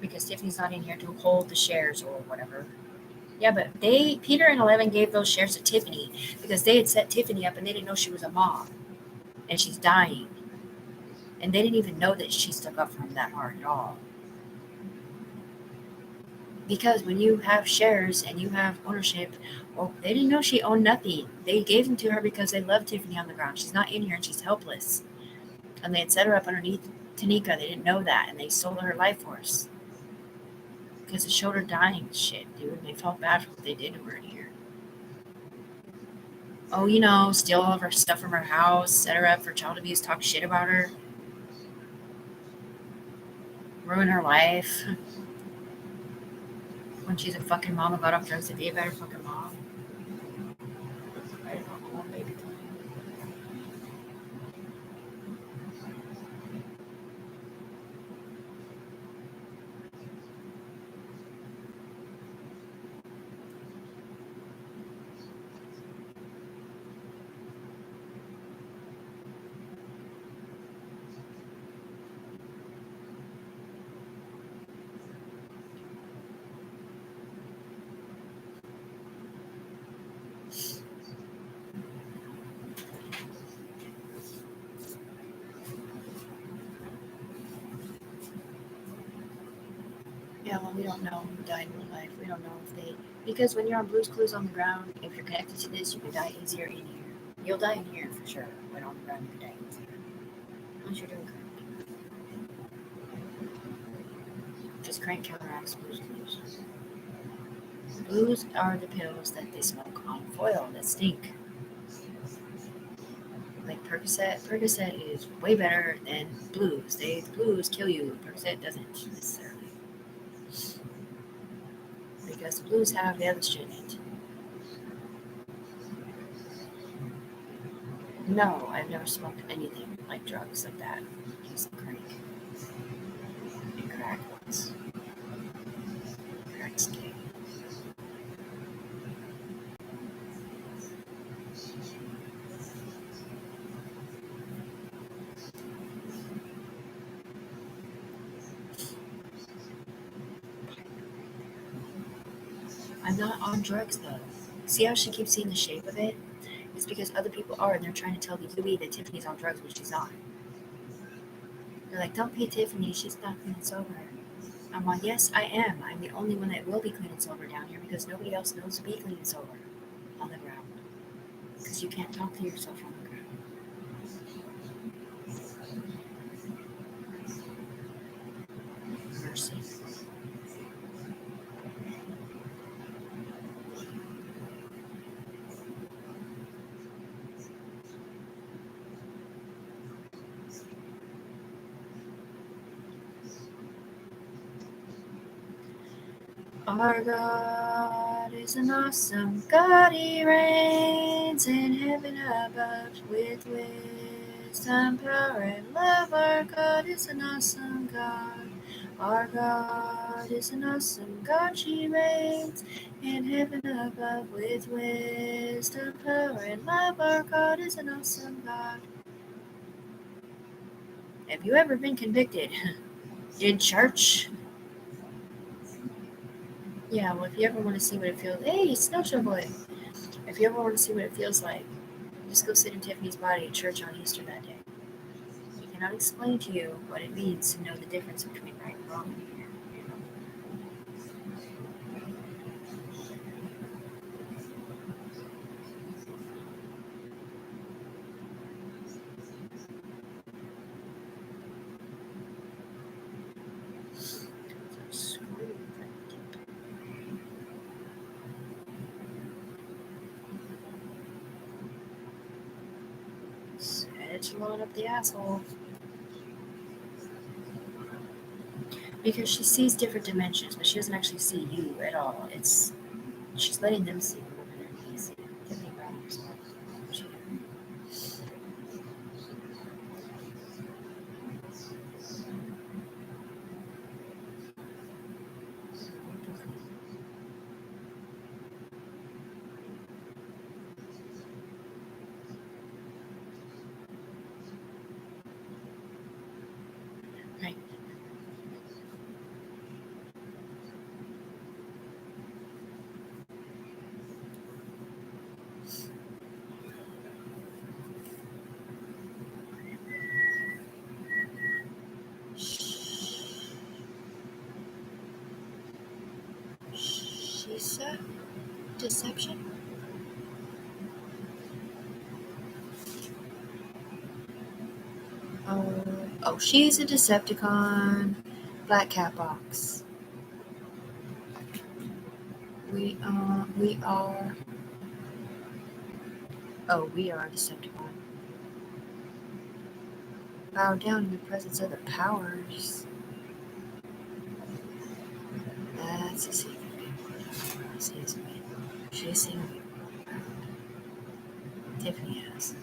Speaker 1: Because Tiffany's not in here to hold the shares or whatever. Yeah, but Peter and 11 gave those shares to Tiffany because they had set Tiffany up and they didn't know she was a mom. And she's dying. And they didn't even know that she stuck up for him that hard at all. Because when you have shares and you have ownership, well, they didn't know she owned nothing. They gave them to her because they love Tiffany on the ground. She's not in here and she's helpless. And they had set her up underneath Tanika. They didn't know that. And they sold her life force. Because it showed her dying shit, dude. They felt bad for what they did to her in here. Oh, steal all of her stuff from her house, set her up for child abuse, talk shit about her. Ruin her life. When she's a fucking mom and got off drugs to be a better fucking mom. I don't know, baby. Yeah, well, we don't know who died in real life. We don't know if they... Because when you're on Blue's Clues on the ground, if you're connected to this, you can die easier in here. You'll die in here for sure, but on the ground you can die easier. Unless you're doing crank. Just crank counteracts Blue's Clues. Blues are the pills that they smoke on foil that stink. Like Percocet. Percocet is way better than blues. The blues kill you. Percocet doesn't necessarily. Because the blues have the other shit in it. No, I've never smoked anything like drugs like that. Just crank. And crack once. Crack stick. I'm not on drugs though. See how she keeps seeing the shape of it? It's because other people are, and they're trying to tell the Yui that Tiffany's on drugs when she's not. They're like, don't pay Tiffany, she's not clean and sober. I'm like, yes, I am. I'm the only one that will be clean and sober down here because nobody else knows to be clean and sober on the ground. Because you can't talk to yourself on the ground. Our God is an awesome God. He reigns in heaven above with wisdom, power, and love. Our God is an awesome God. Our God is an awesome God. She reigns in heaven above with wisdom, power, and love. Our God is an awesome God. Have you ever been convicted in church? Yeah, well, if you ever want to see what it feels, hey, Snowshoe Boy. If you ever want to see what it feels like, just go sit in Tiffany's body at church on Easter that day. He cannot explain to you what it means to know the difference between right and wrong. It's blowing up the asshole. Because she sees different dimensions, but she doesn't actually see you at all. She's letting them see the woman underneath. Tiffany Brown herself. Right. She said deception. Oh, she's a Decepticon. Black cat box. We are. Oh, we are Decepticon. Bow down in the presence of the powers. That's a secret. She's seen me. Tiffany has.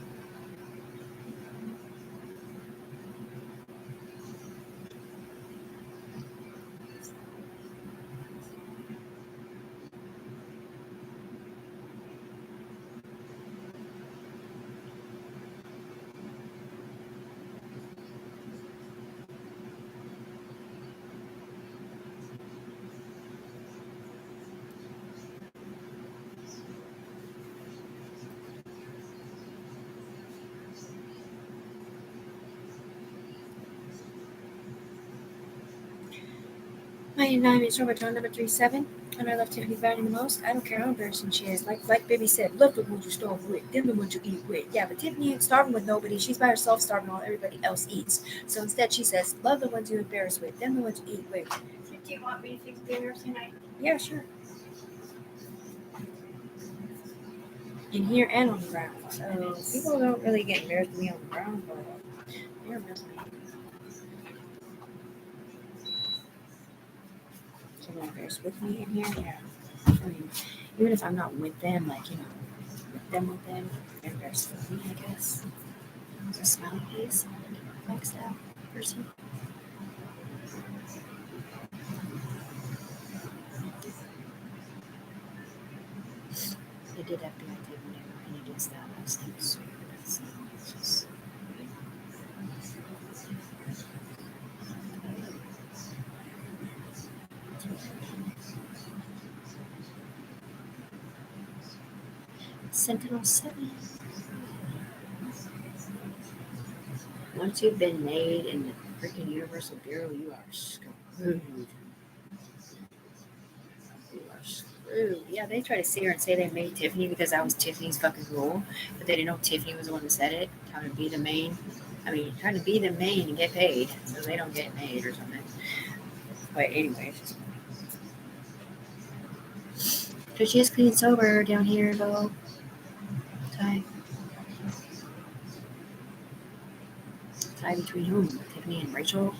Speaker 1: My name is Robert number 37, and I love Tiffany Brown the most. I don't care how embarrassing she is. Like Baby said, love the ones you starve with, them the ones you eat with. Yeah, but Tiffany ain't starving with nobody. She's by herself starving while everybody else eats. So instead she says, love the ones you embarrass with, them the ones you eat with.
Speaker 2: Do you want me to fix dinner tonight?
Speaker 1: Yeah, sure. In here and on the ground. So people don't really get embarrassed with me on the ground, but they're really. Someone embarrassed with me in here, yeah. I mean, even if I'm not with them, like, with them, they're embarrassed with me, I guess. It's a smiley face, like that person. They did have to take me and it is that last thing, so that's just. Sentinel 7. Once you've been made in the freaking Universal Bureau, you are screwed. You are screwed. Yeah, they try to sit here and say they made Tiffany because I was Tiffany's fucking rule, but they didn't know Tiffany was the one that said it. Trying to be the main. I mean, trying to be the main and get paid, so they don't get made or something. But anyways, so she is clean and sober down here though. Tie. Tie between whom? Tiffany and Rachel.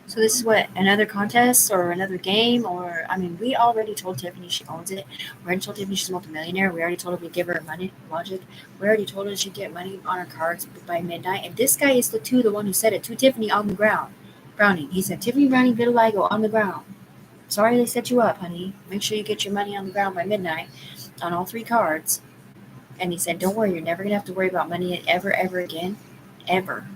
Speaker 1: So this is what, another contest or another game, or I mean, we already told Tiffany she owns it. We already told Tiffany she's a multimillionaire. We already told her we give her money. Logic. We already told her she'd get money on her cards by midnight. And this guy is the one who said it to Tiffany on the ground. Browning. He said, Tiffany Browning vitiligo on the ground. Sorry they set you up, honey. Make sure you get your money on the ground by midnight on all 3 cards. And he said, don't worry, you're never gonna have to worry about money ever again, ever.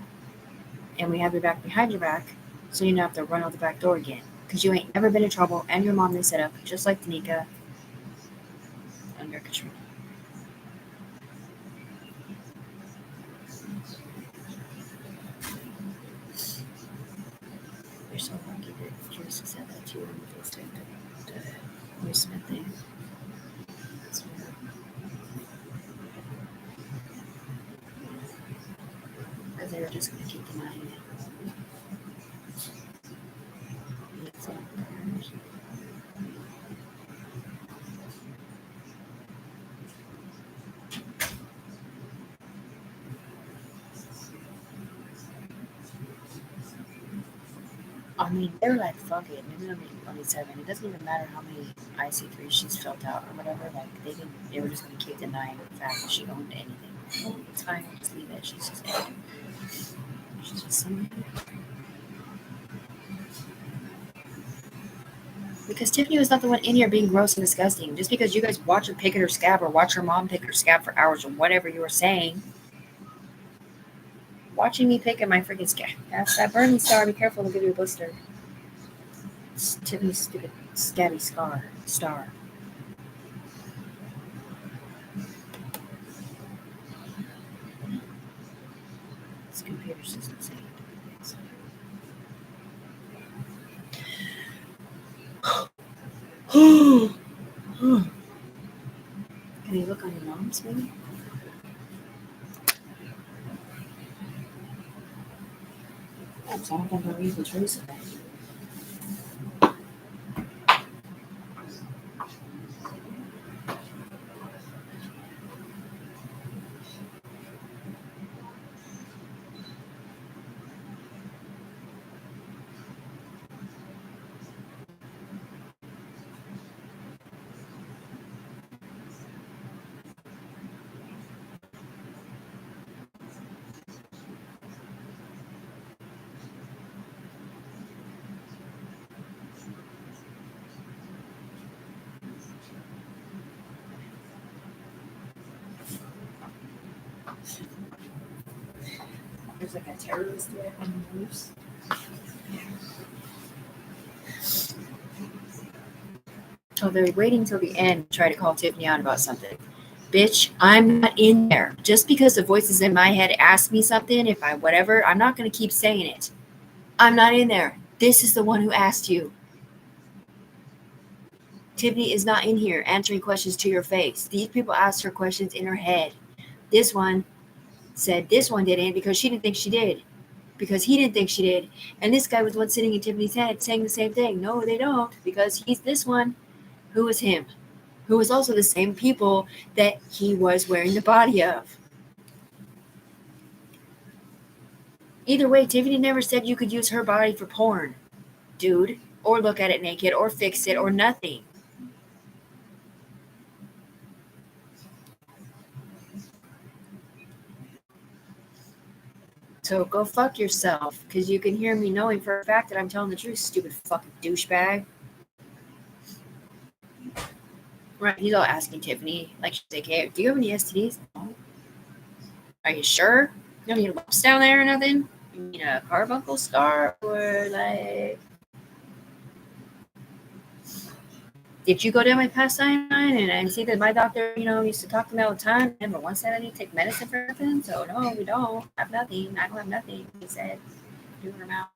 Speaker 1: And we have your back behind your back, so you don't have to run out the back door again. Because you ain't never been in trouble, and your mom they set up, just like Danica under Katrina. You're so lucky that Joyce said that to you when you first typed the Will Smith thing. That's weird. Because they were just going to keep the money. That's all. I mean, they're like, fuck it. Maybe they'll make 27. It doesn't even matter how many IC3 she's filled out or whatever. Like, they were just going to keep denying the fact that she owned anything. Well, it's fine. We'll just leave it. She's just dead. She's just somebody. Because Tiffany was not the one in here being gross and disgusting. Just because you guys watch her pick at her scab or watch her mom pick her scab for hours or whatever you were saying. Watching me pick at my freaking scab. That's that burning star. Be careful, it'll give you a blister. It's Tiffany's stupid scabby star. This computer's just insane. Can you look on your mom's maybe? Oops, I don't think I'll read the truth of that. There's like a terrorist threat on the news. Oh, they're waiting till the end to try to call Tiffany out about something. Bitch, I'm not in there. Just because the voices in my head ask me something, if I whatever, I'm not going to keep saying it. I'm not in there. This is the one who asked you. Tiffany is not in here answering questions to your face. These people asked her questions in her head. This one said this one didn't because she didn't think she did. Because he didn't think she did. And this guy was the one sitting in Tiffany's head saying the same thing. No, they don't. Because he's this one. Who was him? Who was also the same people that he was wearing the body of. Either way, Tiffany never said you could use her body for porn, dude. Or look at it naked, or fix it, or nothing. So go fuck yourself, because you can hear me knowing for a fact that I'm telling the truth, stupid fucking douchebag. Right, he's all asking Tiffany, like, she's like, hey, do you have any STDs? No. Are you sure? You don't need a lumps down there or nothing? You need a carbuncle scar? Or like, did you go down my past cyanide and see that my doctor, used to talk to me all the time? Never once said I need to take medicine for nothing. So no, we don't have nothing. I don't have nothing. He said, do her mouth.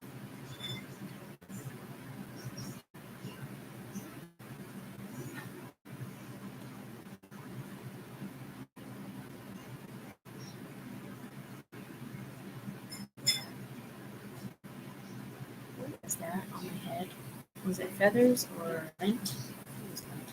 Speaker 1: What is that on my head? Was it feathers or lint? It was lint.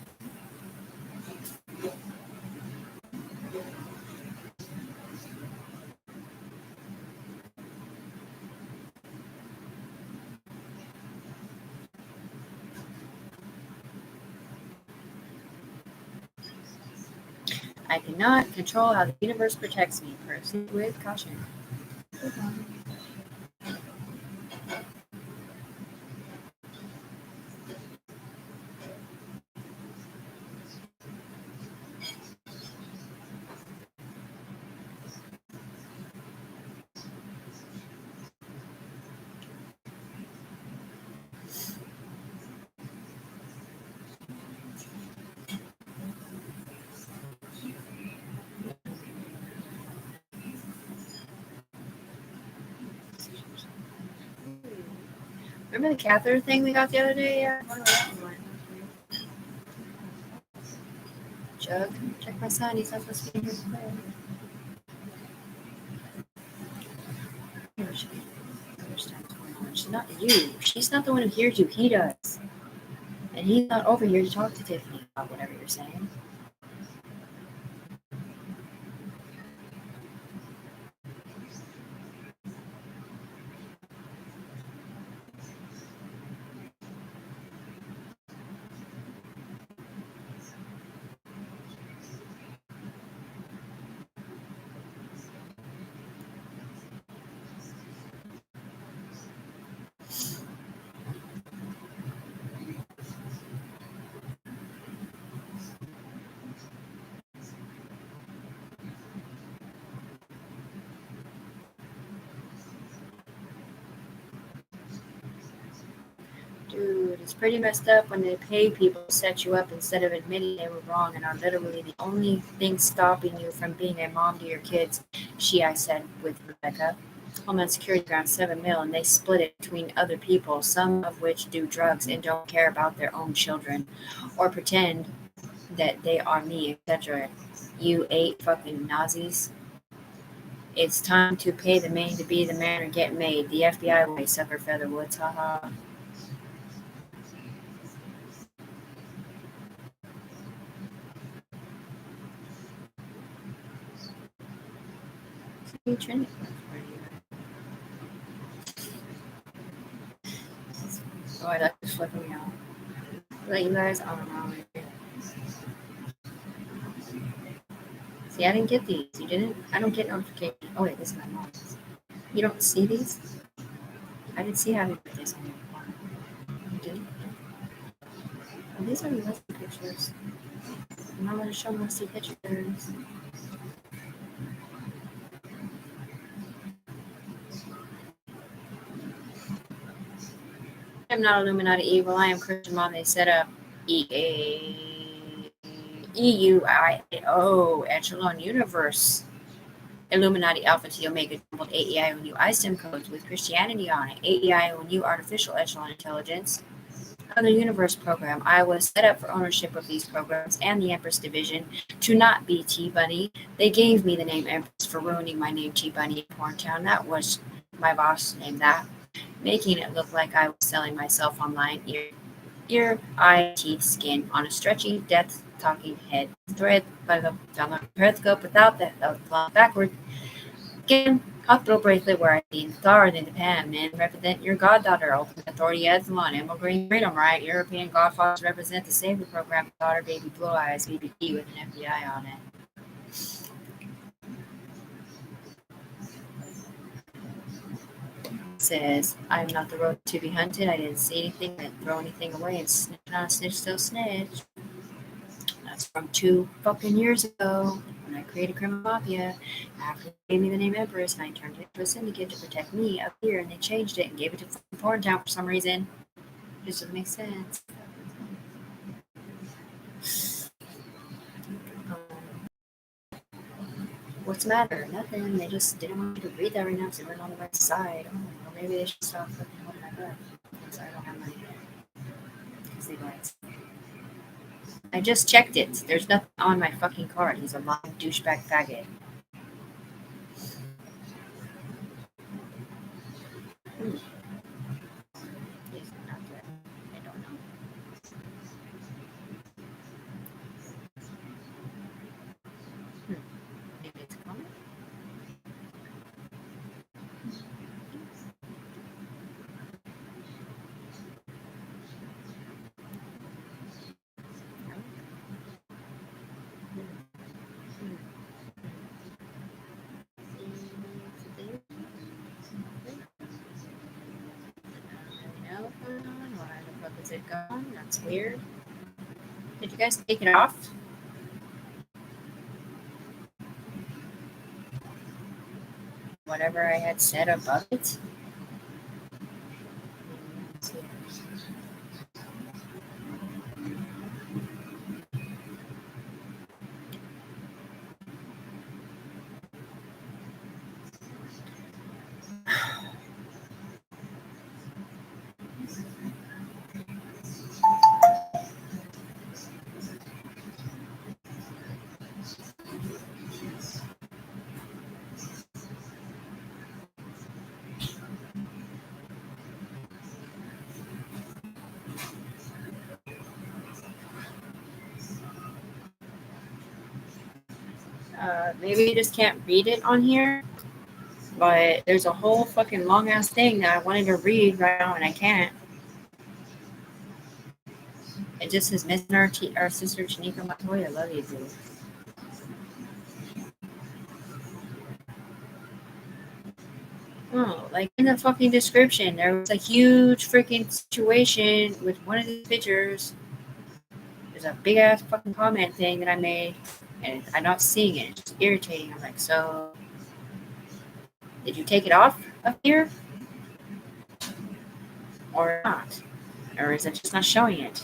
Speaker 1: I cannot control how the universe protects me. Proceed with caution. Remember the catheter thing we got the other day? Yeah. I wonder where that one went. Jug, check my son. He's not supposed to be in here today. She understands what's going on. She's not you. She's not the one who hears you. He does. And he's not over here to talk to Tiffany about whatever you're saying. Dude, it's pretty messed up when they pay people to set you up instead of admitting they were wrong and are literally the only thing stopping you from being a mom to your kids. I said with Rebecca. Homeland Security around 7 mil and they split it between other people, some of which do drugs and don't care about their own children or pretend that they are me, etc. You 8 fucking Nazis. It's time to pay the man to be the man or get made. The FBI way, sucker Featherwoods, haha. Trinity. Oh, I like this flipping me out. Let you guys, I don't know. See, I didn't get these. You didn't? I don't get notifications. Oh, wait, this is my mom's. You don't see these? I didn't see happy birthdays on your phone. You didn't? Oh, these are lesson pictures. I'm not going to show mostly pictures. I'm not Illuminati evil. I am Christian mom. They set up EUIO Echelon Universe. Illuminati Alpha to Omega jumbled AEIONU ISTEM codes with Christianity on it. AEIONU Artificial Echelon Intelligence. Other universe program. I was set up for ownership of these programs and the Empress Division to not be T-Bunny. They gave me the name Empress for ruining my name T-Bunny in Porntown. That was my boss named that. Making it look like I was selling myself online. Ear, eye, teeth, skin on a stretchy, death-talking head. Thread, periscope without the backward. Again, hospital bracelet where I see the star in the Japan. Men represent your goddaughter. Ultimate authority Echelon. Emerald green freedom, right? European godfathers represent the Savior program. Daughter, baby, blue eyes, BBD with an FBI on it. Says, I'm not the road to be hunted. I didn't see anything. I didn't throw anything away. And snitch on a snitch, still snitch. That's from 2 fucking years ago when I created Criminal Mafia. After they gave me the name Empress, and I turned it into a syndicate to protect me up here, and they changed it and gave it to Porntown for some reason. It just doesn't make sense. What's the matter? Nothing. They just didn't want me to breathe every now and then. They weren't on the right side. Oh, well, maybe they should stop fucking holding my breath. Because I don't have money. Because they lied. I just checked it. There's nothing on my fucking card. He's a lying douchebag faggot. He's not good. I don't know. Maybe it's a comment. it gone? That's weird. Did you guys take it off? Whatever I had said above it? Maybe you just can't read it on here, but there's a whole fucking long ass thing that I wanted to read right now and I can't. It just says missing our sister Shanika Montoya. Love you, dude. Oh, like in the fucking description, there was a huge freaking situation with one of these pictures. There's a big ass fucking comment thing that I made, and I'm not seeing it. It's just irritating. I'm like, so did you take it off of here or not? Or is it just not showing it?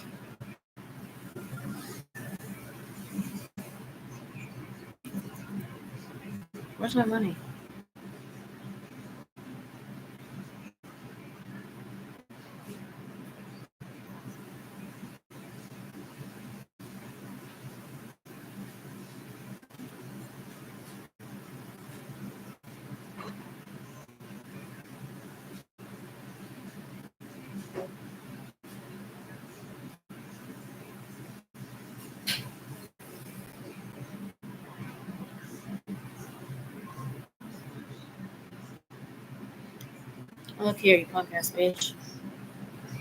Speaker 1: Where's my money? Look here, you punk ass bitch.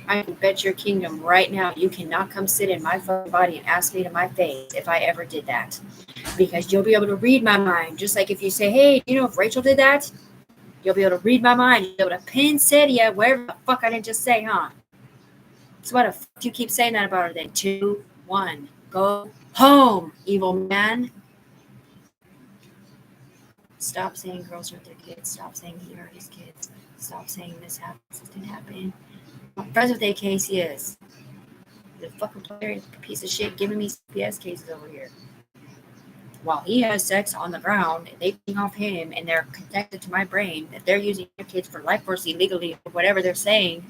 Speaker 1: I can bet your kingdom right now you cannot come sit in my fucking body and ask me to my face if I ever did that. Because you'll be able to read my mind. Just like if you say, hey, you know if Rachel did that? You'll be able to read my mind. You'll be able to pin Cedia wherever the fuck I didn't just say, huh? So why the fuck do you keep saying that about her then? 2, 1. Go home, evil man. Stop saying girls hurt their kids. Stop saying he hurt his kids. Stop saying this happened. This didn't happen. I'm friends with AK, he is. The fucking player piece of shit giving me CPS cases over here. While he has sex on the ground, and they ping off him, and they're connected to my brain, that they're using their kids for life force illegally, or whatever they're saying.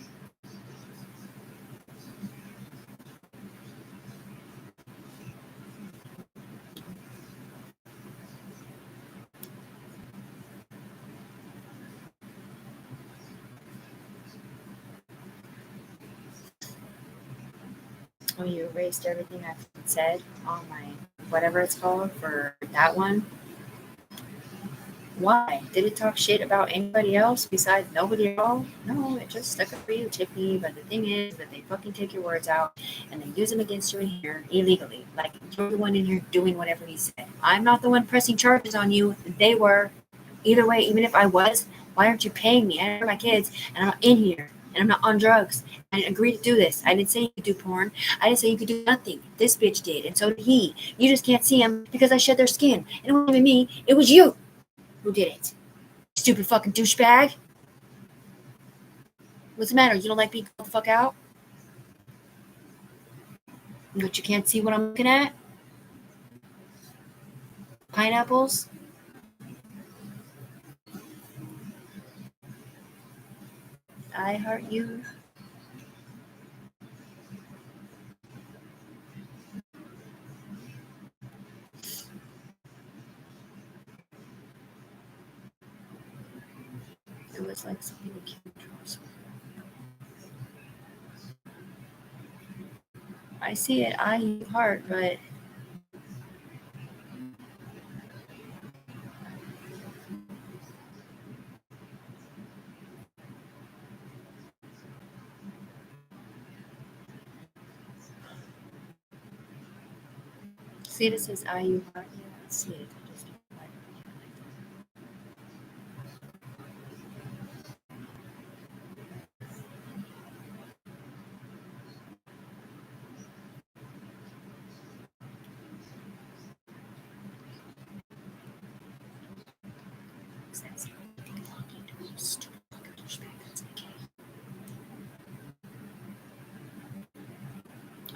Speaker 1: Oh, you erased everything I said on my whatever it's called for that one. Why? Did it talk shit about anybody else besides nobody at all? No, it just stuck up for you, Tiffany. But the thing is that they fucking take your words out and they use them against you in here illegally. Like you're the one in here doing whatever he said. I'm not the one pressing charges on you. They were. Either way, even if I was, why aren't you paying me? I have my kids and I'm not in here and I'm not on drugs. I didn't agree to do this. I didn't say you could do porn. I didn't say you could do nothing. This bitch did, and so did he. You just can't see them because I shed their skin. And it wasn't even me. It was you who did it. Stupid fucking douchebag. What's the matter? You don't like being called the fuck out? But you can't see what I'm looking at? Pineapples? I heart you. It was like something that came across. I see it. I heart, but see it says IU heart. Yeah, I see it. I just don't like it. sense. Stupid fucking douchebag. That's okay.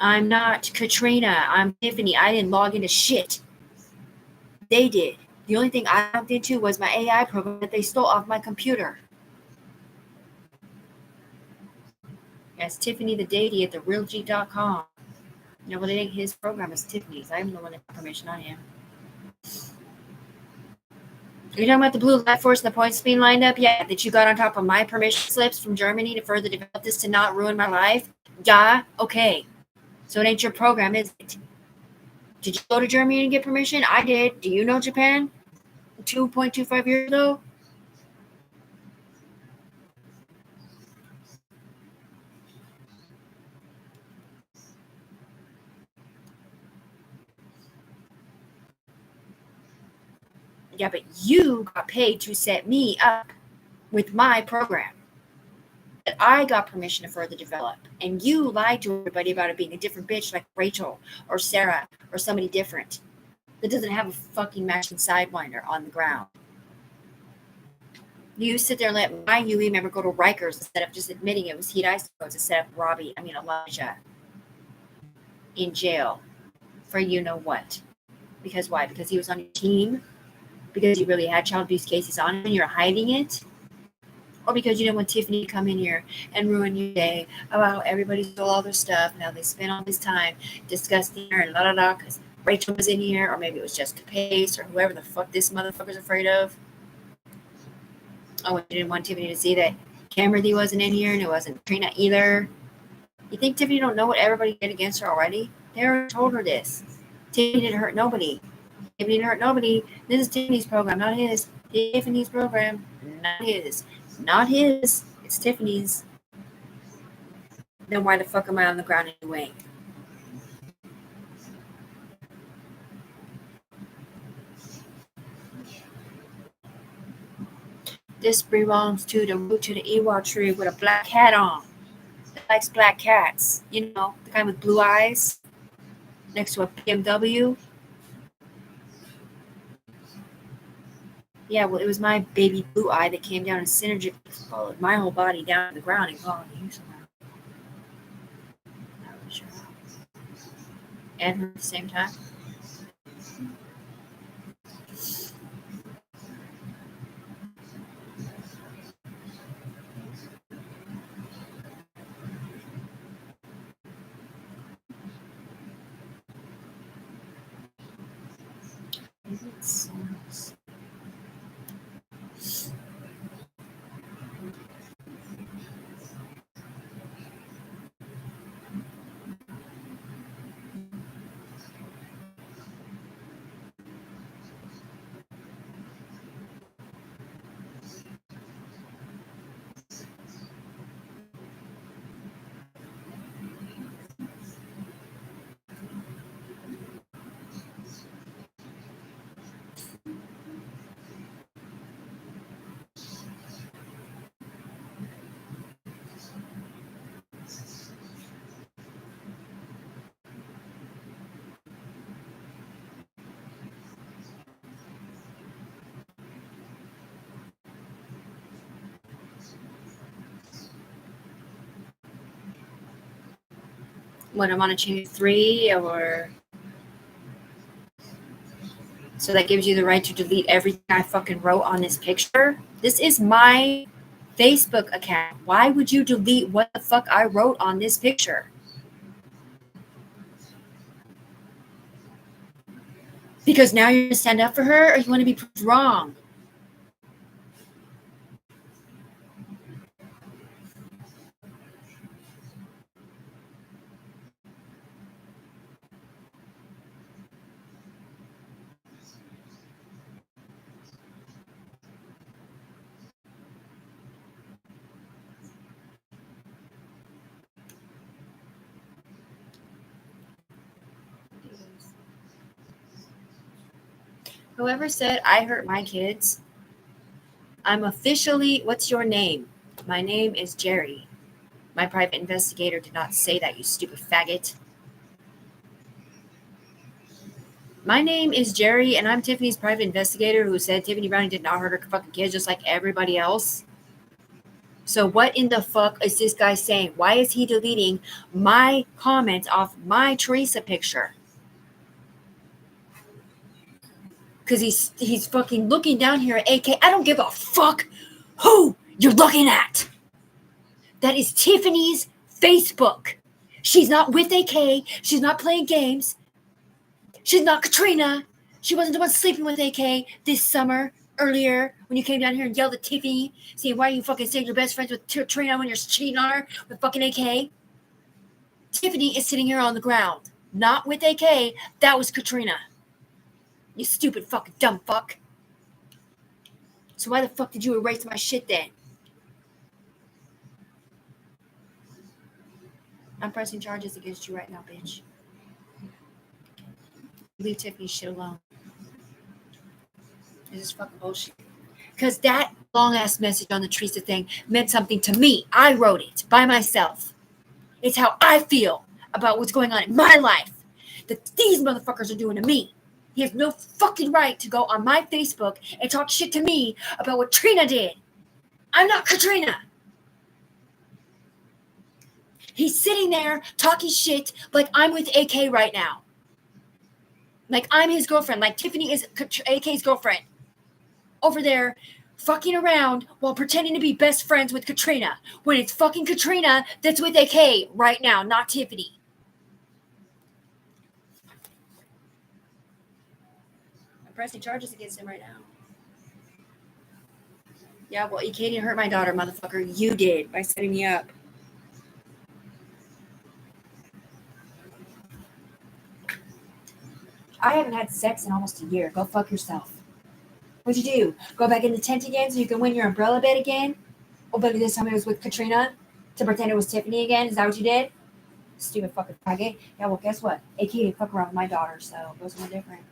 Speaker 1: I'm not Katrina. I'm Tiffany. I didn't log into shit. They did. The only thing I logged into was my AI program that they stole off my computer. As Tiffany the Deity at therealg.com. No, but it ain't his program, it's Tiffany's. I'm the one that got permission on him. Are you talking about the blue light force and the points being lined up? Yeah, that you got on top of my permission slips from Germany to further develop this to not ruin my life? Yeah, okay. So it ain't your program, is it? Did you go to Germany and get permission? I did. Do you know Japan? 2.25 years ago? Yeah, but you got paid to set me up with my program that I got permission to further develop. And you lied to everybody about it being a different bitch like Rachel or Sarah or somebody different that doesn't have a fucking matching sidewinder on the ground. You sit there and let my UE member go to Rikers instead of just admitting it was heat isotopes instead of Elijah in jail for you know what. Because why? Because he was on your team? Because you really had child abuse cases on him and you're hiding it? Or because you didn't want Tiffany to come in here and ruin your day about how everybody stole all their stuff and how they spent all this time discussing her and la because Rachel was in here, or maybe it was Jessica Pace or whoever the fuck this motherfucker's afraid of. Oh, and you didn't want Tiffany to see that Cameron wasn't in here and it wasn't Trina either. You think Tiffany don't know what everybody did against her already? They already told her this. Tiffany didn't hurt nobody. Tiffany didn't hurt nobody. This is Tiffany's program, not his. Tiffany's program, not his. Not his. It's Tiffany's. Then why the fuck am I on the ground anyway? This belongs to the root to the Ewa tree with a black hat on. That likes black cats. You know, the guy with blue eyes next to a BMW. Yeah, well, it was my baby blue eye that came down and synergistically followed my whole body down to the ground and followed you somehow. Not really sure how. And her at the same time. Maybe it sounds. What, I'm on a chain of 3 or. So that gives you the right to delete everything I fucking wrote on this picture? This is my Facebook account. Why would you delete what the fuck I wrote on this picture? Because now you're going to stand up for her, or you want to be proved wrong? Whoever said I hurt my kids, I'm officially, what's your name? My name is Jerry. My private investigator did not say that, you stupid faggot. My name is Jerry, and I'm Tiffany's private investigator who said Tiffany Browning did not hurt her fucking kids just like everybody else. So what in the fuck is this guy saying? Why is he deleting my comments off my Teresa picture? Because he's fucking looking down here at AK. I don't give a fuck who you're looking at. That is Tiffany's Facebook. She's not with AK. She's not playing games. She's not Katrina. She wasn't the one sleeping with AK this summer earlier when you came down here and yelled at Tiffany, saying, why are you fucking saying you're best friends with Katrina when you're cheating on her with fucking AK? Tiffany is sitting here on the ground, not with AK. That was Katrina. You stupid fucking dumb fuck. So why the fuck did you erase my shit then? I'm pressing charges against you right now, bitch. Leave Tiffany's shit alone. This is fucking bullshit. Because that long-ass message on the Teresa thing meant something to me. I wrote it by myself. It's how I feel about what's going on in my life that these motherfuckers are doing to me. He has no fucking right to go on my Facebook and talk shit to me about what Trina did. I'm not Katrina. He's sitting there talking shit like I'm with AK right now. Like I'm his girlfriend. Like Tiffany is AK's girlfriend. Over there fucking around while pretending to be best friends with Katrina. When it's fucking Katrina that's with AK right now, not Tiffany. I'm pressing charges against him right now. Yeah, well, you can't even hurt my daughter, motherfucker. You did by setting me up. I haven't had sex in almost a year. Go fuck yourself. What'd you do? Go back in the tent again so you can win your umbrella bid again? Oh, but this time it was with Katrina to pretend it was Tiffany again? Is that what you did? Stupid fucking faggot. Yeah, well, guess what? AK didn't fuck around with my daughter, so it was no different.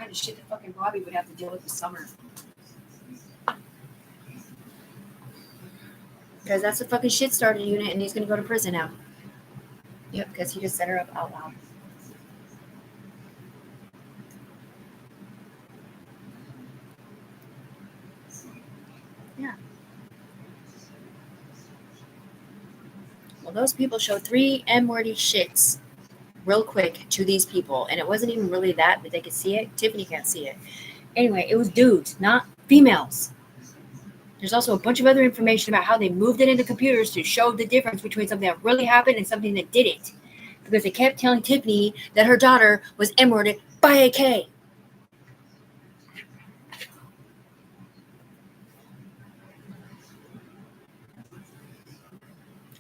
Speaker 1: kind of shit that fucking Bobby would have to deal with this summer. Because that's a fucking shit starter unit, and he's gonna go to prison now. Yep, because he just set her up out loud. Yeah. Well, those people showed 3 M-wordy shits real quick to these people, and it wasn't even really that they could see it. Tiffany can't see it. Anyway, it was dudes, not females. There's also a bunch of other information about how they moved it into computers to show the difference between something that really happened and something that didn't. Because they kept telling Tiffany that her daughter was M-worded by a K.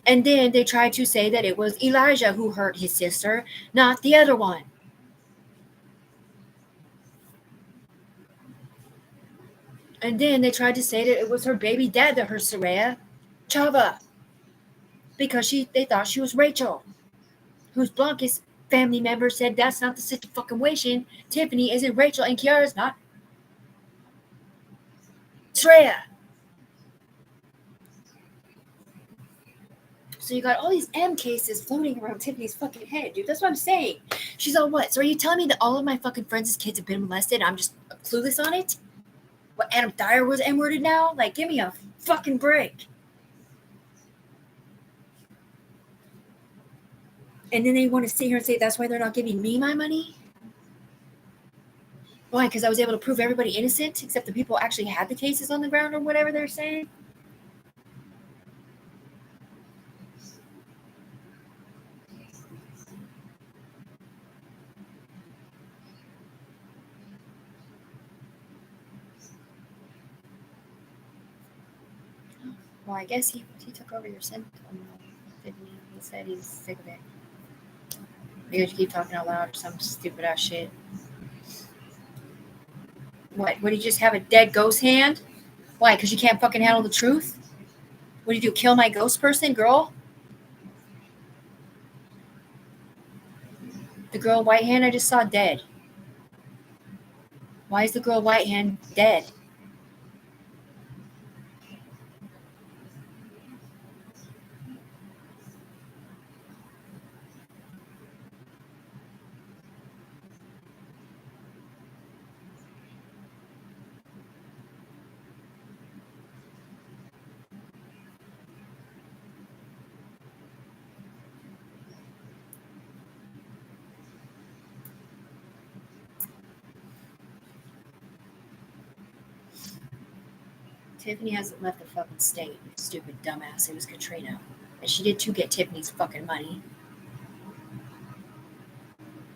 Speaker 1: And then they tried to say that it was Elijah who hurt his sister, not the other one. And then they tried to say that it was her baby dad that hurt Saraya, Chava, because they thought she was Rachel, whose Blancas family member said that's not the situation. Tiffany isn't Rachel and Kiara's not Saraya. So you got all these M cases floating around Tiffany's fucking head, dude. That's what I'm saying. She's all what? So are you telling me that all of my fucking friends' kids have been molested? I'm just clueless on it? What, Adam Dyer was M-worded now? Like, give me a fucking break. And then they want to sit here and say that's why they're not giving me my money? Why? Because I was able to prove everybody innocent except the people actually had the cases on the ground or whatever they're saying? Well, I guess he took over your sentinel, didn't he? He said he was sick of it. Because you keep talking out loud or some stupid ass shit. What? Would he just have a dead ghost hand? Why? Because you can't fucking handle the truth? What did you do? Kill my ghost person, girl? The girl white hand I just saw dead. Why is the girl white hand dead? Tiffany hasn't left the fucking state, you stupid dumbass. It was Katrina. And she did too get Tiffany's fucking money.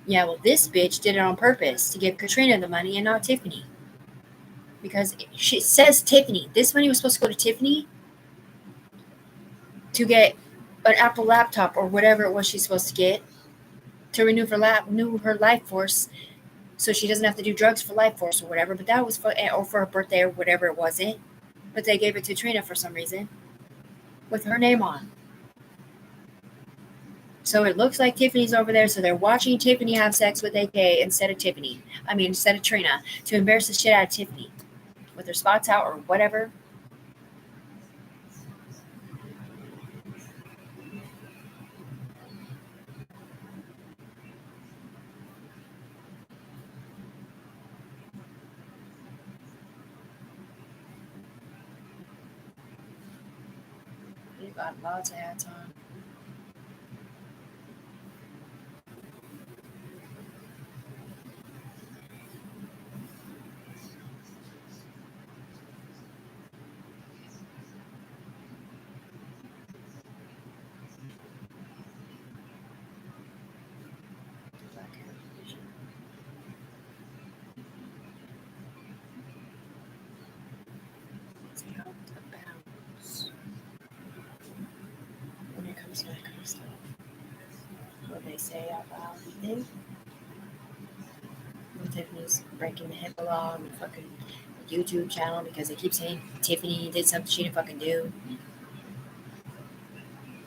Speaker 1: Yeah, well, this bitch did it on purpose to give Katrina the money and not Tiffany. Because she says Tiffany. This money was supposed to go to Tiffany to get an Apple laptop or whatever it was she's supposed to get to renew her life force so she doesn't have to do drugs for life force or whatever. But that was for her birthday or whatever it wasn't. But they gave it to Trina for some reason with her name on. So it looks like Tiffany's over there. So they're watching Tiffany have sex with AK instead of Trina, to embarrass the shit out of Tiffany with her spots out or whatever. They've got lots of hats on. When it comes to that kind of stuff, what they say out loud, when Tiffany's breaking the HIPAA law on the fucking YouTube channel because they keep saying Tiffany did something she didn't fucking do.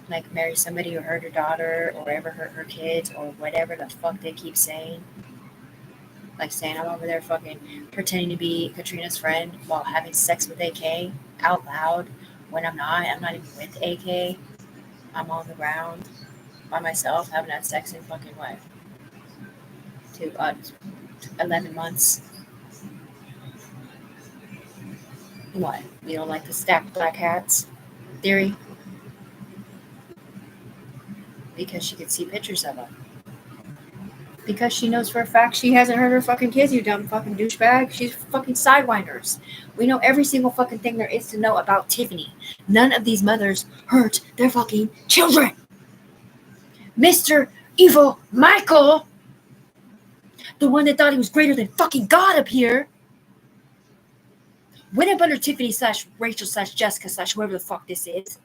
Speaker 1: Like marry somebody who hurt her daughter or ever hurt her kids or whatever the fuck they keep saying. Like saying I'm over there fucking pretending to be Katrina's friend while having sex with AK out loud when I'm not. I'm not even with AK. I'm on the ground by myself having had sex in fucking what? 11 months. What? You don't like the stacked black hats theory? Because she could see pictures of them. Because she knows for a fact she hasn't hurt her fucking kids, you dumb fucking douchebag. She's fucking sidewinders. We know every single fucking thing there is to know about Tiffany. None of these mothers hurt their fucking children. Mr. Evil Michael, the one that thought he was greater than fucking God up here, went up under Tiffany slash Rachel slash Jessica slash whoever the fuck this is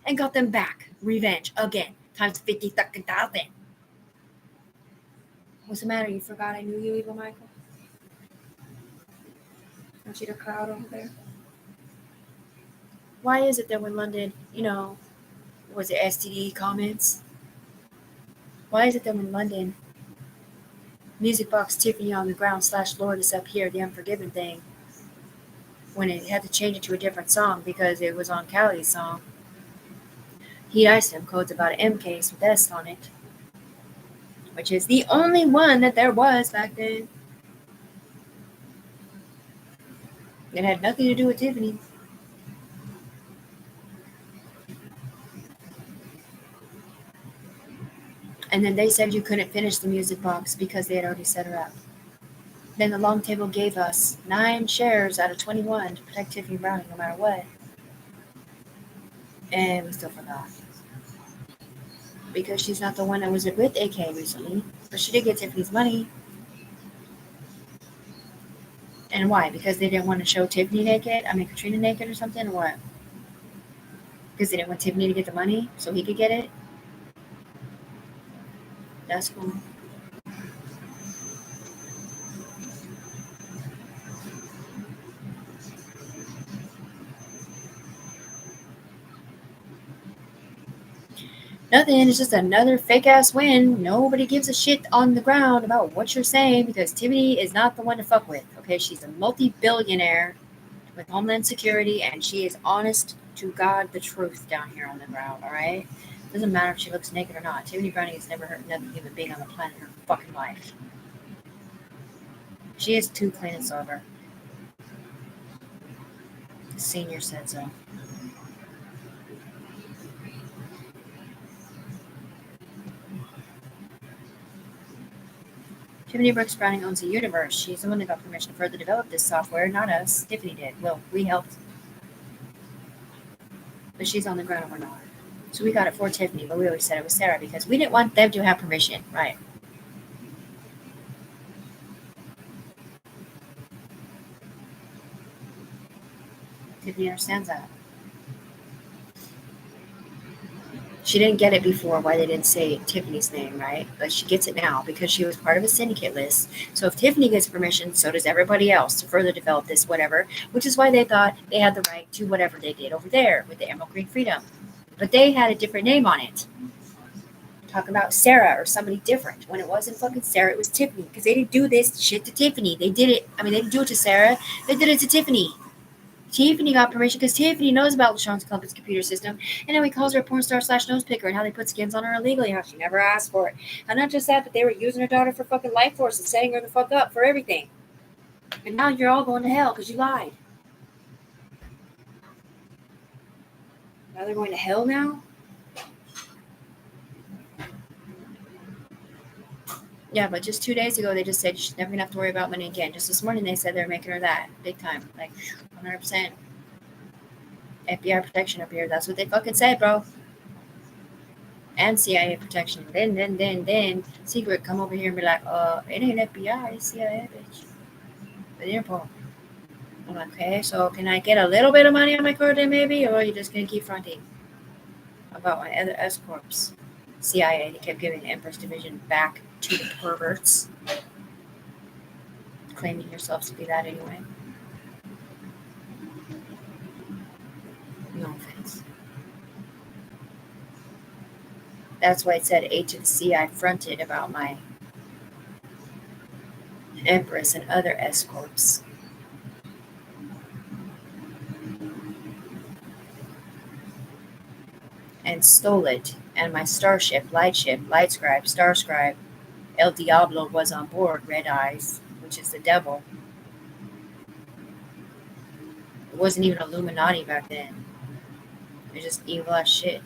Speaker 1: and got them back. Revenge again. Times 50,000. What's the matter? You forgot I knew you, Evil Michael? Don't you see the crowd over there? Why is it that when London, was it STD comments? Why is it that when London, Music Box Tiffany on the ground slash Lord is up here, the Unforgiven thing, when it had to change it to a different song because it was on Callie's song, he iced him codes about an M case with S on it, which is the only one that there was back then. It had nothing to do with Tiffany. And then they said you couldn't finish the Music Box because they had already set her up. Then the long table gave us 9 shares out of 21 to protect Tiffany Browning no matter what. And we still forgot. Because she's not the one that was with AK recently. But she did get Tiffany's money. And why? Because they didn't want to show Tiffany naked? Katrina naked or something, or what? Because they didn't want Tiffany to get the money so he could get it? That's cool. Nothing. It's just another fake-ass win. Nobody gives a shit on the ground about what you're saying because Tiffany is not the one to fuck with. Okay, she's a multi-billionaire with Homeland Security, and she is honest to God the truth down here on the ground, all right? Doesn't matter if she looks naked or not. Tiffany Browning has never hurt another human being on the planet in her fucking life. She is too clean and sober. The senior said so. Tiffany Brooks Browning owns the universe. She's the one that got permission to further develop this software, not us. Tiffany did. Well, we helped. But she's on the ground and we're not. So we got it for Tiffany, but we always said it was Sarah because we didn't want them to have permission. Right. Tiffany understands that. She didn't get it before why they didn't say Tiffany's name, right? But she gets it now because she was part of a syndicate list. So if Tiffany gets permission, so does everybody else to further develop this whatever, which is why they thought they had the right to whatever they did over there with the Emerald Green Freedom. But they had a different name on it. Talk about Sarah or somebody different. When it wasn't fucking Sarah, it was Tiffany because they didn't do this shit to Tiffany. They did it. They didn't do it to Sarah. They did it to Tiffany. Tiffany got permission because Tiffany knows about LaShawn's Clump's computer system, and now he calls her a porn star slash nose picker and how they put skins on her illegally, how she never asked for it. And not just that, but they were using her daughter for fucking life force and setting her the fuck up for everything. And now you're all going to hell because you lied. Now they're going to hell now? Yeah, but just 2 days ago, they just said she's never going to have to worry about money again. Just this morning, they said they're making her that. Big time. Like, 100%. FBI protection up here. That's what they fucking said, bro. And CIA protection. Then, Secret come over here and be like, it ain't FBI, it's CIA, bitch. But Interpol. I'm like, okay, so can I get a little bit of money on my card then maybe? Or are you just going to keep fronting about my other S-Corps? CIA, they kept giving the Empress Division back to the perverts. Claiming yourselves to be that anyway. No offense. That's why it said A to the C. I fronted about my Empress, and other escorts. And stole it, and my starship, Lightscribe, Starscribe, El Diablo was on board, Red Eyes, which is the devil. It wasn't even Illuminati back then. It was just evil as shit.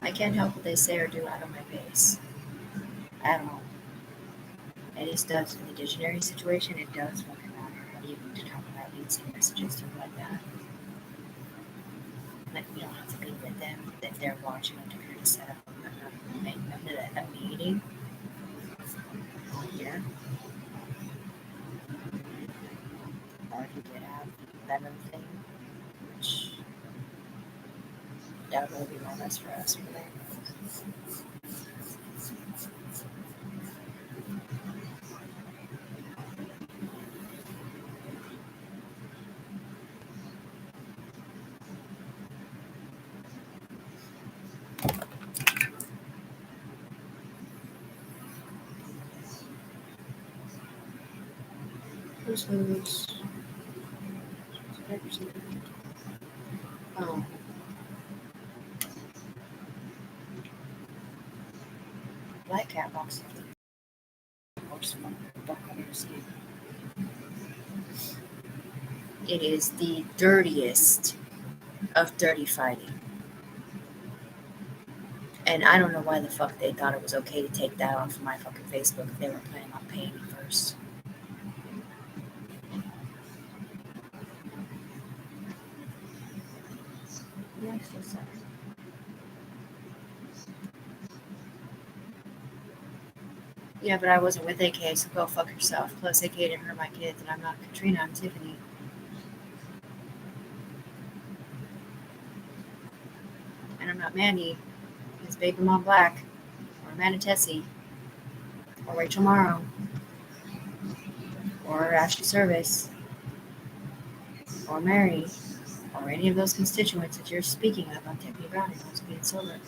Speaker 1: I can't help what they say or do out of my base. At all. It just does in the dictionary situation, it does fucking matter. Even to talk about instant messages, stuff like that. Like, you don't have to be with them, that they're watching a computer set up a meeting on here. Or if you did have that other thing, which that would be more less for us, really. Who's moves? Oh. Black cat box. It is the dirtiest of dirty fighting. And I don't know why the fuck they thought it was okay to take that off of my fucking Facebook if they were planning on paying me first. Yeah, so sorry. Yeah, but I wasn't with AK, so go fuck yourself. Plus, AK didn't hurt my kids, and I'm not Katrina, I'm Tiffany. And I'm not Mandy, his baby mom Black, or Amanda Tessie, or Rachel Morrow, or Ashley Service, or Mary, or any of those constituents that you're speaking of on Tiffany Brown and those being sober.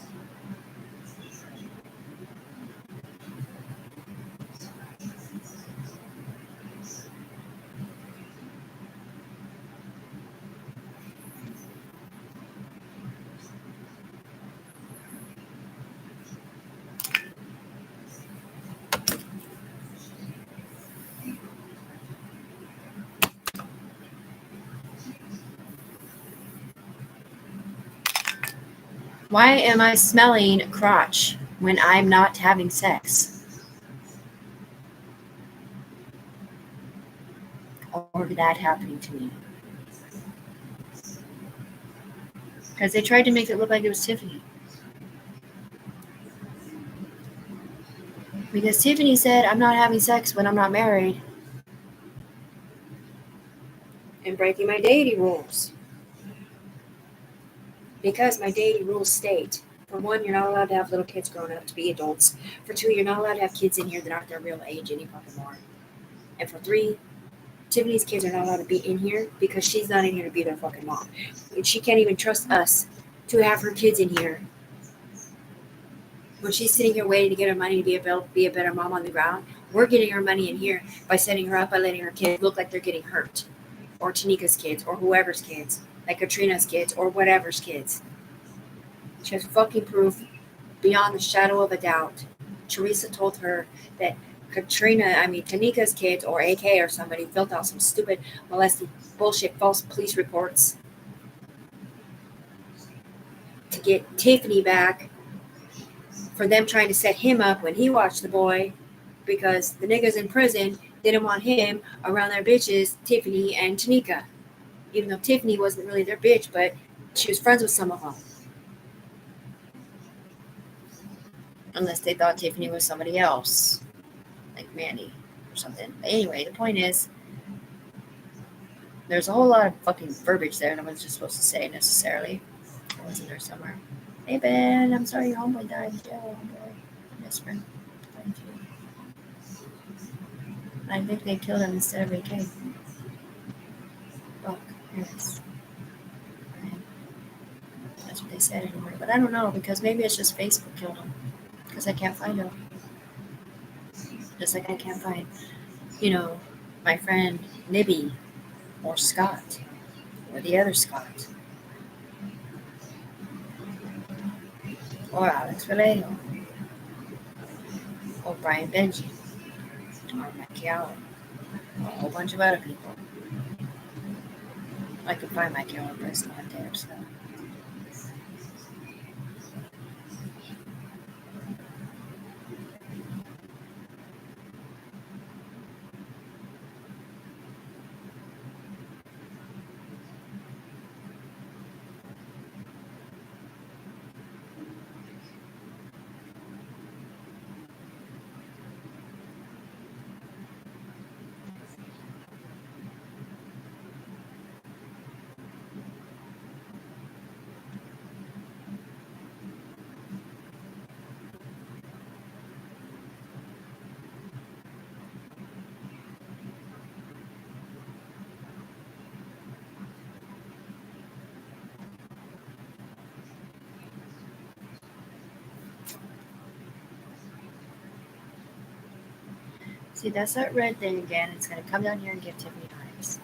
Speaker 1: Why am I smelling crotch when I'm not having sex? Or that happening to me? Because they tried to make it look like it was Tiffany. Because Tiffany said, I'm not having sex when I'm not married. And breaking my deity rules. Because my deity rules state, for one, you're not allowed to have little kids growing up to be adults. For two, you're not allowed to have kids in here that aren't their real age any fucking more. And for three, Tiffany's kids are not allowed to be in here because she's not in here to be their fucking mom. And she can't even trust us to have her kids in here. When she's sitting here waiting to get her money to be a better mom on the ground, we're getting her money in here by setting her up by letting her kids look like they're getting hurt. Or Tanika's kids, or whoever's kids. Like Katrina's kids, or whatever's kids. She has fucking proof beyond the shadow of a doubt. Teresa told her that Tanika's kids or AK or somebody filled out some stupid molesting bullshit false police reports to get Tiffany back for them trying to set him up when he watched the boy because the niggas in prison didn't want him around their bitches, Tiffany and Tanika. Even though Tiffany wasn't really their bitch, but she was friends with some of them. Unless they thought Tiffany was somebody else, like Mandy or something. But anyway, the point is, there's a whole lot of fucking verbiage there that I wasn't just supposed to say necessarily. It was in there somewhere. Hey Ben, I'm sorry your homeboy died in jail, homeboy. Best friend. Thank you. I think they killed him instead of AK. Fuck, yes. Right. That's what they said anyway. But I don't know, because maybe it's just Facebook killed him. Because I can't find him. Just like I can't find, my friend Nibby or Scott or the other Scott or Alex Vallejo or Brian Benji or Mike Allen or a whole bunch of other people. I could find Mike Allen person on there, so. See, that's that red thing again. It's going to come down here and give Tiffany hives.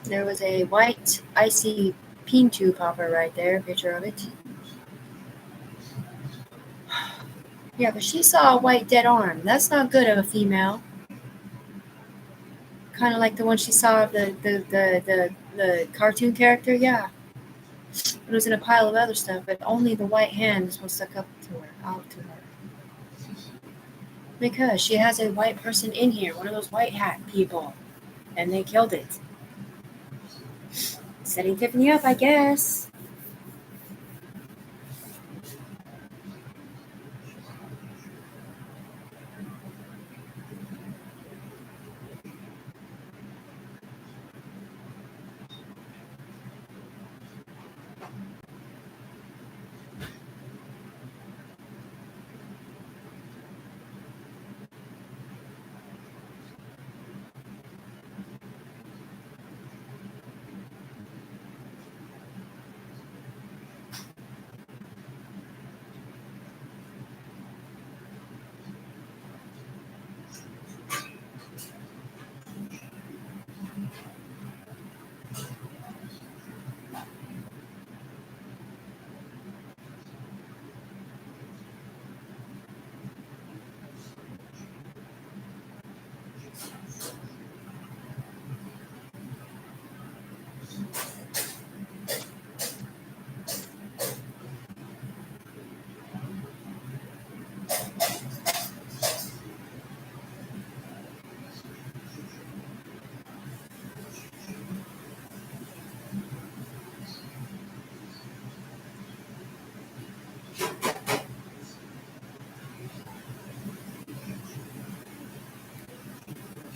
Speaker 1: There was a white, icy Pintu popper right there, picture of it. Yeah, but she saw a white dead arm. That's not good of a female. Kind of like the one she saw of the cartoon character, yeah. It was in a pile of other stuff, but only the white hand was stuck up to her, out to her. Because she has a white person in here, one of those white hat people, and they killed it. Setting Tiffany up, I guess.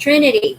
Speaker 1: Trinity.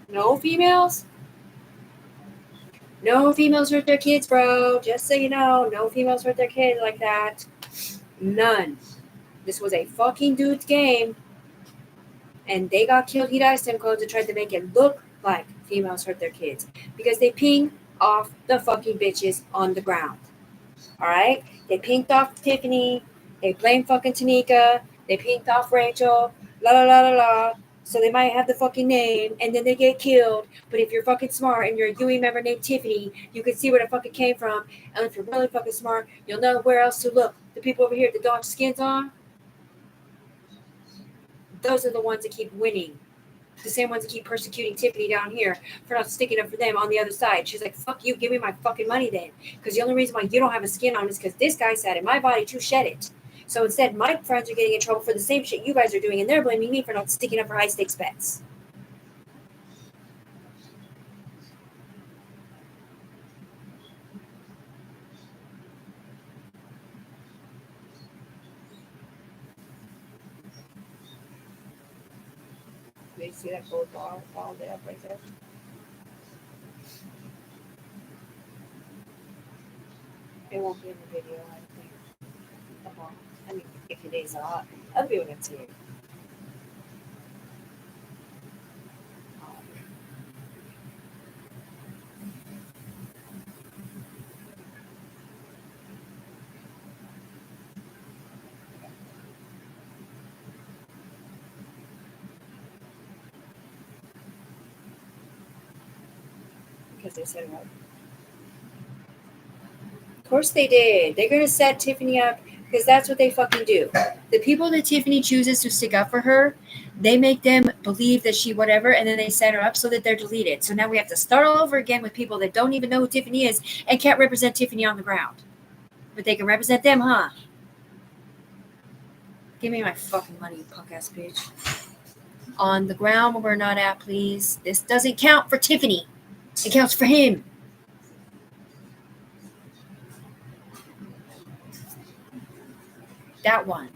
Speaker 1: No females? No females hurt their kids, bro. Just so you know, no females hurt their kids like that. None. This was a fucking dude's game. And they got killed. He died STEM codes and tried to make it look like females hurt their kids. Because they ping off the fucking bitches on the ground. Alright? They pinged off Tiffany. They blamed fucking Tanika. They pinged off Rachel. La la la la la. So they might have the fucking name and then they get killed. But if you're fucking smart and you're a UE member named Tiffany, you can see where it fucking came from. And if you're really fucking smart, you'll know where else to look. The people over here, the dark skins on, those are the ones that keep winning. The same ones that keep persecuting Tiffany down here for not sticking up for them on the other side. She's like, fuck you, give me my fucking money then. Because the only reason why you don't have a skin on is because this guy said in my body to shed it. So instead, my friends are getting in trouble for the same shit you guys are doing, and they're blaming me for not sticking up for high stakes bets. You see that gold ball there, right there? It won't be in the video, I think. Come on. I mean, if your days off, other people can see it. Because they said what? Of course they did. They're going to set Tiffany up because that's what they fucking do. The people that Tiffany chooses to stick up for her, they make them believe that she whatever, and then they set her up so that they're deleted. So now we have to start all over again with people that don't even know who Tiffany is and can't represent Tiffany on the ground. But they can represent them, huh? Give me my fucking money, you punk ass bitch. On the ground where we're not at, please. This doesn't count for Tiffany. It counts for him. That one.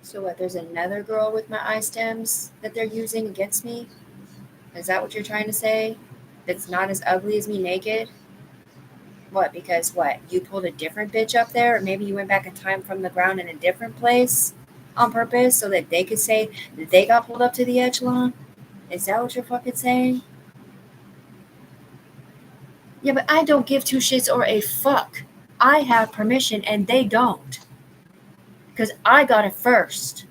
Speaker 1: So what, there's another girl with my eye stems that they're using against me? Is that what you're trying to say? That's not as ugly as me naked? What, because what? You pulled a different bitch up there? Or maybe you went back in time from the ground in a different place on purpose so that they could say that they got pulled up to the echelon? Is that what you're fucking saying? Yeah, but I don't give two shits or a fuck. I have permission and they don't. Because I got it first.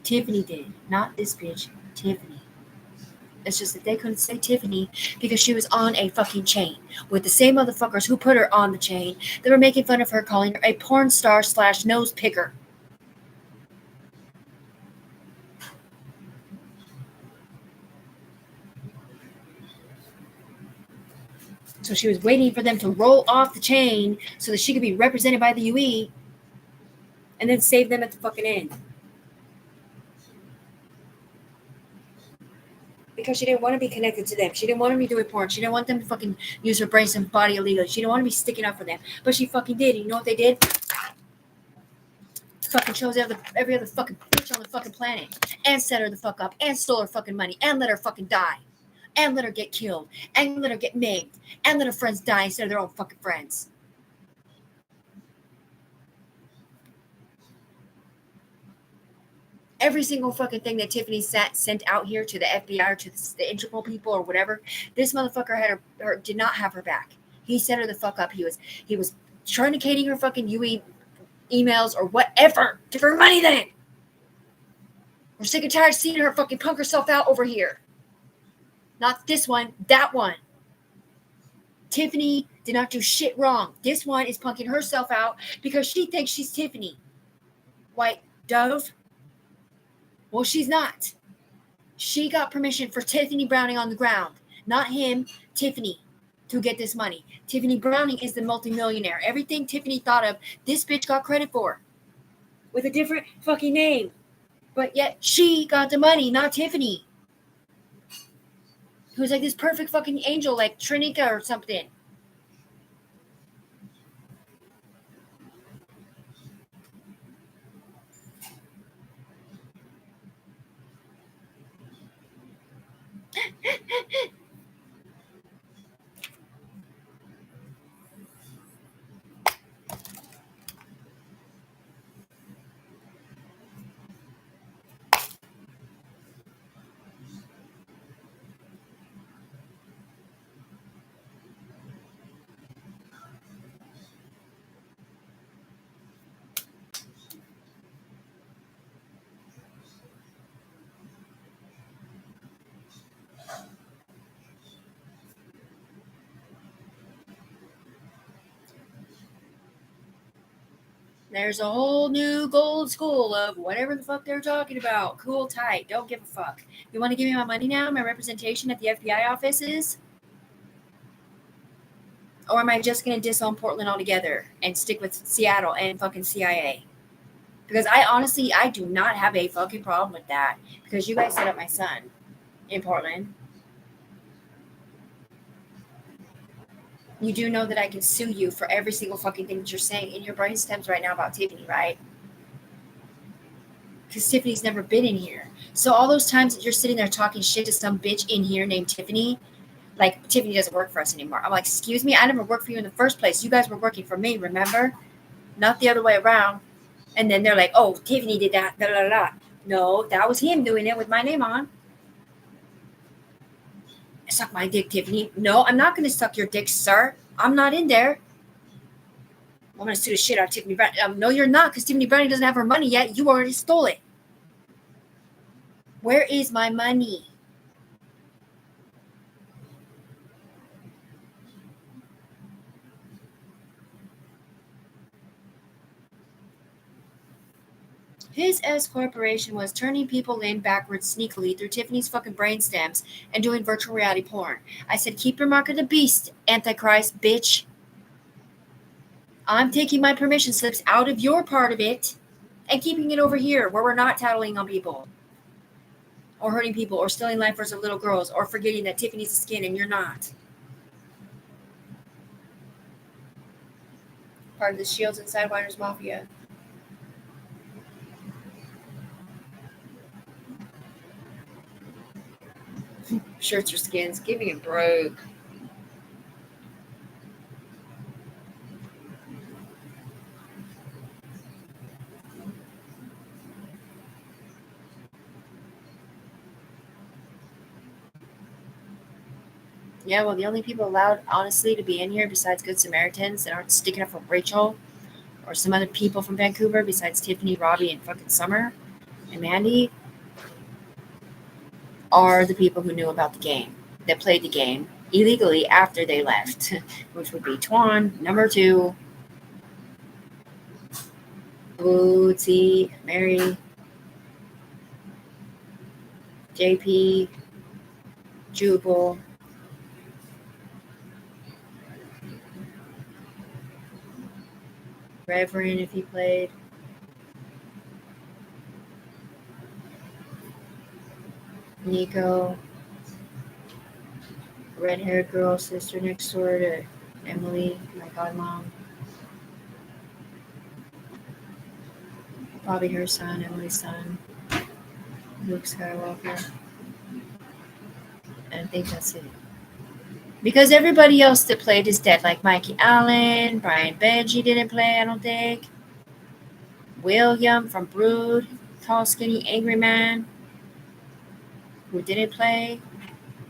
Speaker 1: Tiffany did. Not this bitch. Tiffany. It's just that they couldn't say Tiffany because she was on a fucking chain with the same motherfuckers who put her on the chain. They were making fun of her, calling her a porn star / nose picker. So she was waiting for them to roll off the chain so that she could be represented by the UE and then save them at the fucking end. because she didn't want to be connected to them. She didn't want to be doing porn. She didn't want them to fucking use her brains and body illegally. She didn't want to be sticking up for them. But she fucking did. You know what they did? Fucking chose every other fucking bitch on the fucking planet and set her the fuck up and stole her fucking money and let her fucking die and let her get killed and let her get maimed and let her friends die instead of their own fucking friends. Every single fucking thing that Tiffany sent out here to the FBI or to the Interpol people or whatever, this motherfucker had her did not have her back. He set her the fuck up. He was truncating her fucking UE emails or whatever. Give her money then. We're sick and tired of seeing her fucking punk herself out over here. Not this one, that one. Tiffany did not do shit wrong. This one is punking herself out because she thinks she's Tiffany. White dove. Well, she's not. She got permission for Tiffany Browning on the ground, not him, Tiffany, to get this money. Tiffany Browning is the multimillionaire. Everything Tiffany thought of, this bitch got credit for. With a different fucking name. But yet she got the money, not Tiffany. Who's like this perfect fucking angel, like Trinica or something. There's a whole new gold school of whatever the fuck they're talking about. Cool, tight, don't give a fuck. You want to give me my money now, my representation at the FBI offices? Or am I just going to disown Portland altogether and stick with Seattle and fucking CIA? Because I do not have a fucking problem with that. Because you guys set up my son in Portland. You do know that I can sue you for every single fucking thing that you're saying in your brain stems right now about Tiffany, right? Because Tiffany's never been in here. So all those times that you're sitting there talking shit to some bitch in here named Tiffany, like Tiffany doesn't work for us anymore. I'm like, excuse me, I never worked for you in the first place. You guys were working for me, remember? Not the other way around. And then they're like, oh, Tiffany did that, da da da. No, that was him doing it with my name on. Suck my dick, Tiffany. No, I'm not going to suck your dick, sir. I'm not in there. I'm going to sue the shit out of Tiffany Browning. No, you're not, because Tiffany Browning doesn't have her money yet. You already stole it. Where is my money? His S corporation was turning people in backwards sneakily through Tiffany's fucking brain stems and doing virtual reality porn. I said, keep your mark of the beast, Antichrist, bitch. I'm taking my permission slips out of your part of it and keeping it over here where we're not tattling on people or hurting people or stealing lifers of little girls or forgetting that Tiffany's a skin and you're not. Part of the Shields and Sidewinders Mafia. Shirts or skins. Give me a break. Yeah, well, the only people allowed, honestly, to be in here besides Good Samaritans that aren't sticking up for Rachel or some other people from Vancouver besides Tiffany, Robbie, and fucking Summer and Mandy are the people who knew about the game, that played the game illegally after they left, which would be Twan, number 2, Bootsy, Mary, JP, Jubal, Reverend if he played. Nico, red-haired girl, sister next door to Emily, my godmom. Probably her son, Emily's son, Luke Skywalker. And I think that's it. Because everybody else that played is dead, like Mikey Allen, Brian Benji didn't play, I don't think. William from Brood, tall, skinny, angry man, who didn't play,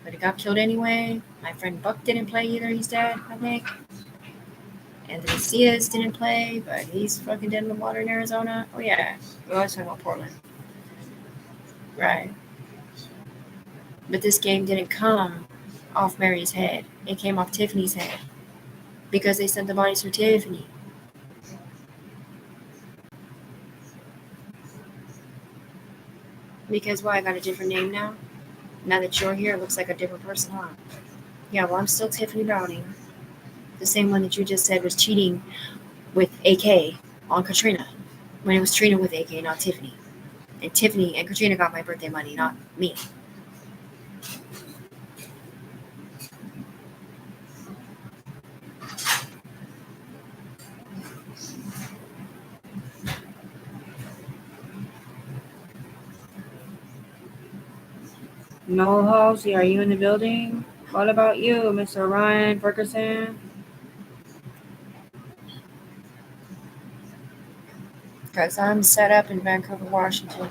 Speaker 1: but he got killed anyway. My friend Buck didn't play either, he's dead, I think. Anthony Cias didn't play, but he's fucking dead in the water in Arizona. Oh yeah, we always talk about Portland. Right. But this game didn't come off Mary's head. It came off Tiffany's head. Because they sent the bodies for Tiffany. Because why? I got a different name now? Now that you're here, it looks like a different person, huh? Yeah, well, I'm still Tiffany Browning. The same one that you just said was cheating with AK on Katrina. When it was Trina with AK, not Tiffany. And Tiffany and Katrina got my birthday money, not me. No, Halsey, are you in the building? What about you, Mr. Ryan Ferguson? Because I'm set up in Vancouver, Washington.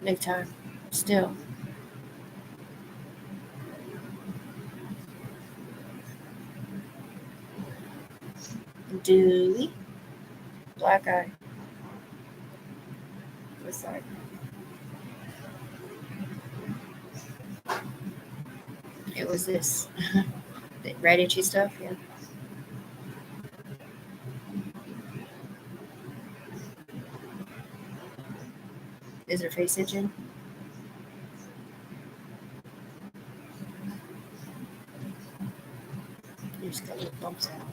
Speaker 1: Big time. Still. Dewey. Black guy. What's that? It was this. The red itchy stuff, yeah. Is her face itching? You just got little bumps out.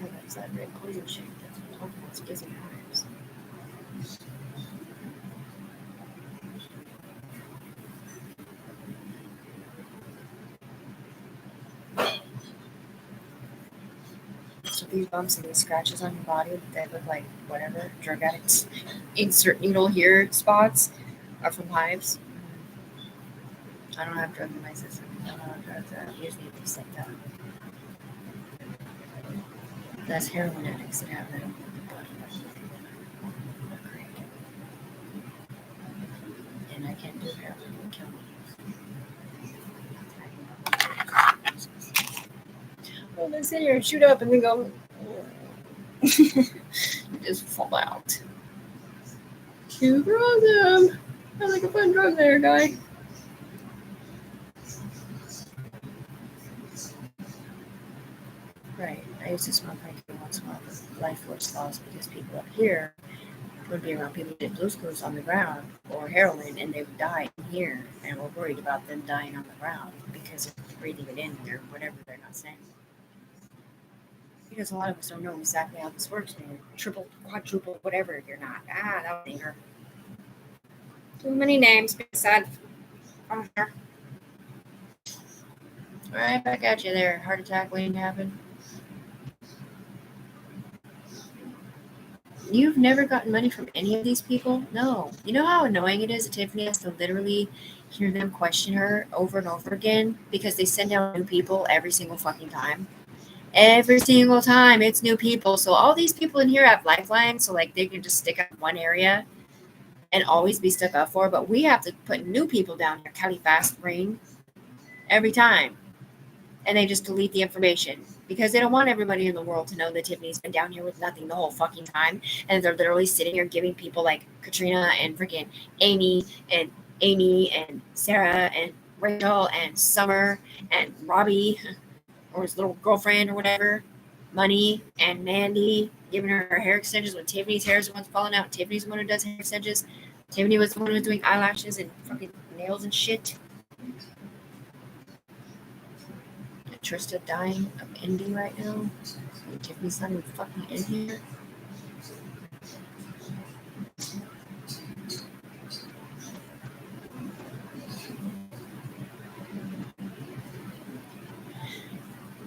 Speaker 1: Oh, that's that red poison shit. That's what I'm talking about. It's gizzard hives. So these bumps and these scratches on your body that look like whatever, drug addicts insert needle here spots are from hives. I don't have drugs in my system. I don't have drugs. I don't usually need things like that. That's heroin addicts that have that. And I can't do heroin. It will kill me. Well, they sit here and shoot up and then go. Just fall out. Super awesome. Sounds like a fun drug there, guy. Right. I used to smoke like once in a while for life force loss because people up here would be around people who did blue screws on the ground or heroin and they would die in here and we're worried about them dying on the ground because they're breathing it in or whatever they're not saying. Because a lot of us don't know exactly how this works. They're triple, quadruple, whatever you're not. That was anger. Too many names being said. Oh, sure. Right back at you there. Heart attack waiting to happen. You've never gotten money from any of these people? No. You know how annoying it is that Tiffany has to literally hear them question her over and over again because they send out new people every single fucking time? Every single time it's new people. So all these people in here have lifelines, so like they can just stick up one area and always be stuck up for. But we have to put new people down here, Kelly Fast Brain, every time. And they just delete the information because they don't want everybody in the world to know that Tiffany's been down here with nothing the whole fucking time. And they're literally sitting here giving people like Katrina and freaking Amy and Sarah and Rachel and Summer and Robbie or his little girlfriend or whatever money, and Mandy giving her hair extensions when Tiffany's hair is the one falling out. Tiffany's the one who does hair extensions. Tiffany was the one who was doing eyelashes and fucking nails and shit. Trista dying of envy right now. Tiffany's not even fucking in here.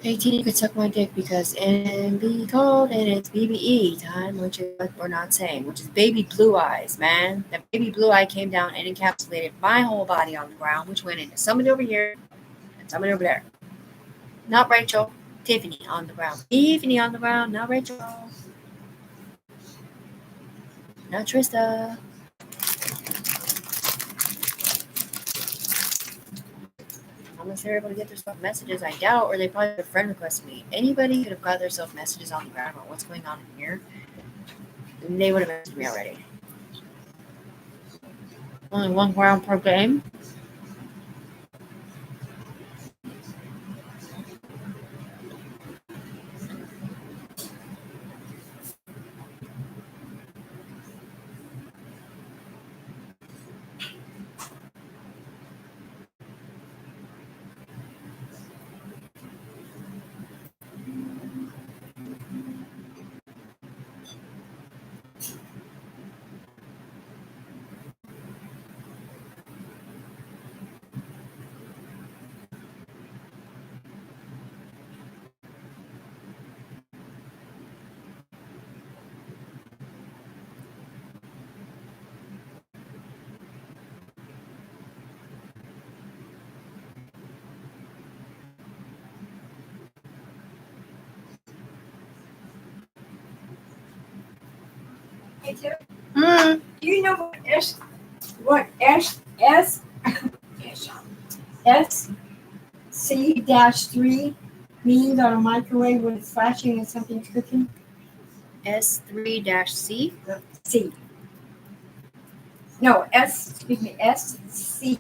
Speaker 1: 18, you could suck my dick because and be cold and it's BBE time, which is what we're not saying, which is baby blue eyes, man. The baby blue eye came down and encapsulated my whole body on the ground, which went into somebody over here and somebody over there. Not Rachel, Tiffany on the ground. Tiffany on the ground, not Rachel. Not Trista. Unless they're able to get themselves messages, I doubt, or they probably have friend requested me. Anybody could have got themselves messages on the ground about what's going on in here. And they would have messaged me already. Only one ground per game.
Speaker 2: Hey, Tim,
Speaker 1: Hmm.
Speaker 2: do you know what SC-3 means on a microwave when it's flashing and something's cooking?
Speaker 1: S3-C.
Speaker 2: C. No, excuse me, SC.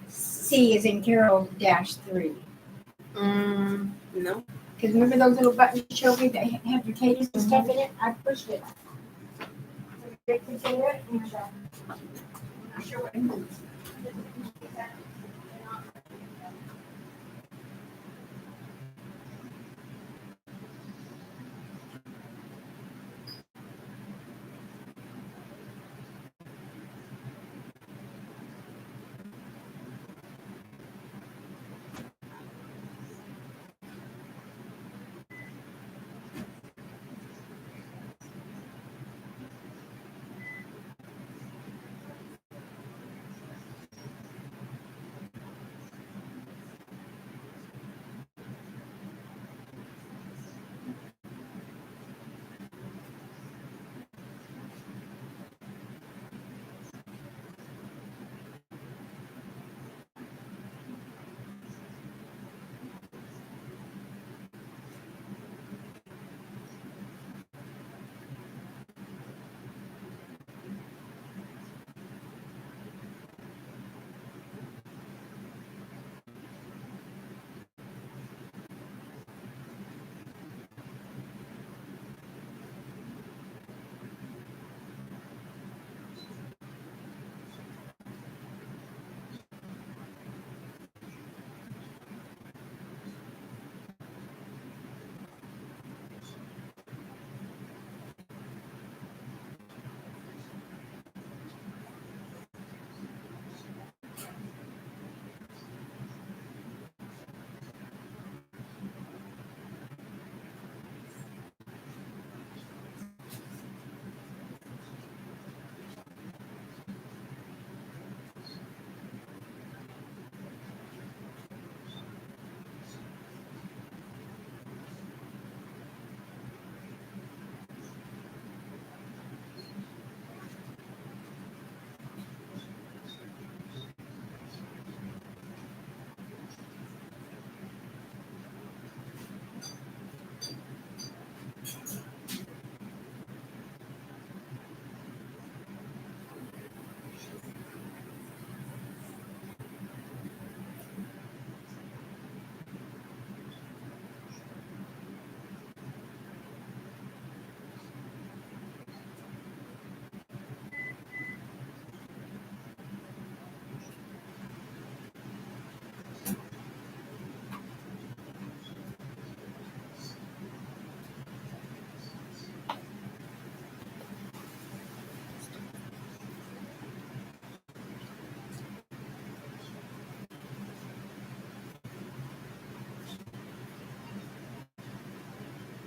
Speaker 2: C is in Carol -3.
Speaker 1: No.
Speaker 2: Because remember those little buttons you showed me that have potatoes and stuff in it? I pushed it. They can say that, and I'm not sure what it means.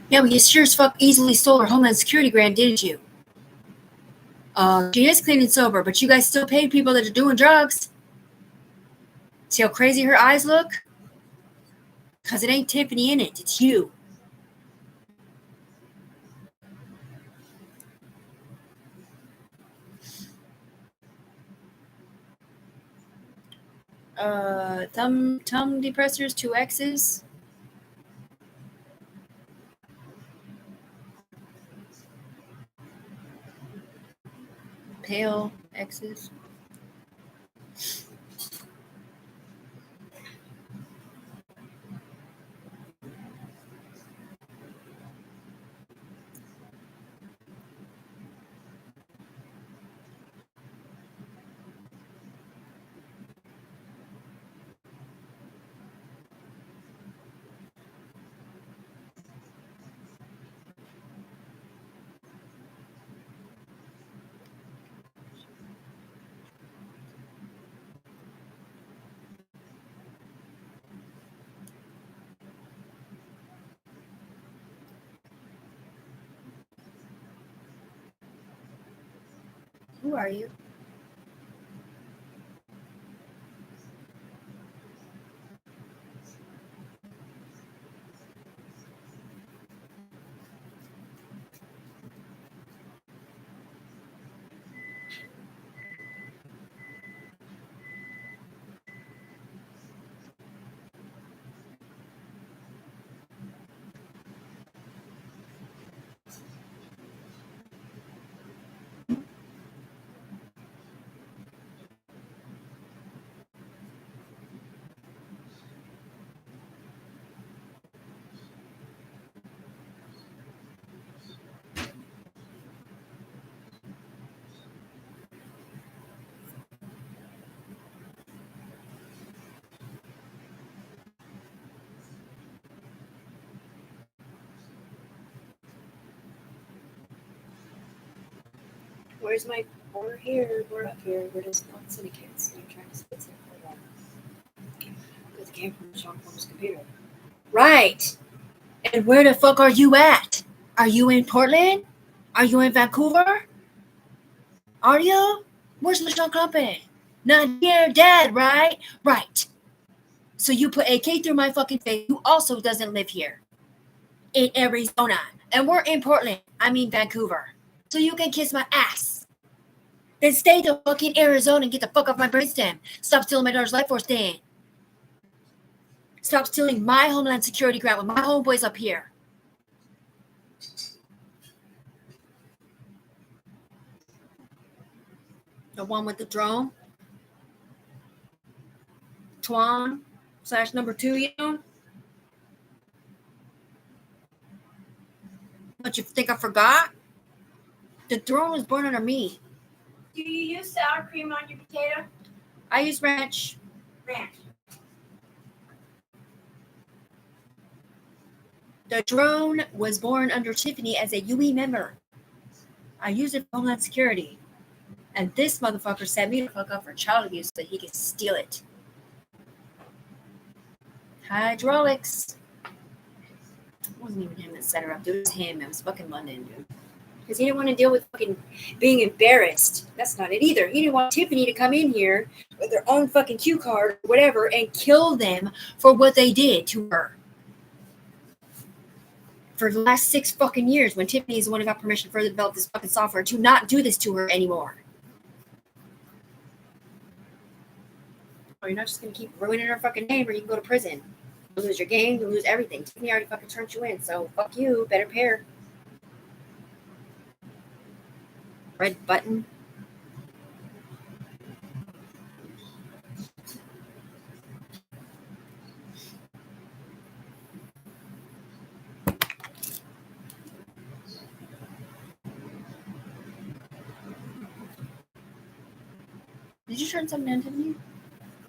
Speaker 1: Yeah, but you sure as fuck easily stole her Homeland Security grant, didn't you? She is clean and sober, but you guys still paid people that are doing drugs. See how crazy her eyes look? Because it ain't Tiffany in it, it's you. Thumb depressors, 2 X's. Pale X's. Who are you? Where's my... We're here, we're up here, we're just not syndicates. I'm trying to spit some for that. Because it came from Sean Plum's computer. Right! And where the fuck are you at? Are you in Portland? Are you in Vancouver? Are you? Where's Michelle Clumpy? Not here, dead, right? Right. So you put AK through my fucking face, who also doesn't live here. In Arizona. And we're in Portland. I mean Vancouver. So you can kiss my ass. Then stay to fucking Arizona and get the fuck off my brainstem. Stop stealing my daughter's life force thing. Stop stealing my Homeland Security grant with my homeboys up here. The one with the drone. Twan / number 2, you know? Don't you think I forgot? The drone was born under me.
Speaker 2: Do you use sour cream on your potato?
Speaker 1: I use ranch.
Speaker 2: Ranch.
Speaker 1: The drone was born under Tiffany as a UE member. I used it for Homeland Security. And this motherfucker set me the fuck up for child abuse so that he could steal it. Hydraulics. It wasn't even him that set her up, dude. It was him. It was fucking London, dude. Because he didn't want to deal with fucking being embarrassed. That's not it either. He didn't want Tiffany to come in here with their own fucking cue card or whatever and kill them for what they did to her. For the last 6 fucking years, when Tiffany is the one who got permission for her to develop this fucking software to not do this to her anymore. Or you're not just going to keep ruining her fucking name or you can go to prison. You'll lose your game, you'll lose everything. Tiffany already fucking turned you in, so fuck you, better pair. Red button. Did you turn something into me?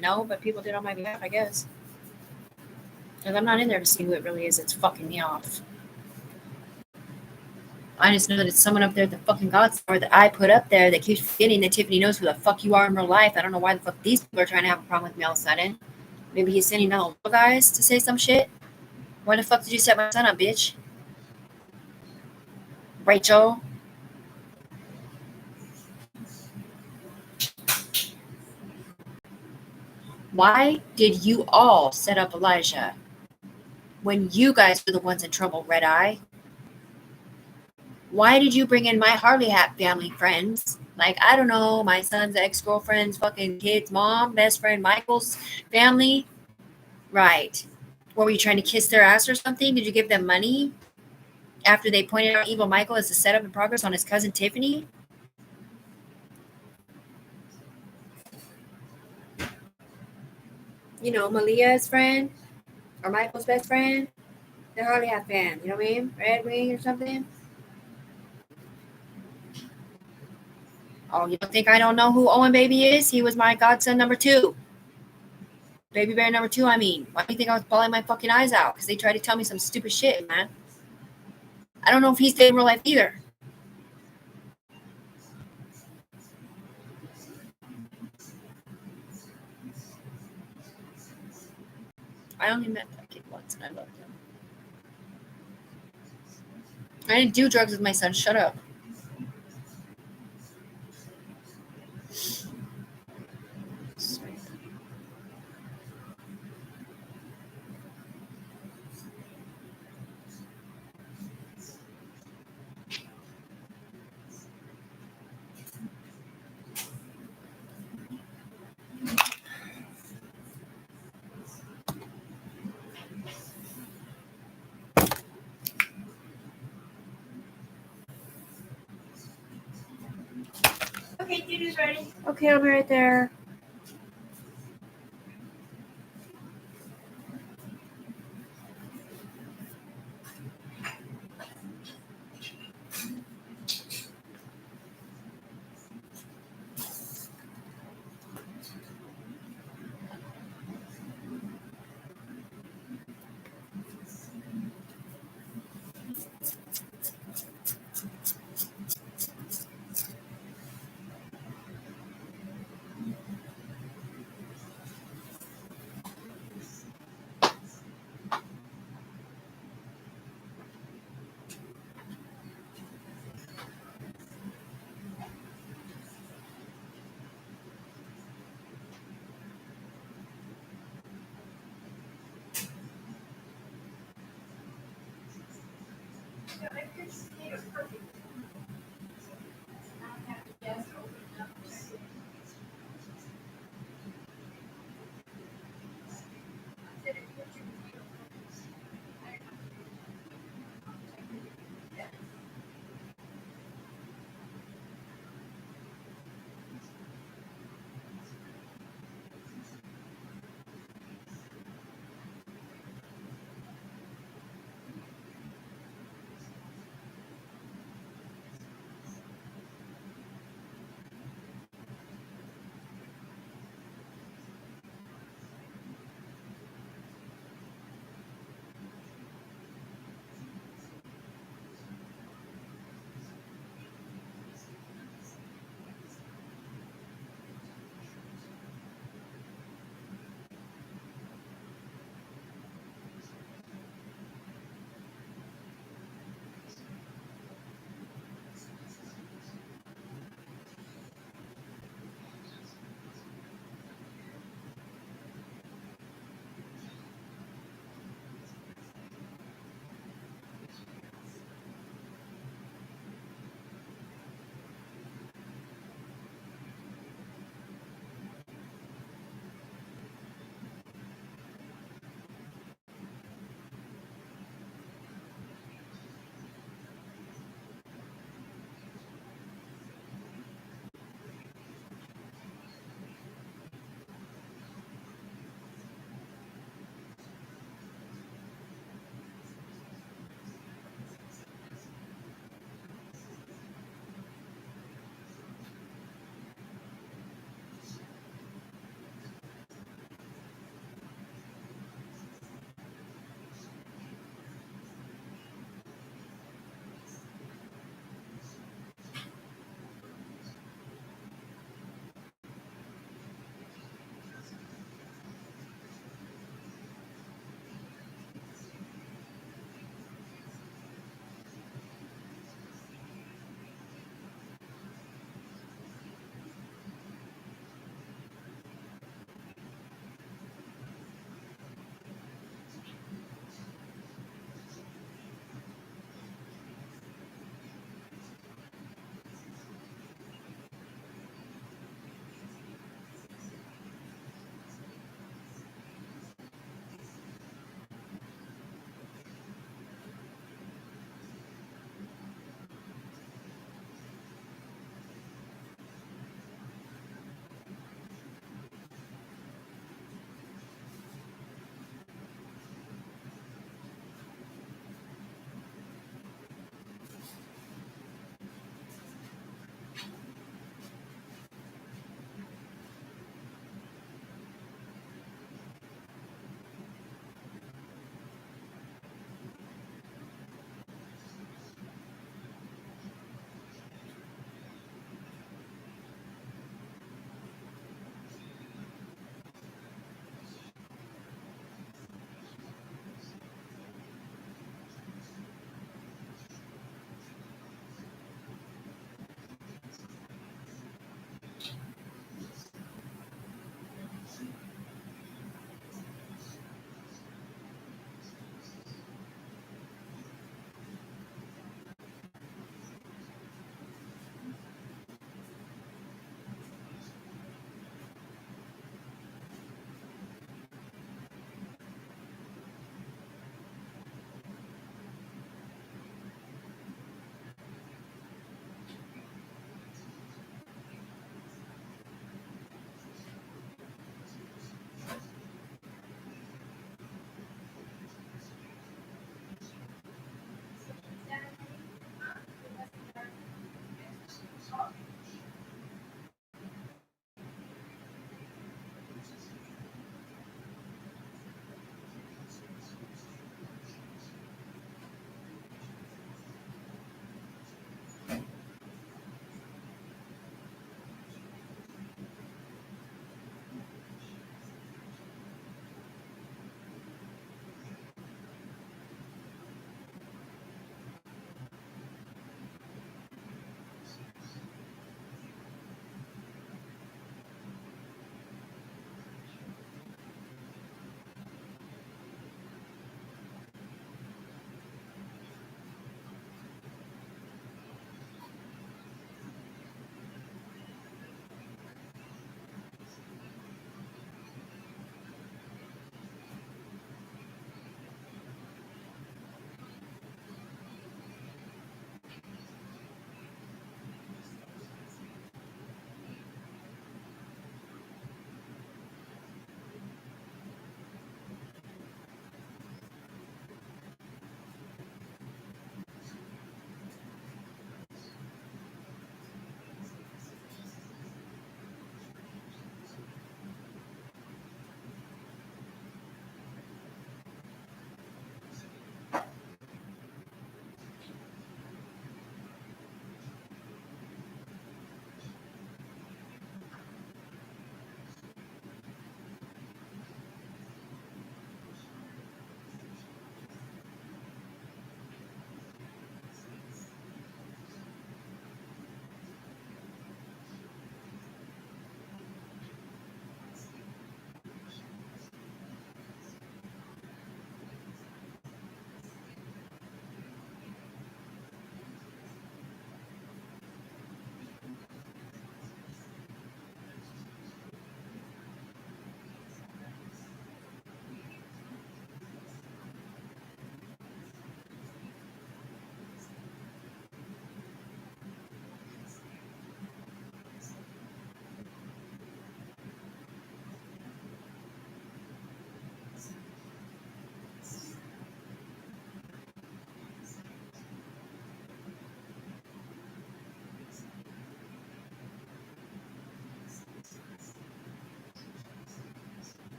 Speaker 1: No, but people did on my behalf, I guess. Because I'm not in there to see who it really is. It's fucking me off. I just know that it's someone up there at the fucking God Star that I put up there that keeps forgetting that Tiffany knows who the fuck you are in real life. I don't know why the fuck these people are trying to have a problem with me all of a sudden. Maybe he's sending other guys to say some shit. Why the fuck did you set my son up, bitch? Rachel. Why did you all set up Elijah when you guys were the ones in trouble, Red Eye? Why did you bring in my Harley Hat family friends? Like, I don't know, my son's ex-girlfriend's fucking kid's mom, best friend Michael's family? Right. What, were you trying to kiss their ass or something? Did you give them money after they pointed out Evil Michael as a setup in progress on his cousin Tiffany? You know, Malia's friend or Michael's best friend? The Harley Hat fan, you know what I mean? Red Wing or something? Oh, you don't think I don't know who Owen Baby is? He was my godson number 2. Baby bear number 2, I mean. Why do you think I was bawling my fucking eyes out? Because they tried to tell me some stupid shit, man. I don't know if he's dead in real life either. I only met that kid once and I loved him. I didn't do drugs with my son. Shut up.
Speaker 2: Okay, dinner's ready.
Speaker 1: Okay, I'll be right there.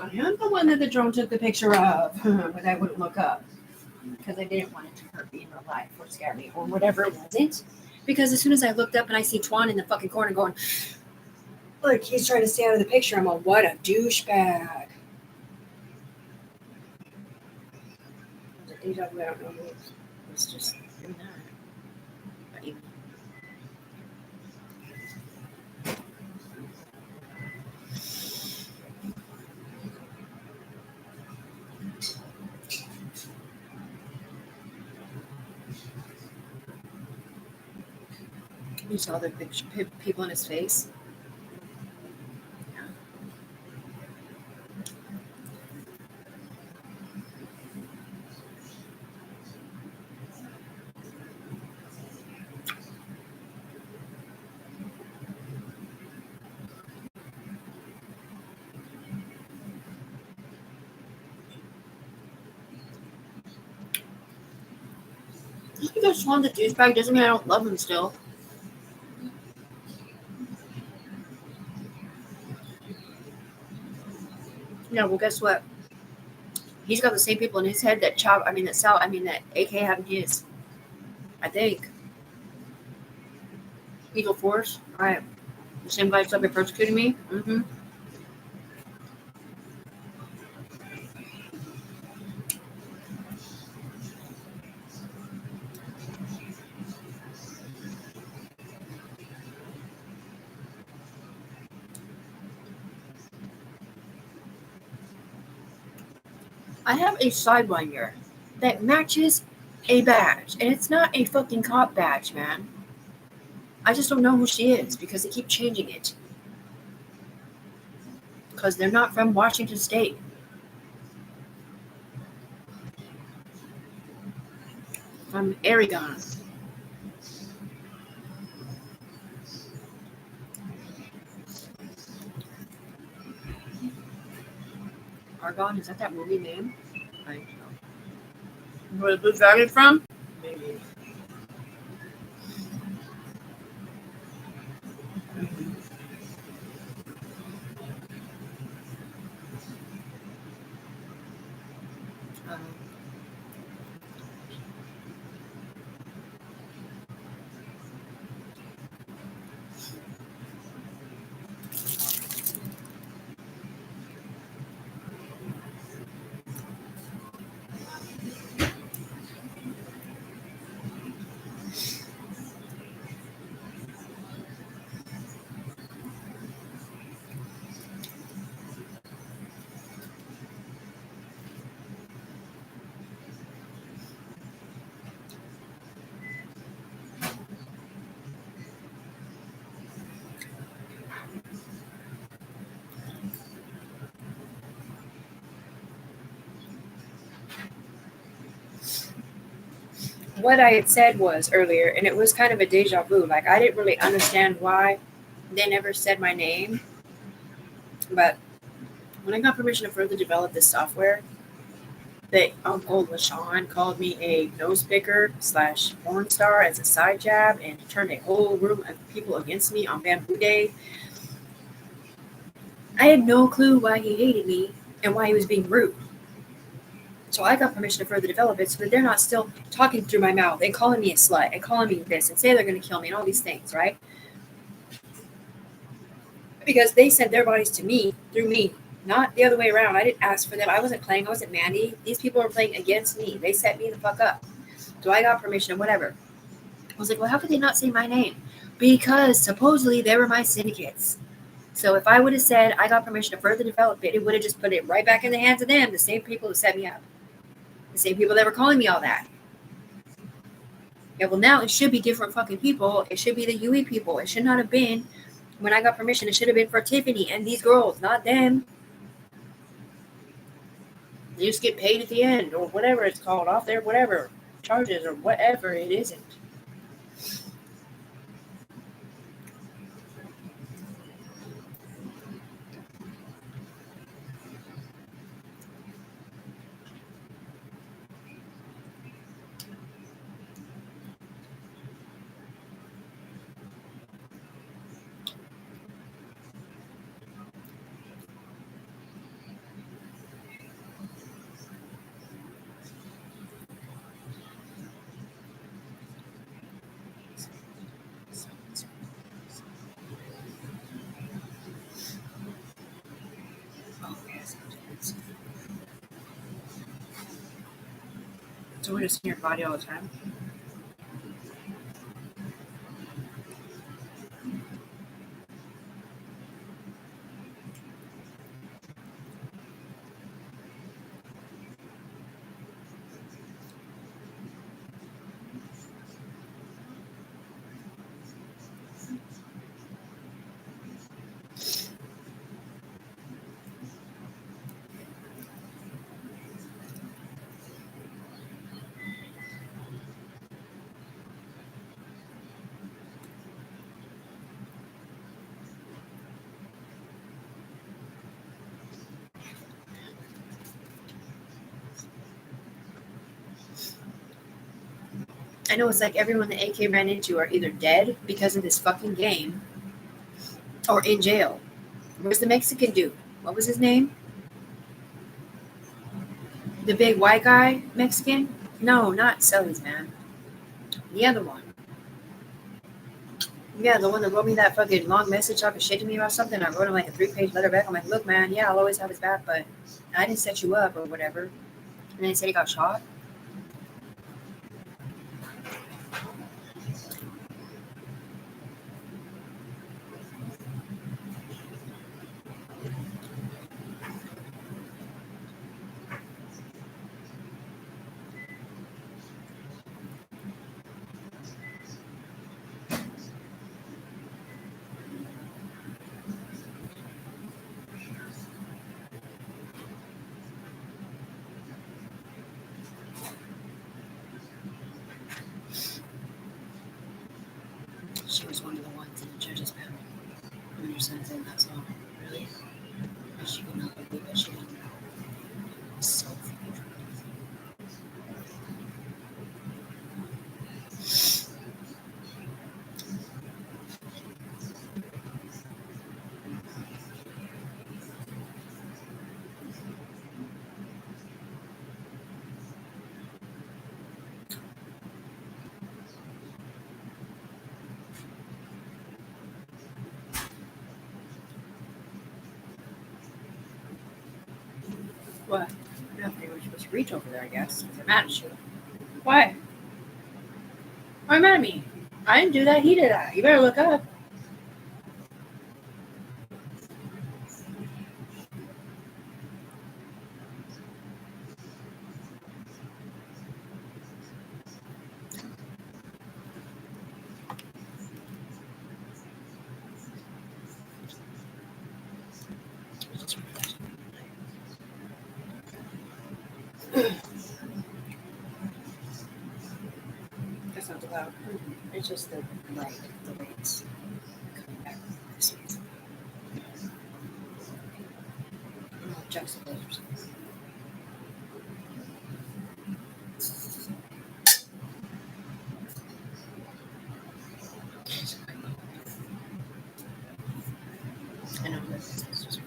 Speaker 2: I am the one that the drone took the picture of, but I wouldn't look up.
Speaker 1: Because I didn't want it to hurt me in real life or scare me or whatever it wasn't. Because as soon as I looked up and I see Twan in the fucking corner going,
Speaker 2: Look, he's trying to stay out of the picture. I'm like, what a douchebag.
Speaker 1: I don't know who it's just doing that. But even you saw the picture, people in his face. Just because Twan's a douchebag doesn't mean I don't love him still. Yeah, well, guess what? He's got the same people in his head that that AK had in his. I think. Eagle Force, right? The same guys that been persecuting me. Mm-hmm. I have a sidewinder that matches a badge, and it's not a fucking cop badge, man. I just don't know who she is because they keep changing it. Because they're not from Washington State. From Aragon. Argonne, is that movie name? I don't know. Where the Blue Dragon from? Maybe. Um, what I had said was earlier, and it was kind of a deja vu. Like, I didn't really understand why they never said my name. But when I got permission to further develop this software, that Uncle LaShawn called me a nose picker / porn star as a side jab and turned a whole room of people against me on Bamboo Day. I had no clue why he hated me and why he was being rude. So I got permission to further develop it so that they're not still talking through my mouth and calling me a slut and calling me this and say they're going to kill me and all these things, right? Because they sent their bodies to me through me, not the other way around. I didn't ask for them. I wasn't playing. I wasn't Mandy. These people were playing against me. They set me the fuck up. So I got permission and whatever. I was like, well, how could they not say my name? Because supposedly they were my syndicates. So if I would have said I got permission to further develop it, it would have just put it right back in the hands of them, the same people who set me up. The same people that were calling me all that. Yeah, well, now it should be different fucking people. It should be the UE people. It should not have been, when I got permission, it should have been for Tiffany and these girls, not them. They just get paid at the end or whatever it's called, off their whatever charges or whatever it isn't. Someone just in your body all the time. I know it's like everyone that AK ran into are either dead because of this fucking game or in jail. Where's the Mexican dude? What was his name? The big white guy, Mexican? No, not Sully's man. The other one. Yeah, the one that wrote me that fucking long message talking shit to me about something. I wrote him like a 3-page letter back. I'm like, look, man, yeah, I'll always have his back, but I didn't set you up or whatever. And then he said he got shot. She was one of the ones in the judge's panel. When your son's in that song. Really? She could not believe that she didn't know. So fucking drunk. What? Nothing. We're supposed to reach over there, I guess. They're mad at you. Why? Why are you mad at me? I didn't do that. He did that. You better look up. That's not loud. It's just the light, the lights coming back this way. Juxtaposed or something. I know that's just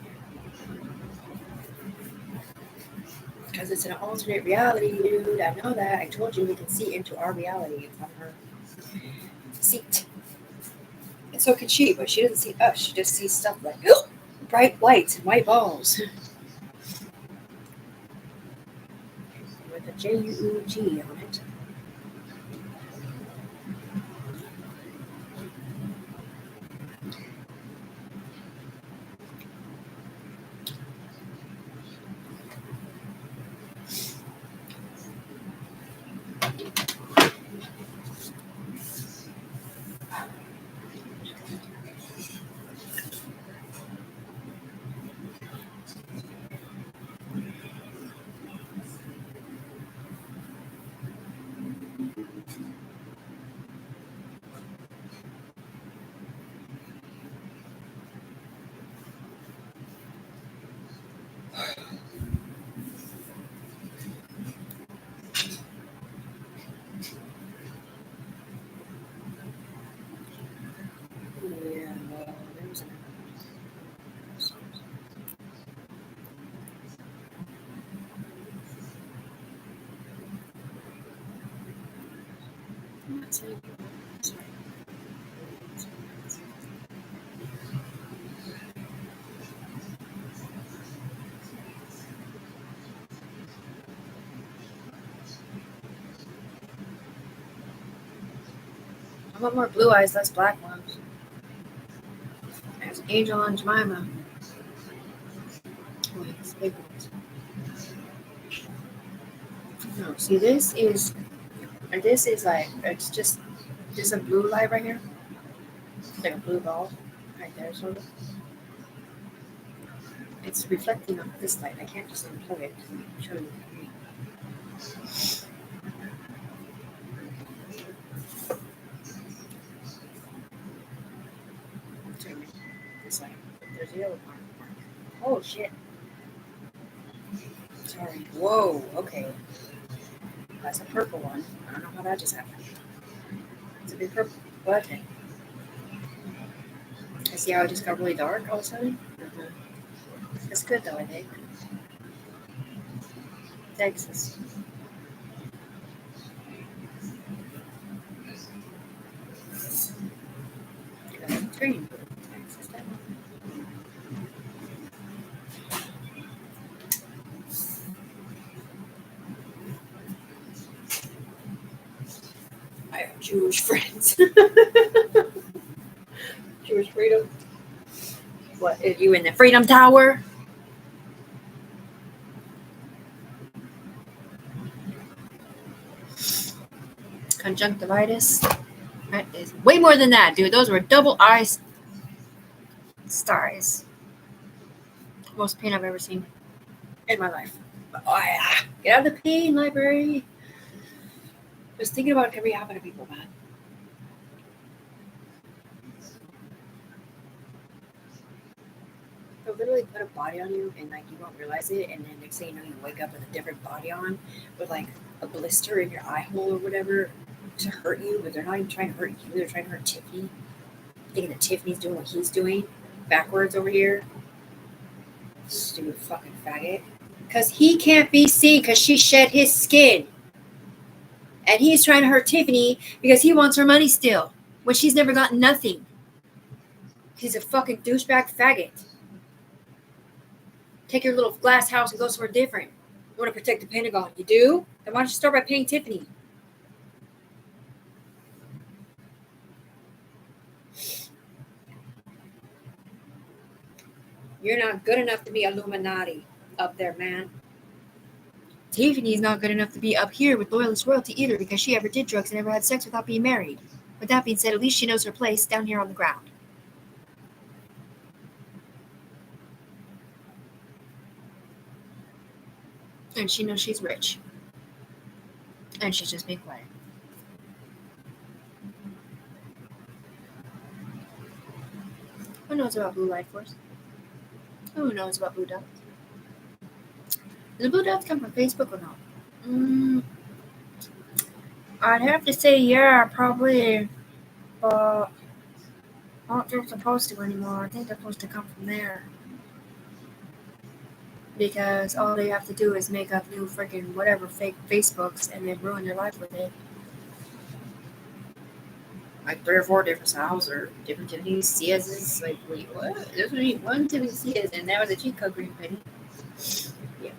Speaker 1: because it's an alternate reality, dude. I know that. I told you we can see into our reality from her seat. And so can she, but she doesn't see us. She just sees stuff like bright lights and white balls. With a J-U-G on it. Yeah, well, there's an sorry. want more blue eyes, less black ones. There's Angel and Jemima. Oh, it's big ones. No, see, this is like, it's just, there's a blue light right here. It's like a blue ball right there, sort of. It's reflecting on this light. I can't just unplug it. Show you. This light. There's the yellow part. Oh shit. Sorry. Whoa. Okay. That's a purple one. I don't know how that just happened. It's a big purple button. I see how it just got really dark all of a sudden. That's good though, I think. Texas. Green. Texas, that one. I have Jewish friends. Jewish freedom. What, are you in the Freedom Tower? Conjunctivitis. That is way more than that, dude. Those were double eye stars. Most pain I've ever seen in my life. Oh, yeah. Get out of the pain, library. Just thinking about it can be happening to people, man. They'll literally put a body on you and like you won't realize it, and then next thing you know you wake up with a different body on with like a blister in your eye hole or whatever to hurt you, but they're not even trying to hurt you, they're trying to hurt Tiffany. Thinking that Tiffany's doing what he's doing backwards over here. Stupid fucking faggot. Because he can't be seen because she shed his skin. And he's trying to hurt Tiffany because he wants her money still. When she's never gotten nothing. He's a fucking douchebag faggot. Take your little glass house and go somewhere different. You want to protect the Pentagon. You do? Then why don't you start by paying Tiffany? You're not good enough to be Illuminati up there, man. Tiffany's not good enough to be up here with Loyalist royalty either because she ever did drugs and never had sex without being married. With that being said, at least she knows her place down here on the ground. And she knows she's rich. And she's just being quiet. Who knows about Blue Light Force? Who knows about Blue Dots? Does Blue Dots come from Facebook or not? I'd have to say yeah, probably. But I don't think they're supposed to anymore. I think they're supposed to come from there. Because all they have to do is make up new freaking whatever fake Facebooks and then ruin their life with it. Like 3 or 4 different styles or different Tiffany Ciaz's. Like, wait, what? There's only one Tiffany Ciaz, and that was a cheat code green penny. Yeah.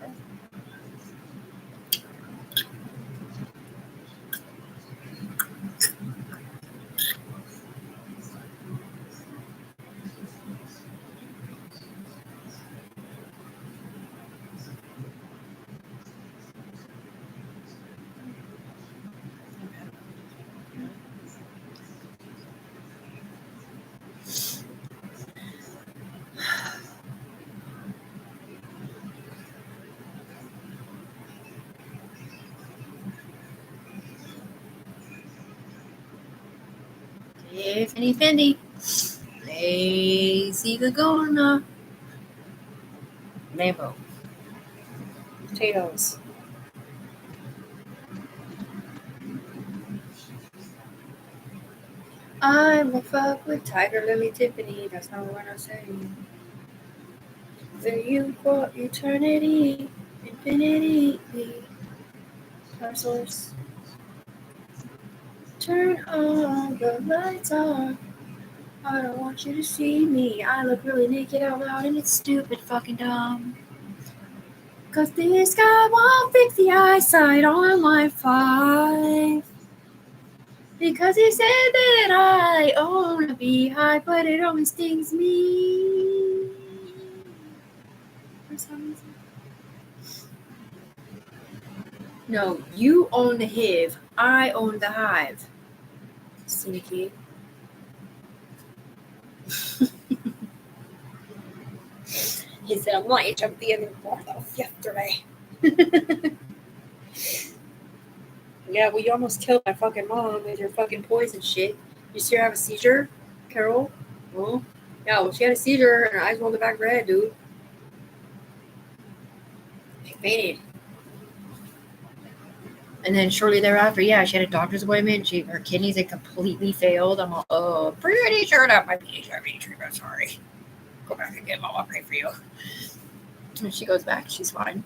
Speaker 1: Tiffany Fendi. Lazy Gagona. Lambo. Potatoes. I will fuck with Tiger Lily Tiffany. That's not what I'm saying. For you for eternity, infinity. Our source. Turn on the lights on. I don't want you to see me. I look really naked out loud and it's stupid fucking dumb. Cause this guy won't fix the eyesight on my 5. Because he said that I own a beehive, but it only stings me. For some reason. No, you own the hive. I own the hive. Sneaky. He said, I'm not each of the other part off yesterday. Yeah, well, you almost killed my fucking mom with your fucking poison shit. You see her have a seizure, Carol? Well, yeah, well, she had a seizure and her eyes rolled back red, dude. She fainted. And then shortly thereafter, yeah, she had a doctor's appointment. Her kidneys had completely failed. I'm all, oh, pretty sure that might be HIV treatment. Sorry. Go back and get mom. I'll pray for you. And she goes back. She's fine.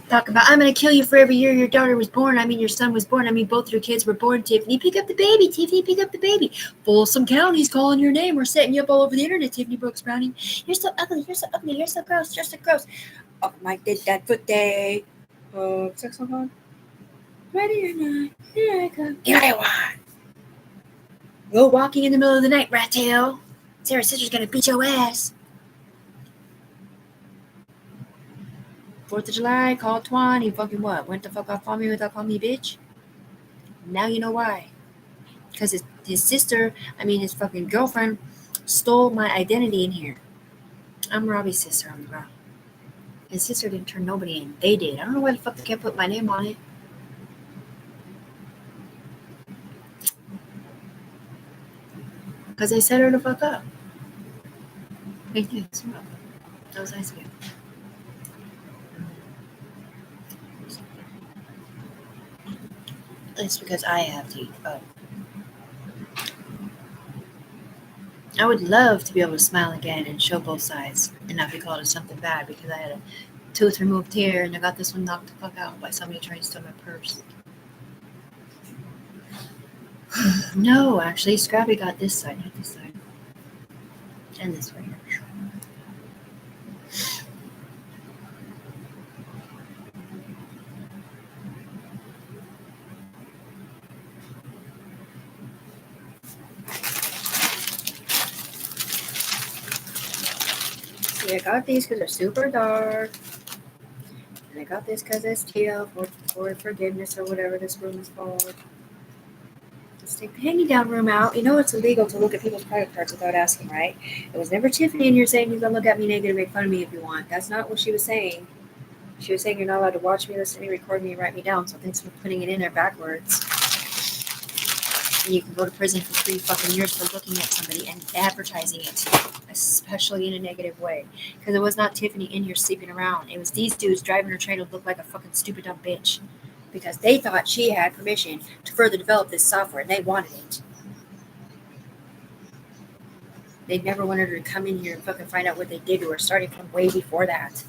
Speaker 1: Talk about, I'm going to kill you for every year your daughter was born. I mean, your son was born. I mean, both your kids were born. Tiffany, pick up the baby. Tiffany, pick up the baby. Folsom County's calling your name. We're setting you up all over the internet, Tiffany Brooks Browning. You're so ugly. You're so ugly. You're so gross. You're so gross. Oh, Mike did that foot day. Sex on? Ready or not, here I come. Here I want. Go walking in the middle of the night, rat tail. Sarah's sister's going to beat your ass. 4th of July, called Twan, he fucking what? Went the fuck off on me without calling me bitch? Now you know why. Because his sister, his fucking girlfriend, stole my identity in here. I'm Robbie's sister on the ground. His sister didn't turn nobody in. They did. I don't know why the fuck they can't put my name on it. Because they set her the fuck up. Thank you. That was nice of you. It's because I have teeth. Oh. I would love to be able to smile again and show both sides and not be called as something bad because I had a tooth removed here and I got this one knocked the fuck out by somebody trying to steal my purse. No, actually, Scrappy got this side, not this side. And this right here. See, I got these because they're super dark. And I got this because it's teal for forgiveness or whatever this room is called. Let's take the hanging down room out. You know it's illegal to look at people's private parts without asking, right? It was never Tiffany in here saying you can look at me naked and make fun of me if you want. That's not what she was saying. She was saying you're not allowed to watch me, listen to me, record me, and write me down. So thanks for putting it in there backwards. And you can go to prison for 3 fucking years for looking at somebody and advertising it, especially in a negative way. Because it was not Tiffany in here sleeping around. It was these dudes driving her trailer to look like a fucking stupid dumb bitch. Because they thought she had permission to further develop this software, and they wanted it. They never wanted her to come in here and fucking find out what they did to her, starting from way before that.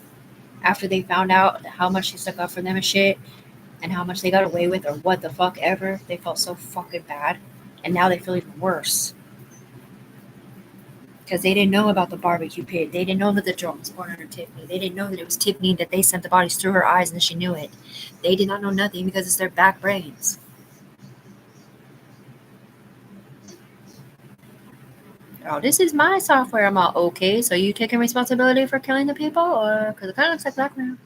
Speaker 1: After they found out how much she stuck up for them and shit, and how much they got away with, or what the fuck ever, they felt so fucking bad. And now they feel even worse. Because they didn't know about the barbecue pit. They didn't know that the drone was born under Tiffany. They didn't know that it was Tiffany, that they sent the bodies through her eyes and that she knew it. They did not know nothing because it's their back brains. Oh, this is my software. I'm all, okay, so you taking responsibility for killing the people? Or because it kind of looks like blackmail.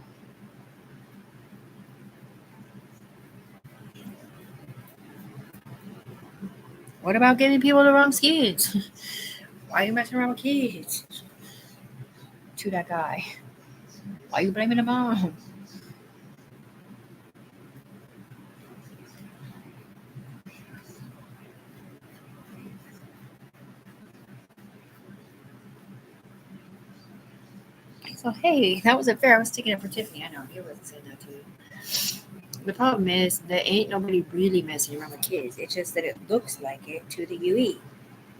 Speaker 1: What about giving people the wrong skins? Why are you messing around with kids? To that guy. Why are you blaming the mom? So hey, that wasn't fair. I was sticking up for Tiffany. I know he wasn't saying that to you. The problem is there ain't nobody really messing around with kids. It's just that it looks like it to the UE.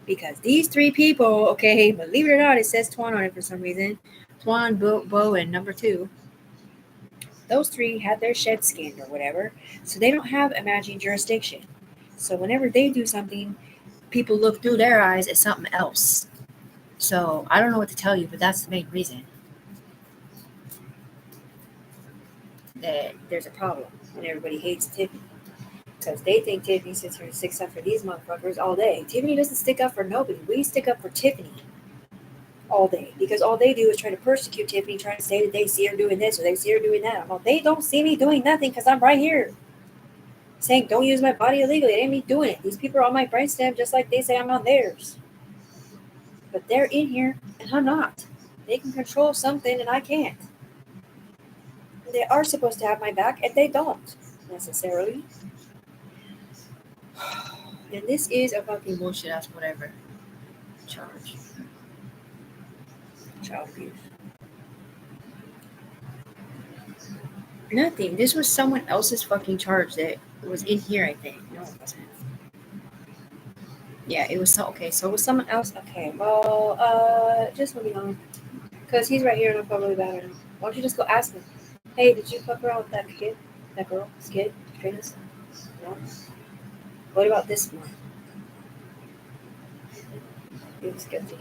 Speaker 1: Because these three people, okay, believe it or not, it says Twan on it for some reason. Twan, Bo, and number 2. Those 3 had their shed skinned or whatever. So they don't have imagined jurisdiction. So whenever they do something, people look through their eyes at something else. So I don't know what to tell you, but that's the main reason that there's a problem and everybody hates Tiffany. Because they think Tiffany sits here and sticks up for these motherfuckers all day. Tiffany doesn't stick up for nobody. We stick up for Tiffany all day. Because all they do is try to persecute Tiffany, trying to say that they see her doing this or they see her doing that. Well, they don't see me doing nothing because I'm right here. Saying don't use my body illegally. It ain't me doing it. These people are on my brainstem just like they say I'm on theirs. But they're in here and I'm not. They can control something and I can't. They are supposed to have my back and they don't necessarily. And this is a fucking bullshit ass whatever charge. Child abuse. Nothing. This was someone else's fucking charge that was in here, I think. No, it wasn't. Yeah, it was so okay, so it was someone else. Okay, well, just moving on. Because he's right here and I'm probably bad at him. Why don't you just go ask him? Hey, did you fuck around with that kid? That girl? This kid? Trainers? No? What about this one? He was guilty.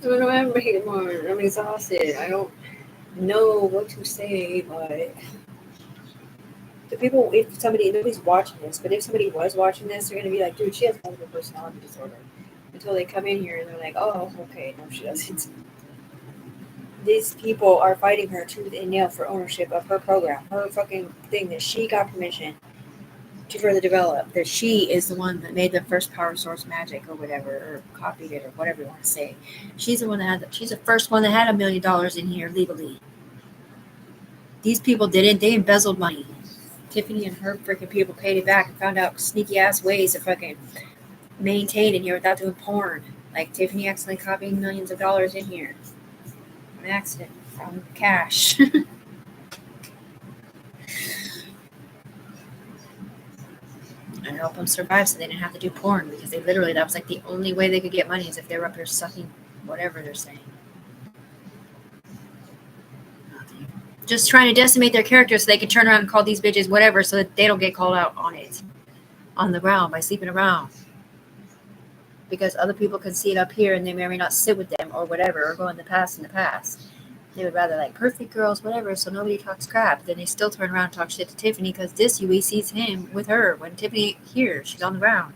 Speaker 1: I don't remember anymore. I'm exhausted. I don't know what to say, but the people, if somebody, nobody's watching this, but if somebody was watching this, they're going to be like, dude, she has multiple personality disorder. Until they come in here and they're like, oh, okay, no, she doesn't. These people are fighting her tooth and nail for ownership of her program, her fucking thing that she got permission to further develop, that she is the one that made the first power source magic or whatever, or copied it or whatever you want to say. She's the one that had, she's the first one that had $1 million in here legally. These people didn't, they embezzled money. Tiffany and her freaking people paid it back and found out sneaky ass ways to fucking maintain in here without doing porn. Like Tiffany accidentally copying millions of dollars in here. An accident from cash. And help them survive so they didn't have to do porn because they literally, that was like the only way they could get money is if they were up here sucking whatever they're saying. Just trying to decimate their characters so they can turn around and call these bitches whatever so that they don't get called out on it. On the ground by sleeping around. Because other people can see it up here and they may or may not sit with them or whatever or go in the past. They would rather like perfect girls, whatever, so nobody talks crap. Then they still turn around and talk shit to Tiffany because this UE sees him with her when Tiffany here, she's on the ground.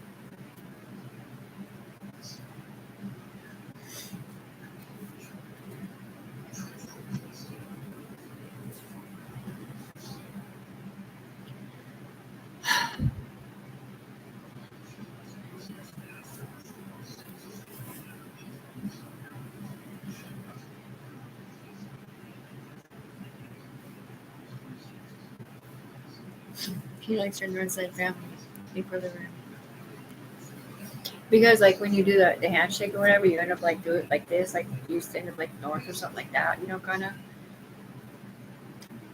Speaker 1: He likes her North Side family. People live in. Because like when you do the handshake or whatever, you end up like do it like this, like you used to end up like north or something like that, you know, kind of.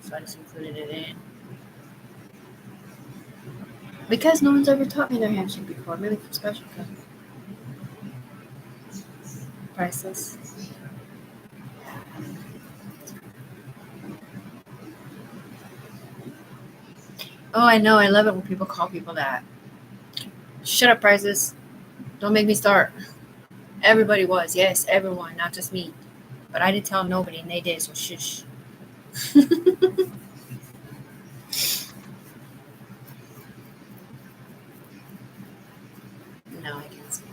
Speaker 1: So I just included it in. Because no one's ever taught me their handshake before. Maybe it's special. Priceless. Oh, I know. I love it when people call people that. Shut up, Priceless. Don't make me start. Everybody was. Yes, everyone, not just me. But I didn't tell nobody, and they did, so shush. No, I can't see.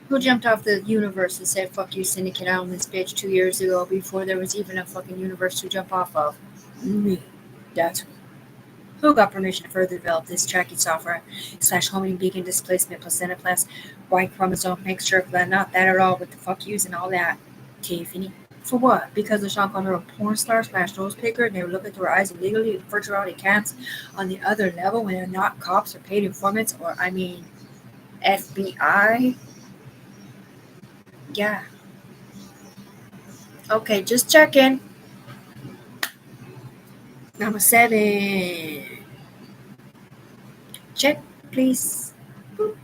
Speaker 1: Who jumped off the universe and said, fuck you, syndicate, I own this bitch 2 years ago before there was even a fucking universe to jump off of? Me. That's who got permission to further develop this tracking software / homing beacon displacement placenta plus Y chromosome mixture, but not that at all with the fuck yous and all that. Tiffany. For what? Because the shop called her a porn star / nose picker and they were looking through her eyes illegally and virtuality cats on the other level when they're not cops or paid informants or, I mean, FBI? Yeah. Okay, just checking. Number 7. Check, please. Boop.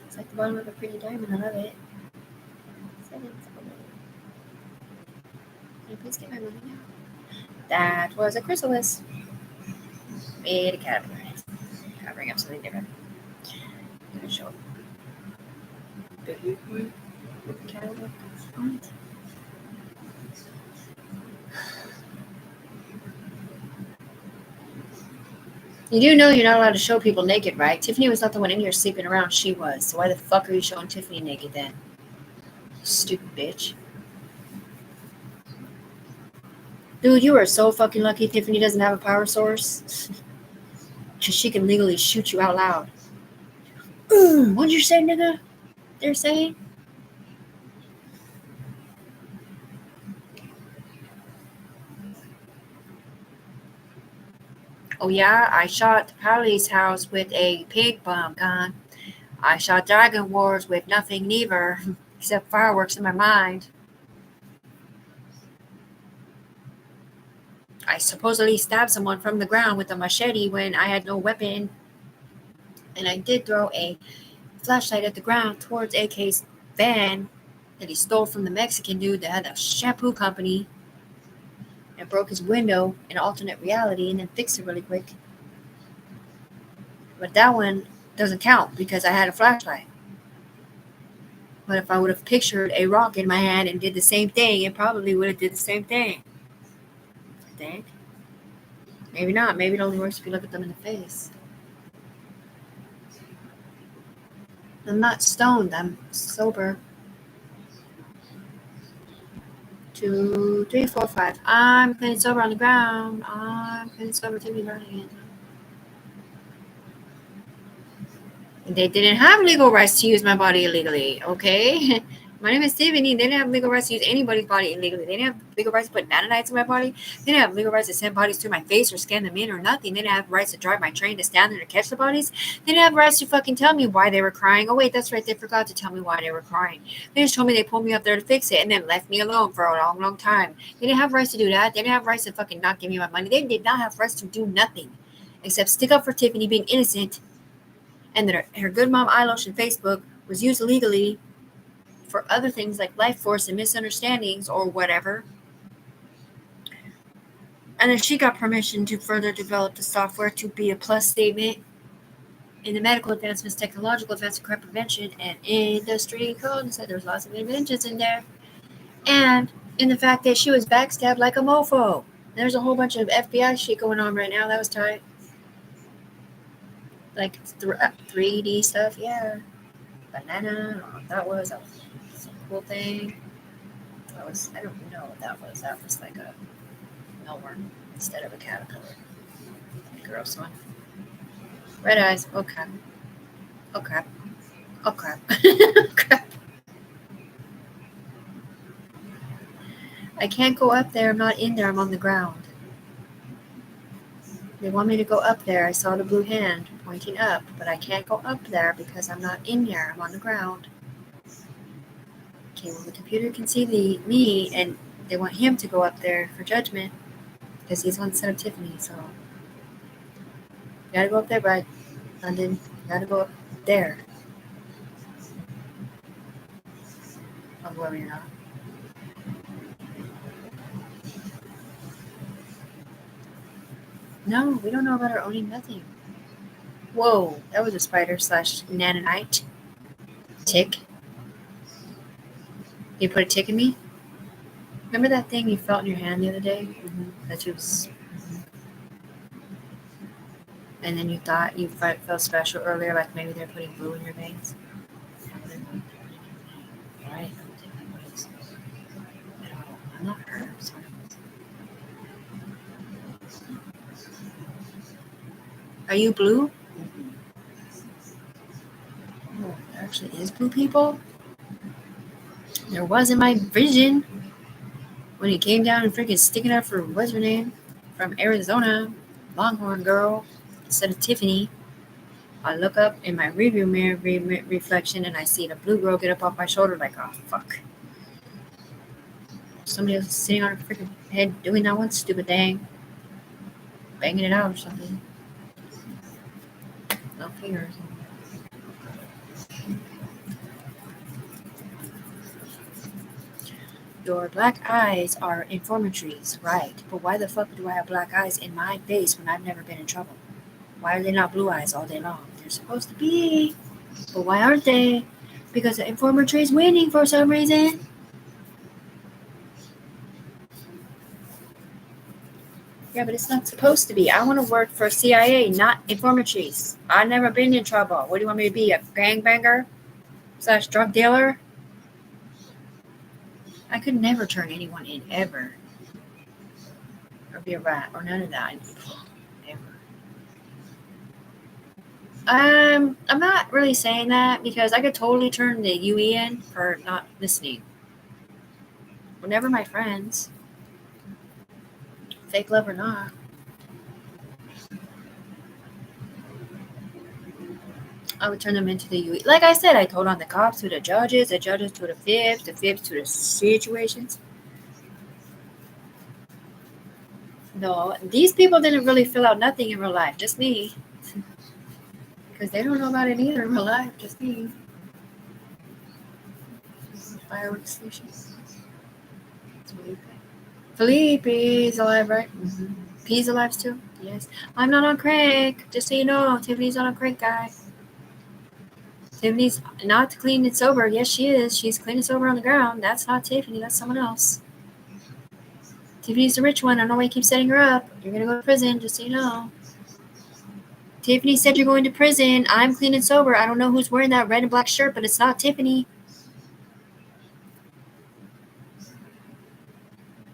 Speaker 1: It's like the bottom of a pretty diamond. I love it. 7. Can you please get my money now? That was a chrysalis. Made a caterpillar. I'll bring up something different. I'm going to show bigger one with the caterpillar on it. You do know you're not allowed to show people naked, right? Tiffany was not the one in here sleeping around. She was. So why the fuck are you showing Tiffany naked then? Stupid bitch. Dude, you are so fucking lucky Tiffany doesn't have a power source. Because she can legally shoot you out loud. What'd you say, nigga? They're saying? Oh yeah, I shot Pally's house with a pig bomb gun. I shot Dragon Wars with nothing neither, except fireworks in my mind. I supposedly stabbed someone from the ground with a machete when I had no weapon. And I did throw a flashlight at the ground towards AK's van that he stole from the Mexican dude that had a shampoo company and broke his window in alternate reality and then fixed it really quick. But that one doesn't count because I had a flashlight. But if I would have pictured a rock in my hand and did the same thing, it probably would have did the same thing. I think. Maybe not. Maybe it only works if you look at them in the face. I'm not stoned. I'm sober. 2, 3, 4, 5. I'm clean sober on the ground. I'm clean sober to be running. They didn't have legal rights to use my body illegally, okay? My name is Tiffany. They didn't have legal rights to use anybody's body illegally. They didn't have legal rights to put nanotites in my body. They didn't have legal rights to send bodies to my face or scan them in or nothing. They didn't have rights to drive my train to stand there to catch the bodies. They didn't have rights to fucking tell me why they were crying. Oh, wait, that's right. They forgot to tell me why they were crying. They just told me they pulled me up there to fix it and then left me alone for a long, long time. They didn't have rights to do that. They didn't have rights to fucking not give me my money. They did not have rights to do nothing except stick up for Tiffany being innocent and that her good mom eyelash on Facebook was used illegally for other things like life force and misunderstandings or whatever. And then she got permission to further develop the software to be a plus statement in the medical advancements, technological advancements, crime prevention, and industry code. And said there's lots of inventions in there. And in the fact that she was backstabbed like a mofo. There's a whole bunch of FBI shit going on right now. That was tight. Like 3D stuff, yeah. Banana, I don't know what that was. That was some cool thing. That was, I don't know what that was. That was like a millworm instead of a caterpillar. Gross one. Red eyes. Okay. Okay. Okay. Crap. I can't go up there. I'm not in there. I'm on the ground. They want me to go up there. I saw the blue hand pointing up, but I can't go up there because I'm not in there. I'm on the ground. Okay, well, the computer can see me, and they want him to go up there for judgment because he's on set of Tiffany. So you gotta go up there, bud. London, you gotta go up there. I'll go over here now. No, we don't know about her owning nothing. Whoa, that was a spider / nanonite. Tick. You put a tick in me? Remember that thing you felt in your hand the other day? That you was. And then you thought you felt special earlier, like maybe they're putting glue in your veins? Right? I'm not her. I'm sorry. Are you blue? Oh, there actually is blue people? There was in my vision when he came down and freaking sticking up for what's her name? From Arizona. Longhorn girl. Instead of Tiffany. I look up in my rearview mirror reflection and I see the blue girl get up off my shoulder like, oh, fuck. Somebody else is sitting on her freaking head doing that one stupid thing. Banging it out or something. No fingers. Your black eyes are informatories, right? But why the fuck do I have black eyes in my face when I've never been in trouble? Why are they not blue eyes all day long? They're supposed to be. But why aren't they? Because the informatory is winning for some reason. Yeah, but it's not supposed to be. I want to work for CIA, not informatories. I've never been in trouble. What do you want me to be? A gangbanger / drug dealer? I could never turn anyone in, ever. Or be a rat, or none of that. Ever. I'm not really saying that because I could totally turn the UE in for not listening. We're never my friends. Fake love or not. I would turn them into the UE. Like I said, I told on the cops to the judges to the fibs to the situations. No, these people didn't really fill out nothing in real life, just me. Because they don't know about it either in real life, just me. Fireworks stations. Felipe's alive, right? Mm-hmm. P's alive too? Yes. I'm not on crack. Just so you know, Tiffany's not on crack, guys. Tiffany's not clean and sober. Yes, she is. She's clean and sober on the ground. That's not Tiffany. That's someone else. Tiffany's the rich one. I don't know why you keep setting her up. You're going to go to prison, just so you know. Tiffany said you're going to prison. I'm clean and sober. I don't know who's wearing that red and black shirt, but it's not Tiffany.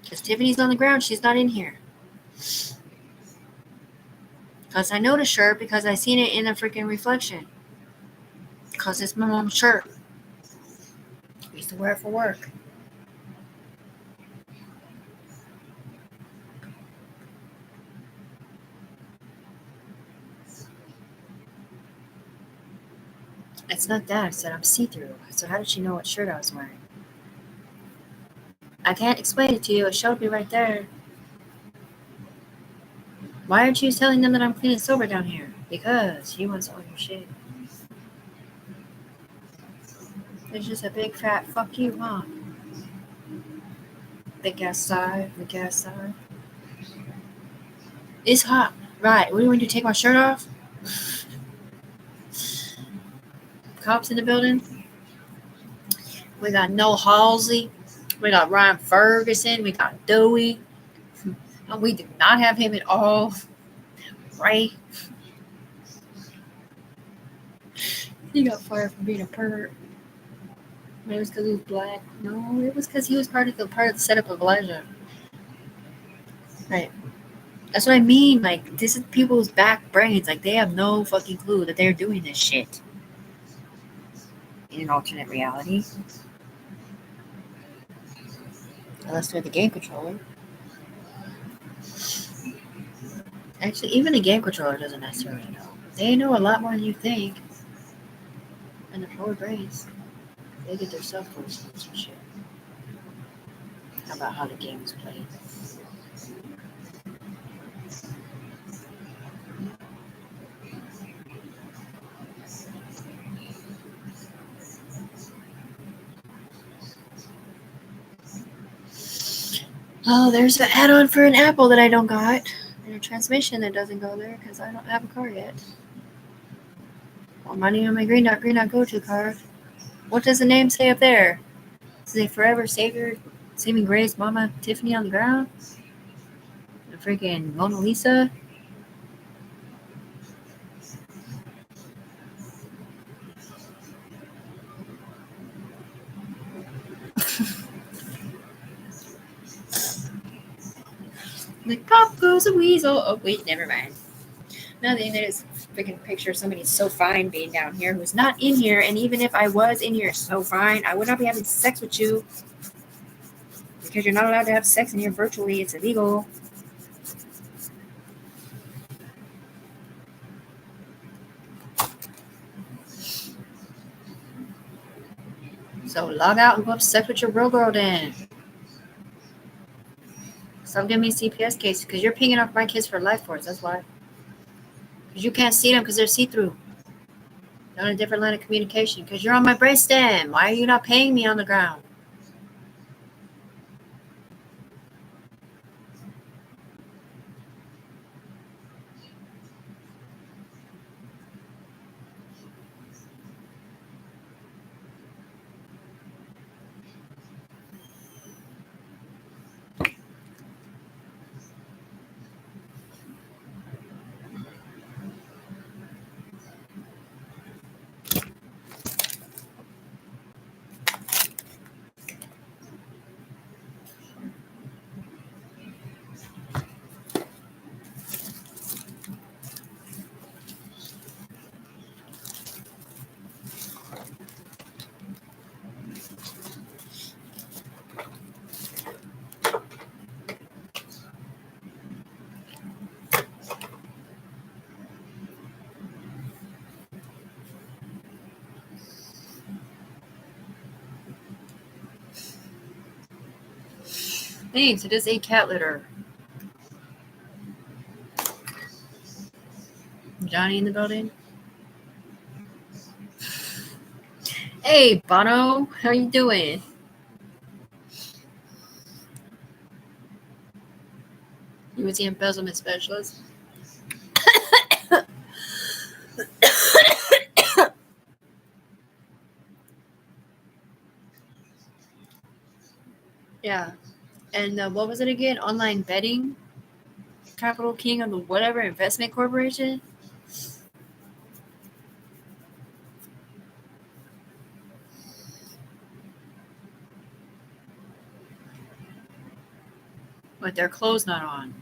Speaker 1: Because Tiffany's on the ground. She's not in here. Because I know the shirt because I seen it in a freaking reflection. Because it's my mom's shirt. I used to wear it for work. It's not that. I said I'm see-through. So how did she know what shirt I was wearing? I can't explain it to you. It showed me right there. Why aren't you telling them that I'm clean and sober down here? Because he wants all your shit. It's just a big fat fuck you, huh? Big ass sigh. Big ass sigh. It's hot. Right. What do you want to do? Take my shirt off? Cops in the building. We got Noel Halsey. We got Ryan Ferguson. We got Dewey. We do not have him at all. Right? He got fired for being a pervert. Maybe it was because he was black. No, it was because he was part of the setup of Elijah. Right. That's what I mean. Like, this is people's back brains. Like, they have no fucking clue that they're doing this shit. In an alternate reality. Unless they're the game controller. Actually, even the game controller doesn't necessarily know. They know a lot more than you think. And the forward brains. They get their self voices and shit. About how the game is played. Oh, there's an add-on for an Apple that I don't got. transmission that doesn't go there because I don't have a car yet. Well, money on my green dot go to car. What does the name say up there? Does it say Forever Savior, Saving Grace, Mama Tiffany on the ground? The freaking Mona Lisa? The cop goes a weasel. Oh, wait, never mind. Nothing. There's a freaking picture of somebody so fine being down here who's not in here. And even if I was in here so fine, I would not be having sex with you because you're not allowed to have sex in here virtually. It's illegal. So log out and go have sex with your real girl then. Stop giving me CPS cases because you're pinging off my kids for life force. That's why. Because you can't see them because they're see-through. They're on a different line of communication because you're on my brain stem. Why are you not paying me on the ground? Thanks. It is a cat litter. Johnny in the building. Hey, Bono. How you doing? You was the embezzlement specialist. Yeah. And what was it again? Online betting? Capital King of the whatever investment corporation? With their clothes not on.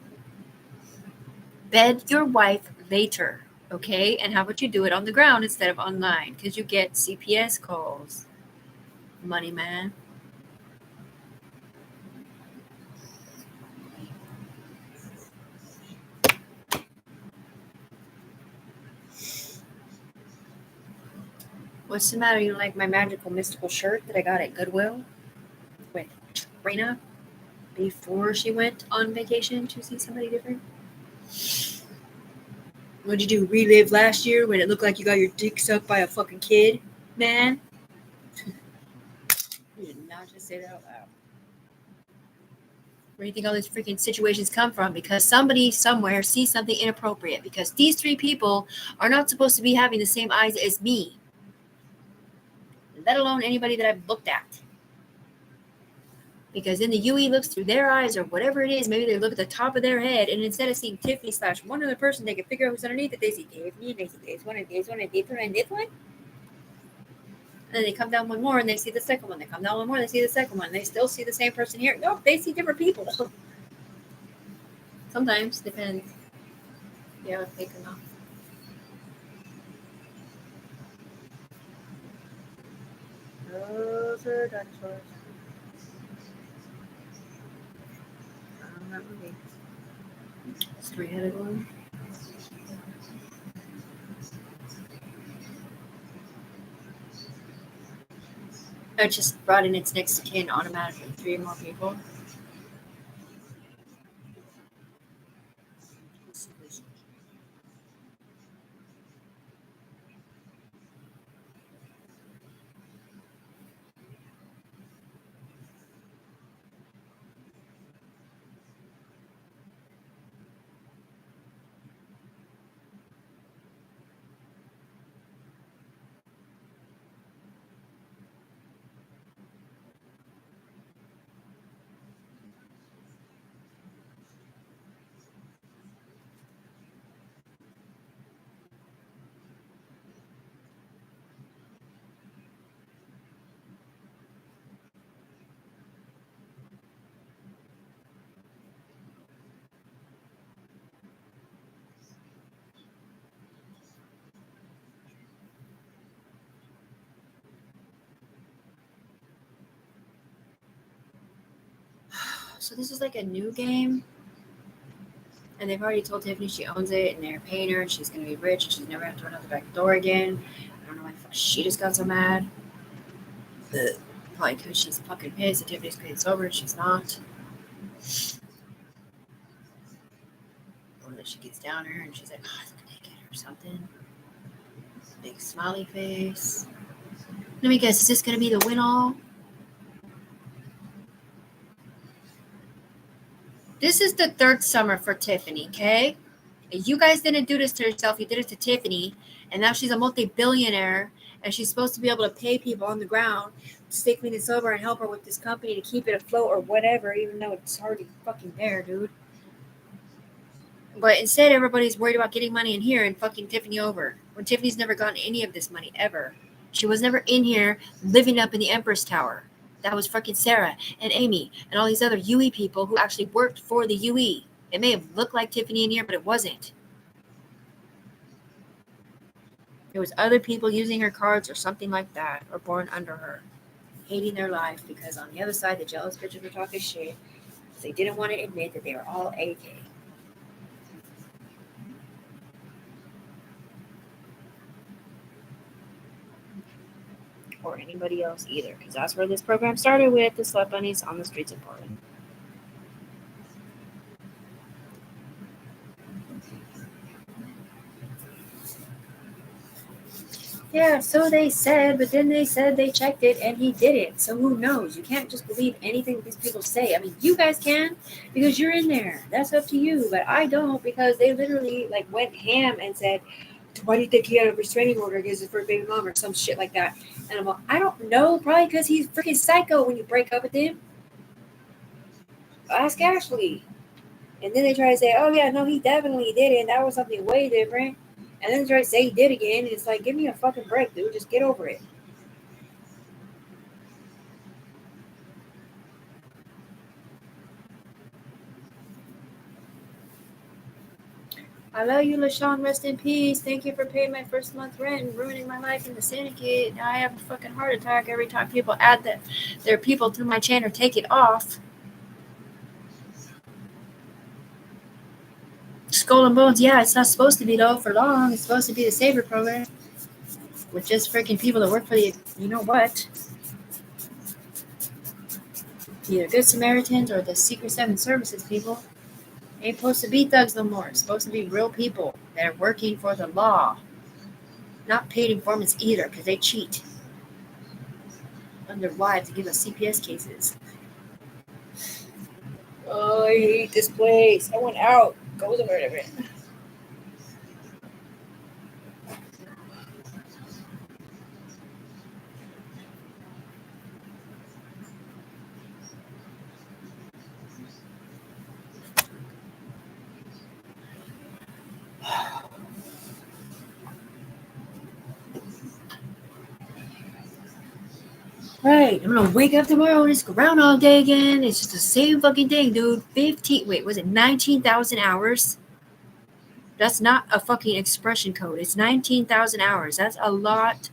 Speaker 1: Bed your wife later, okay? And how about you do it on the ground instead of online? Because you get CPS calls. Money man. What's the matter? You like my magical mystical shirt that I got at Goodwill with Trina before she went on vacation to see somebody different? What'd you do? Relive last year when it looked like you got your dick sucked by a fucking kid, man? You did not just say that out loud. Where do you think all these freaking situations come from? Because somebody somewhere sees something inappropriate. Because these three people are not supposed to be having the same eyes as me, let alone anybody that I've looked at. Because then the UE looks through their eyes or whatever it is. Maybe they look at the top of their head, and instead of seeing Tiffany / one other person, they can figure out who's underneath it. They see Tiffany, and they see this one, and this one, and this one, and this one. And then they come down one more, and they see the second one. They come down one more, they see the second one. They still see the same person here. Nope, they see different people. Sometimes, depends. Yeah, they can know. Those are dinosaurs. That movie. It's three-headed one. It just brought in its next of kin automatically. 3 more people. So this is like a new game. And they've already told Tiffany she owns it, and they're paying her, and she's gonna be rich, and she's never have to run out the back door again. I don't know why the fuck she just got so mad. Probably because she's fucking pissed that Tiffany's clean sober, and she's not. Or that she gets down her, and she's like, oh, I'm naked or something. Big smiley face. Let me guess, is this gonna be the win all? This is the third summer for Tiffany, okay? You guys didn't do this to yourself. You did it to Tiffany. And now she's a multi-billionaire. And she's supposed to be able to pay people on the ground to stay clean and sober and help her with this company to keep it afloat or whatever, even though it's already fucking there, dude. But instead, everybody's worried about getting money in here and fucking Tiffany over. When Tiffany's never gotten any of this money, ever. She was never in here living up in the Empress Tower. That was fucking Sarah and Amy and all these other UE people who actually worked for the UE. It may have looked like Tiffany in here, but it wasn't. There was other people using her cards or something like that, or born under her, hating their life because on the other side, the jealous bitches were talking shit. They didn't want to admit that they were all AK. Or anybody else either, because that's where this program started with the slut bunnies on the streets of Portland. Yeah, so they said, but then they said they checked it and he didn't. So who knows? You can't just believe anything these people say. I mean, you guys can because you're in there. That's up to you. But I don't because they literally like went ham and said, why do you think he had a restraining order against his first baby mom or some shit like that? And I'm like, I don't know. Probably because he's freaking psycho when you break up with him. Ask Ashley. And then they try to say, oh, yeah, no, he definitely did it. That was something way different. And then they try to say he did again. And it's like, give me a fucking break, dude. Just get over it. I love you, LaShawn. Rest in peace. Thank you for paying my first month rent and ruining my life in the syndicate. Now I have a fucking heart attack every time people add their people to my chain or take it off. Skull and Bones, yeah, it's not supposed to be though for long. It's supposed to be the Saver program with just freaking people that work for the, you know what? Either Good Samaritans or the Secret Seven Services people. Ain't supposed to be thugs no more. It's supposed to be real people that are working for the law. Not paid informants either, because they cheat on their wives to give us CPS cases. Oh, I hate this place. I want out. Go to murder it. Right. I'm gonna wake up tomorrow and it's Groundhog Day again. It's just the same fucking thing, dude. 19,000 hours? That's not a fucking expression code. It's 19,000 hours. That's a lot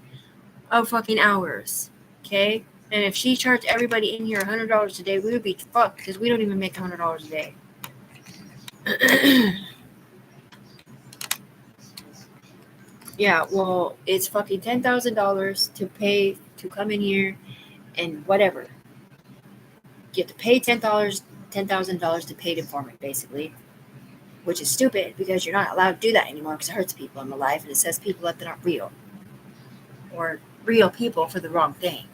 Speaker 1: of fucking hours. Okay? And if she charged everybody in here $100 a day, we would be fucked because we don't even make $100 a day. Yeah, well, it's fucking $10,000 to pay to come in here and whatever. You have to pay $10,000 to pay to informant, basically, which is stupid because you're not allowed to do that anymore because it hurts people in the life and it sets people up that aren't real or real people for the wrong thing.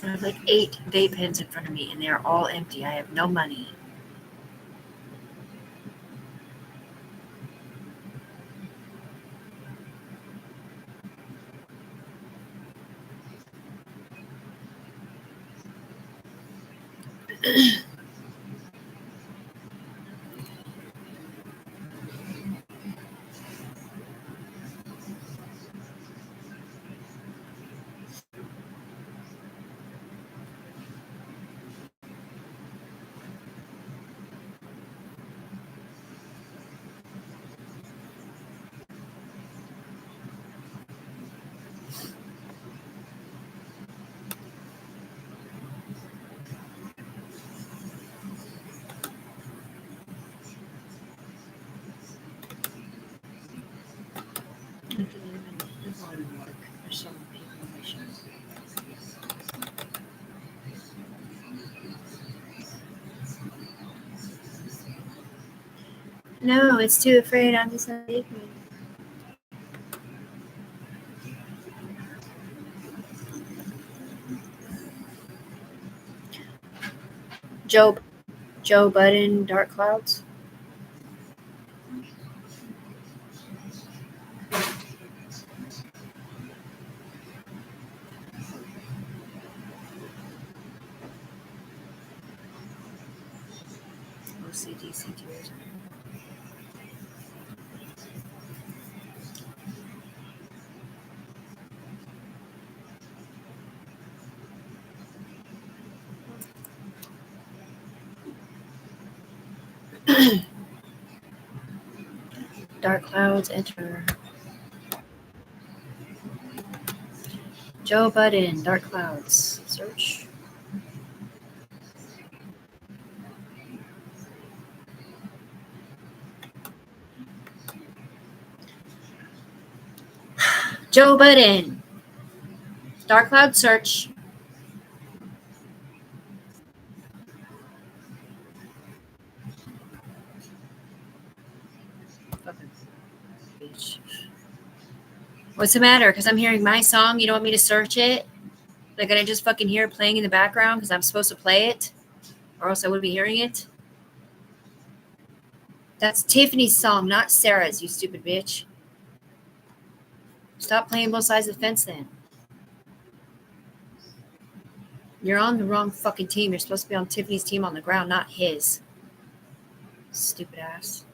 Speaker 1: I have like 8 vape pens in front of me, and they are all empty. I have no money. There's so many people in my show. No, it's too afraid. I'm just not ignorant. Joe Budden, Dark Clouds. OCDC tears. Dark Clouds, enter. Joe Budden, Dark Clouds, search. Joe Budden, Dark Cloud, search. Fucking bitch. What's the matter? Because I'm hearing my song, you don't want me to search it? Like, I just fucking hear it playing in the background because I'm supposed to play it? Or else I would be hearing it? That's Tiffany's song, not Sarah's, you stupid bitch. Stop playing both sides of the fence then. You're on the wrong fucking team. You're supposed to be on Tiffany's team on the ground, not his. Stupid ass.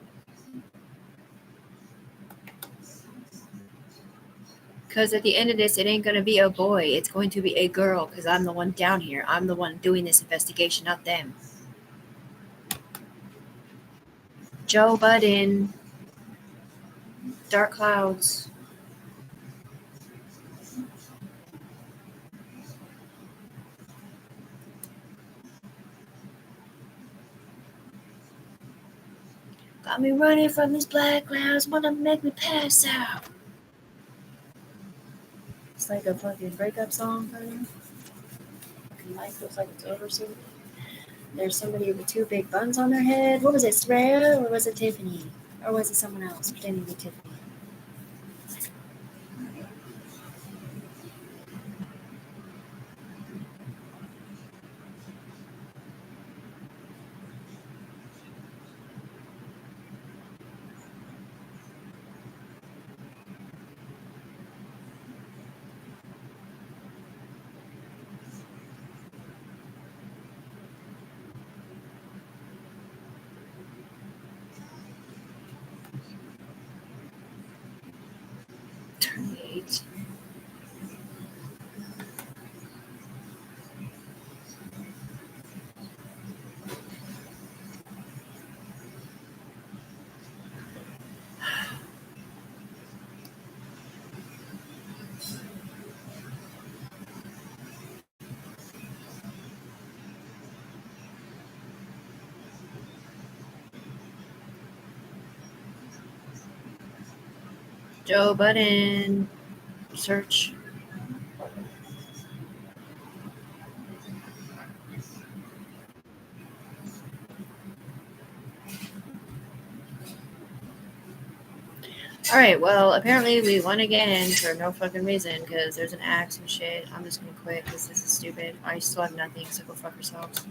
Speaker 1: Because at the end of this, it ain't going to be a boy. It's going to be a girl because I'm the one down here. I'm the one doing this investigation, not them. Joe Budden. Dark Clouds. Got me running from these black clouds. Wanna make me pass out. It's like a fucking breakup song for you. Fucking life feels like it's over soon. There's somebody with 2 big buns on their head. What was it, Sarah or was it Tiffany? Or was it someone else pretending to be Tiffany? Turn 8. Joe Budden. Search. Alright, well, apparently we won again for no fucking reason because there's an axe and shit. I'm just gonna quit because this is stupid. I still have nothing, so go fuck yourselves.